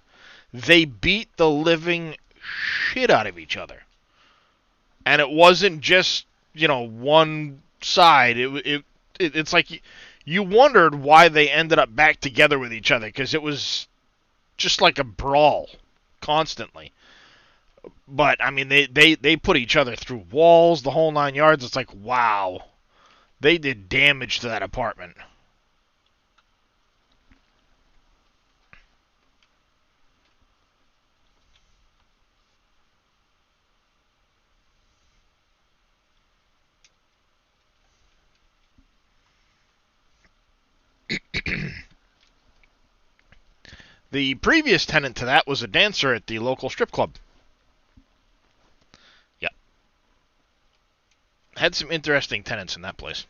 They beat the living shit out of each other. And it wasn't just, one side. It's like you wondered why they ended up back together with each other, because it was just like a brawl constantly. But, I mean, they put each other through walls, the whole 9 yards. It's like, wow. They did damage to that apartment. The previous tenant to that was a dancer at the local strip club. Yep. Had some interesting tenants in that place.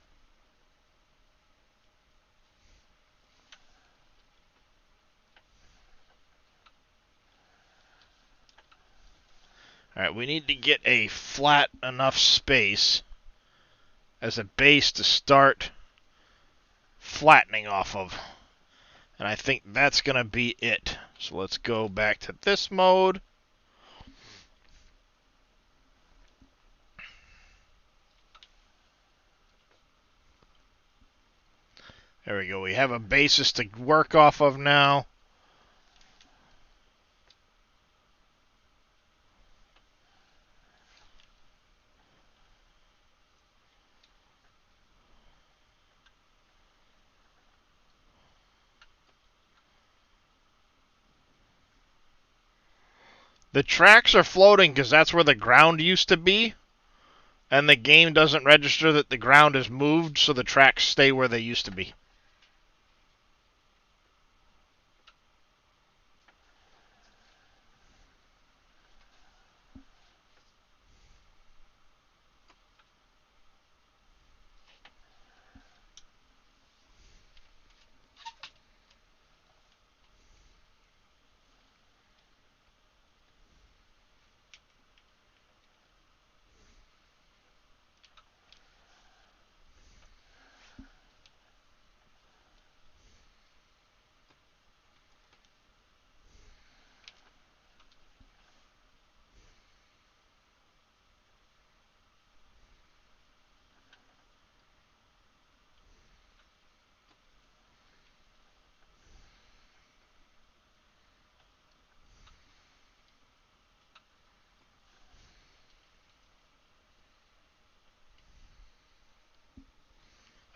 Alright, we need to get a flat enough space as a base to start flattening off of. And I think that's going to be it. So let's go back to this mode. There we go. We have a basis to work off of now. The tracks are floating because that's where the ground used to be. And the game doesn't register that the ground is moved, so the tracks stay where they used to be.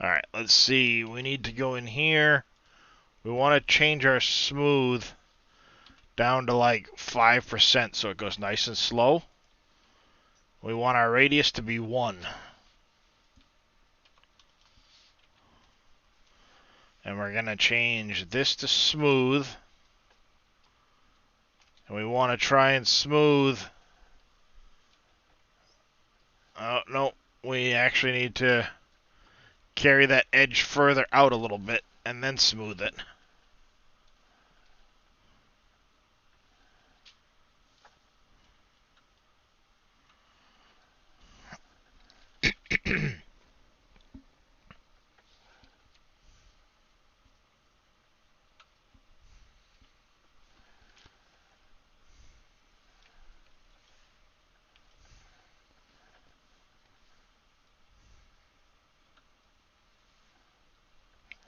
Alright, let's see. We need to go in here. We want to change our smooth down to like 5% so it goes nice and slow. We want our radius to be 1. And we're going to change this to smooth. And we want to try and smooth. Oh, no. We actually need to carry that edge further out a little bit and then smooth it.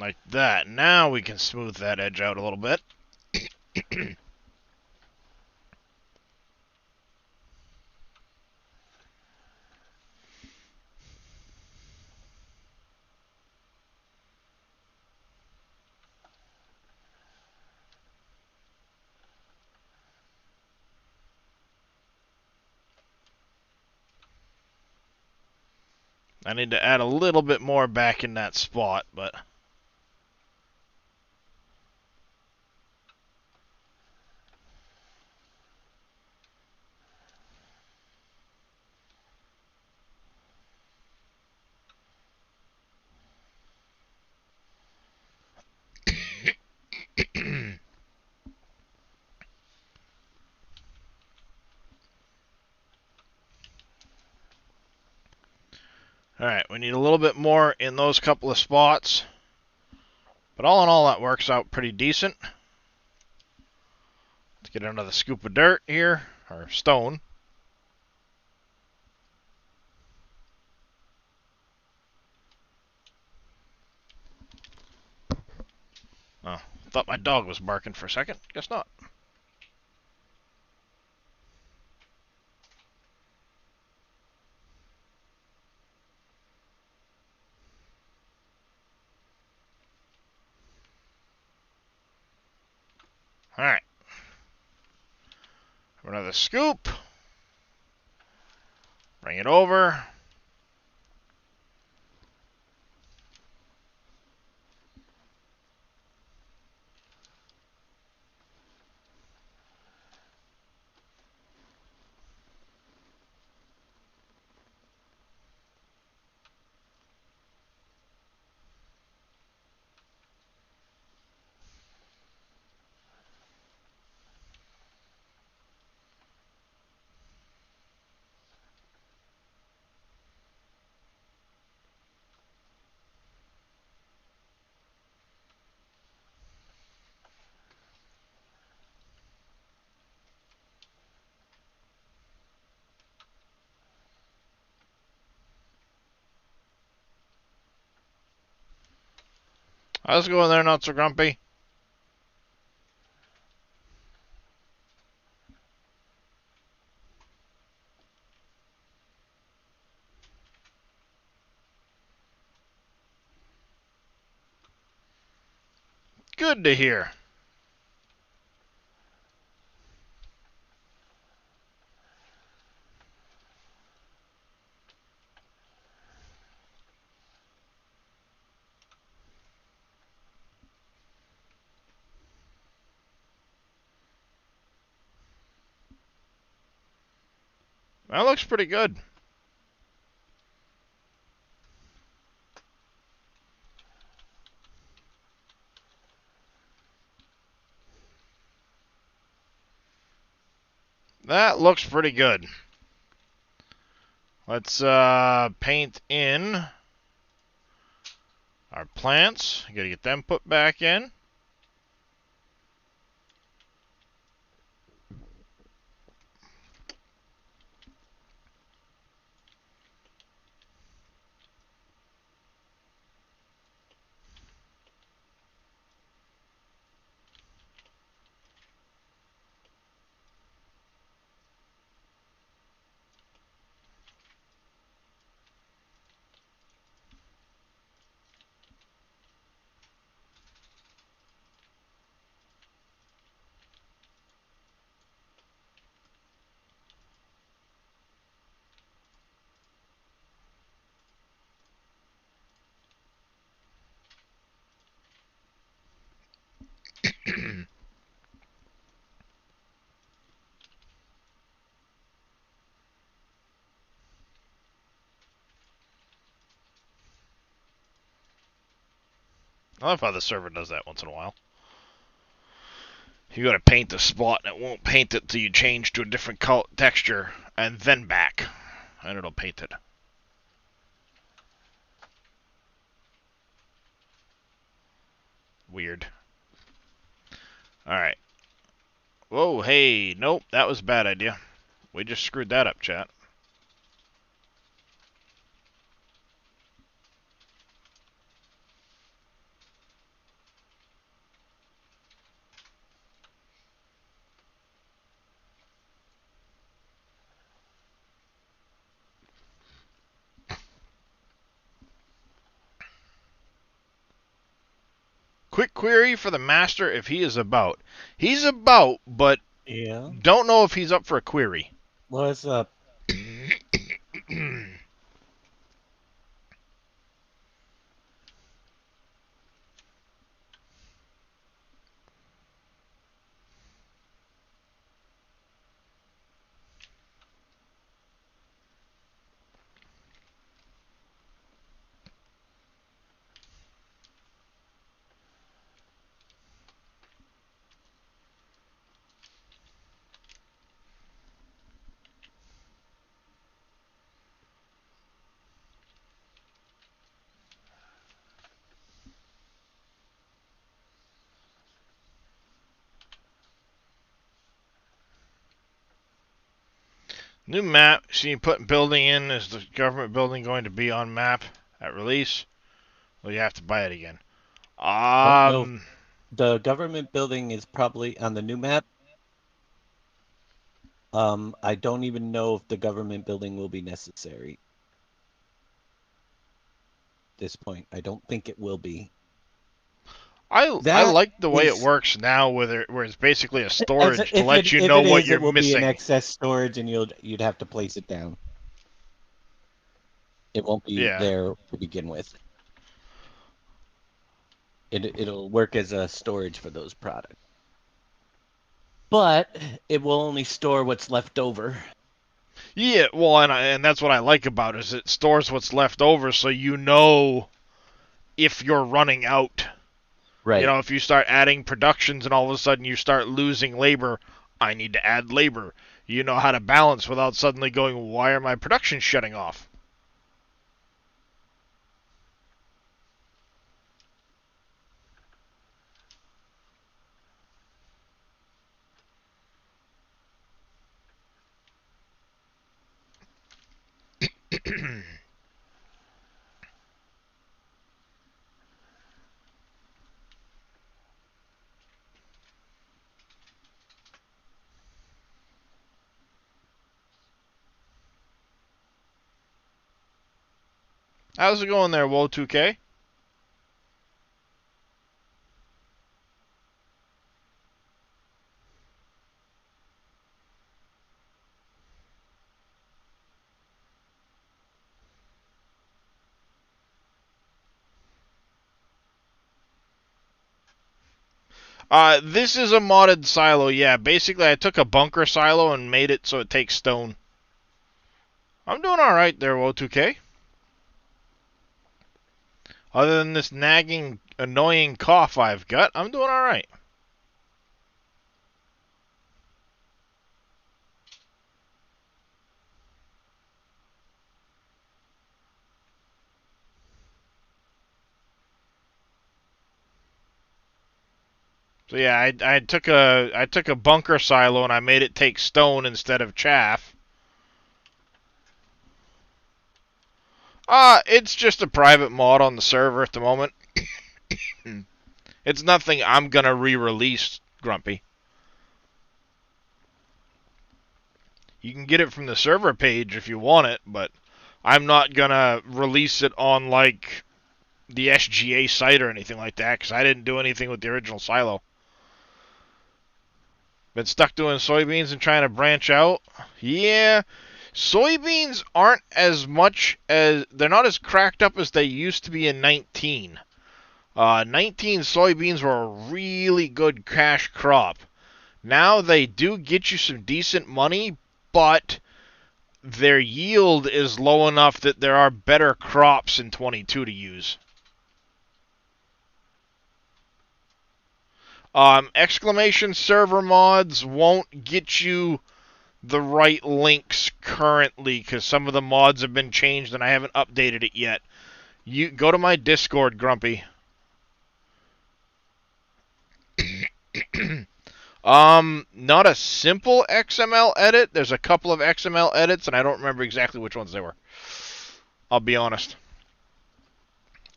Like that. Now we can smooth that edge out a little bit. I need to add a little bit more back in that spot, but... Alright, we need a little bit more in those couple of spots. But all in all, that works out pretty decent. Let's get another scoop of dirt here, or stone. Oh, thought my dog was barking for a second. Guess not. Alright. Another scoop. Bring it over. How's it going there, not so grumpy? Good to hear. That looks pretty good. That looks pretty good. Let's paint in our plants. Gotta get them put back in. I love how the server does that once in a while. You gotta paint the spot and it won't paint it till you change to a different color texture and then back. And it'll paint it. Weird. Alright. Whoa, hey, nope, that was a bad idea. We just screwed that up, chat. Quick query for the master if he is about. He's about, but Yeah. don't know if he's up for a query. What's up? New map. See, put building in. Is the government building going to be on map at release? Well, you have to buy it again. No. The government building is probably on the new map. I don't even know if the government building will be necessary. At this point, I don't think it will be. I That like the way it is- works now, where it's basically a storage to If let you if know it what is, you're it will be missing. an excess storage, and you'd have to place it down. It won't be Yeah. there to begin with. It'll work as a storage for those products. But it will only store what's left over. Yeah, well, and that's what I like about it, is it stores what's left over, so you know if you're running out. Right. You know, if you start adding productions and all of a sudden you start losing labor, I need to add labor. You know how to balance without suddenly going, why are my productions shutting off? How's it going there, Woe2K? This is a modded silo, yeah. Basically, I took a bunker silo and made it so it takes stone. I'm doing alright there, Woe2K. Other than this nagging, annoying cough I've got, I'm doing alright. So yeah, I took a bunker silo and I made it take stone instead of chaff. It's just a private mod on the server at the moment. It's nothing I'm gonna re-release, Grumpy. You can get it from the server page if you want it, but I'm not gonna release it on like the SGA site or anything like that because I didn't do anything with the original silo. Been stuck doing soybeans and trying to branch out. Yeah, soybeans aren't as much as, they're not as cracked up as they used to be in 19. 19 soybeans were a really good cash crop. Now they do get you some decent money, but their yield is low enough that there are better crops in 22 to use. Exclamation server mods won't get you the right links currently because some of the mods have been changed and I haven't updated it yet. You go to my Discord, Grumpy. Not a simple XML edit. There's a couple of XML edits and I don't remember exactly which ones they were. I'll be honest.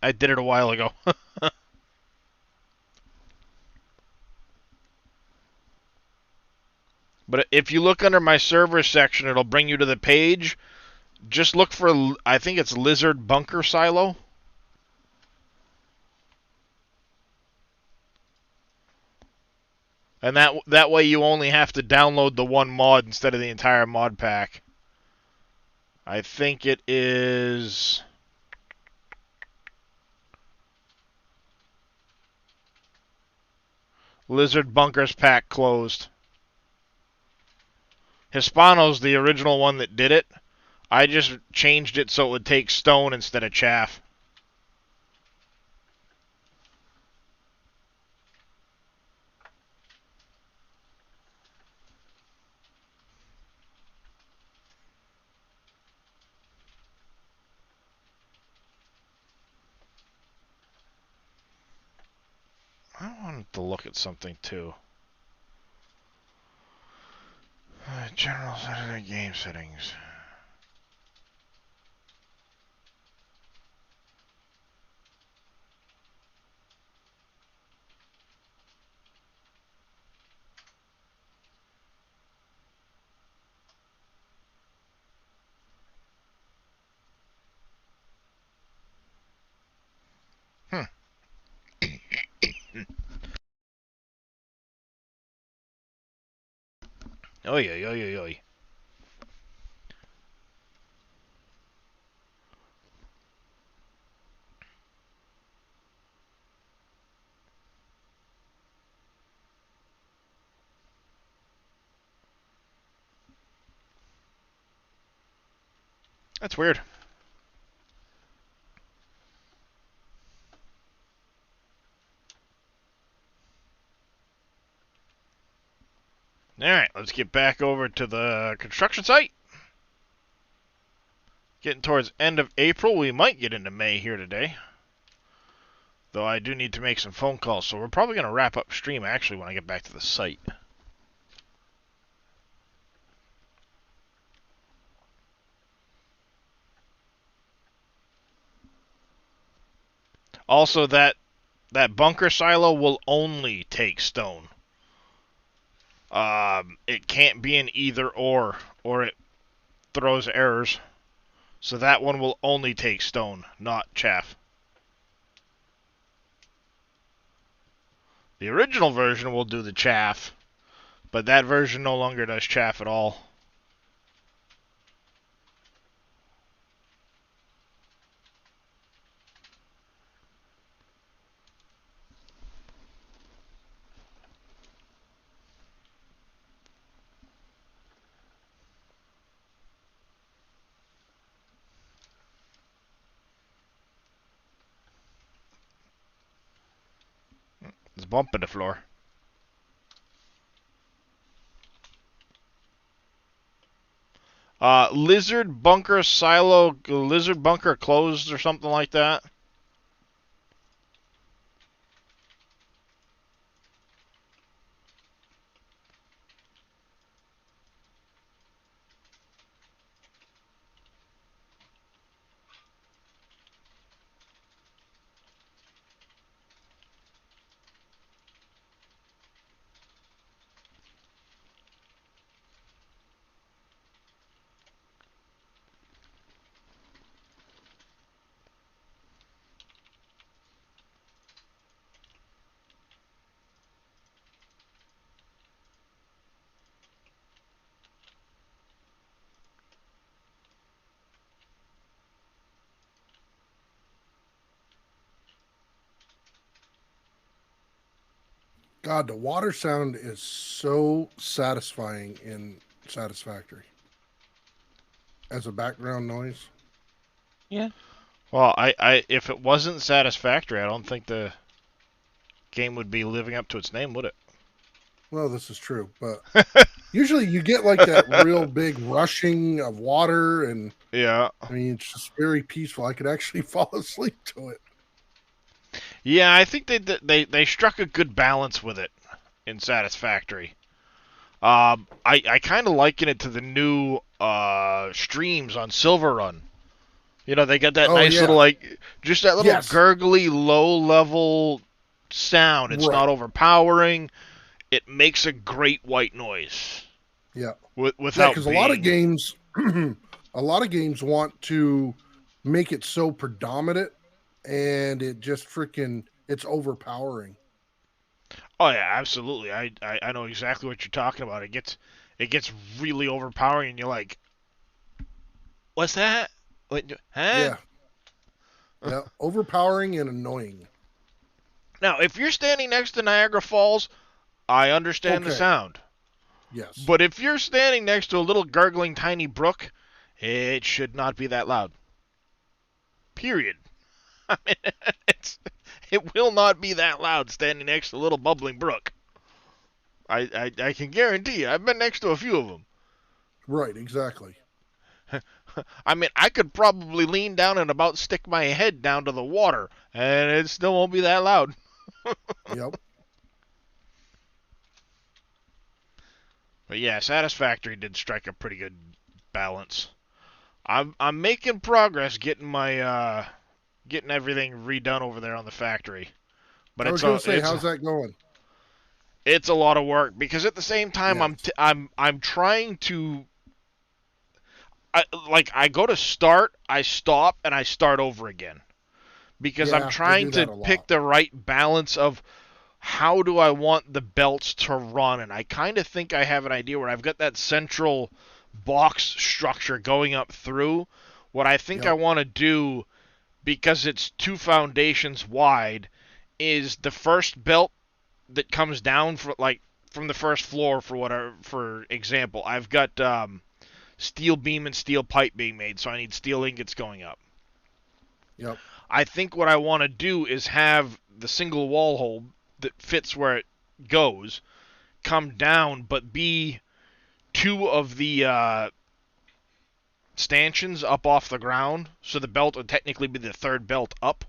I did it a while ago. But if you look under my server section, it'll bring you to the page. Just look for, I think it's Lizard Bunker Silo. And that way you only have to download the one mod instead of the entire mod pack. I think it is... Lizard Bunkers pack closed. Hispano's the original one that did it. I just changed it so it would take stone instead of chaff. I wanted to look at something too. General Saturday game settings. Oy, oy, oy, oy, oy. That's weird. Alright, let's get back over to the construction site. Getting towards end of April. We might get into May here today. Though I do need to make some phone calls, so we're probably going to wrap up stream actually when I get back to the site. Also, that bunker silo will only take stone. It can't be an either or it throws errors. So that one will only take stone, not chaff. The original version will do the chaff, but that version no longer does chaff at all. There's a bump in the floor. Lizard Bunker Silo, Lizard Bunker closed or something like that. God, the water sound is so satisfying in Satisfactory as a background noise. Yeah. Well, I if it wasn't Satisfactory, I don't think the game would be living up to its name, would it? Well, this is true, but usually you get like that real big rushing of water, and Yeah. I mean, it's just very peaceful. I could actually fall asleep to it. Yeah, I think they struck a good balance with it in Satisfactory. I kind of liken it to the new streams on Silver Run. You know, they got that nice little, like, just that little gurgly, low-level sound. It's not overpowering. It makes a great white noise. Yeah. Without because a lot of games, a lot of games want to make it so predominant, and it just freaking, it's overpowering. Oh yeah, absolutely. I know exactly what you're talking about. It gets really overpowering, and you're like, "What's that? What? Huh?" Yeah, yeah, overpowering and annoying. Now, if you're standing next to Niagara Falls, I understand the Okay, sound. yes, But if you're standing next to a little gurgling tiny brook, it should not be that loud. Period. I mean, it will not be that loud standing next to a little bubbling brook. I can guarantee you. I've been next to a few of them. right, exactly. I mean, I could probably lean down and about stick my head down to the water, and it still won't be that loud. Yep. But yeah, Satisfactory did strike a pretty good balance. I'm making progress getting my getting everything redone over there on the factory. But I was gonna say, how's that going? it's a lot of work because at the same time Yes. I'm trying to I go to start, I stop, and I start over again because I'm Yeah, I trying do to that a pick lot. the right balance of how do I want the belts to run, and I kind of think I have an idea where I've got that central box structure going up through. What I think I Yep. want to do, because it's two foundations wide, is the first belt that comes down from the first floor, for whatever, for example, I've got steel beam and steel pipe being made, so I need steel ingots going up. Yep. I think what I want to do is have the single wall hole that fits where it goes come down, but be two of the stanchions up off the ground, so the belt would technically be the third belt up.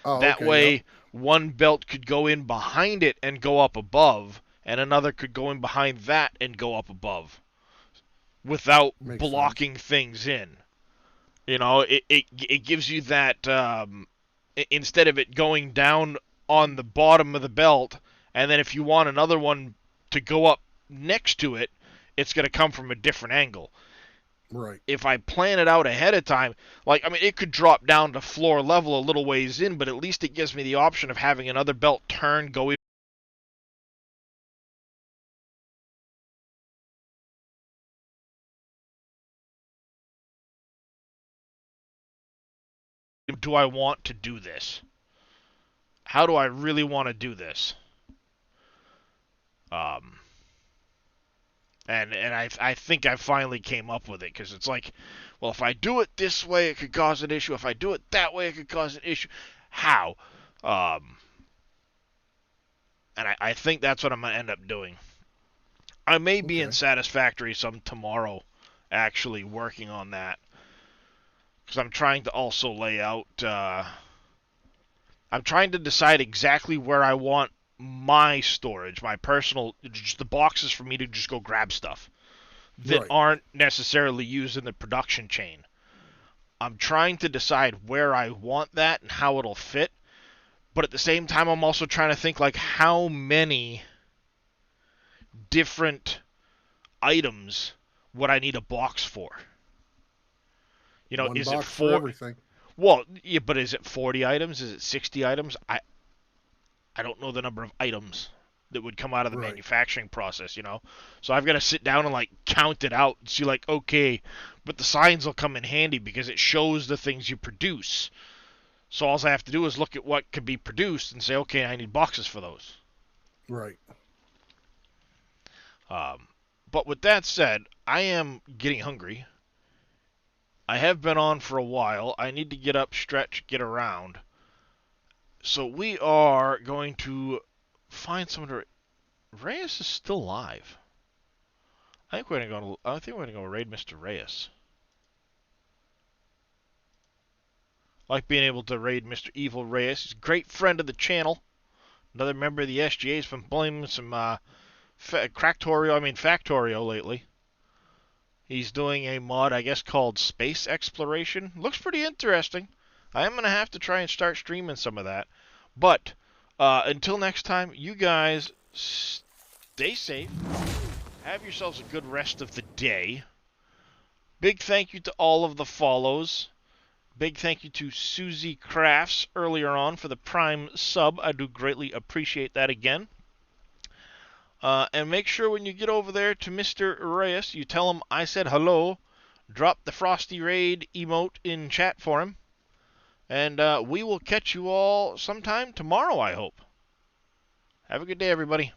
Oh, That okay. Yep. way, one belt could go in behind it and go up above, and another could go in behind that and go up above without Makes sense. blocking things in. You know, it gives you that instead of it going down on the bottom of the belt, and then if you want another one to go up next to it, it's going to come from a different angle. Right. If I plan it out ahead of time, like, I mean, it could drop down to floor level a little ways in, but at least it gives me the option of having another belt turn, go in. Do I want to do this? How do I really want to do this? Um, and I think I finally came up with it because it's like, well, if I do it this way, it could cause an issue. If I do it that way, it could cause an issue. How? Um, and I think that's what I'm gonna end up doing. I may be in Okay. Satisfactory some tomorrow, actually working on that because I'm trying to also lay out. I'm trying to decide exactly where I want my storage, my personal, just the boxes for me to just go grab stuff that Right. aren't necessarily used in the production chain. I'm trying to decide where I want that and how it'll fit, but at the same time I'm also trying to think like how many different items would I need a box for? You know, One is it box for four? everything. Well, yeah, but is it 40 items? Is it 60 items? I don't know the number of items that would come out of the Right. manufacturing process, you know. So I've got to sit down and like count it out and see like, okay, but the signs will come in handy because it shows the things you produce. So all I have to do is look at what could be produced and say, okay, I need boxes for those. Right. Um, but with that said, I am getting hungry. I have been on for a while. I need to get up, stretch, get around. So we are going to find someone to. Reyes is still alive. I think we're gonna go raid Mr. Reyes. I like being able to raid Mr. Evil Reyes. He's a great friend of the channel. Another member of the SGA's been blaming some Factorio lately. He's doing a mod, I guess, called Space Exploration. Looks pretty interesting. I am gonna have to try and start streaming some of that. But until next time, you guys stay safe. Have yourselves a good rest of the day. Big thank you to all of the follows. Big thank you to Susie Crafts earlier on for the Prime sub. I do greatly appreciate that again. And make sure when you get over there to Mr. Reyes, you tell him I said hello. Drop the Frosty Raid emote in chat for him. And we will catch you all sometime tomorrow, I hope. Have a good day, everybody.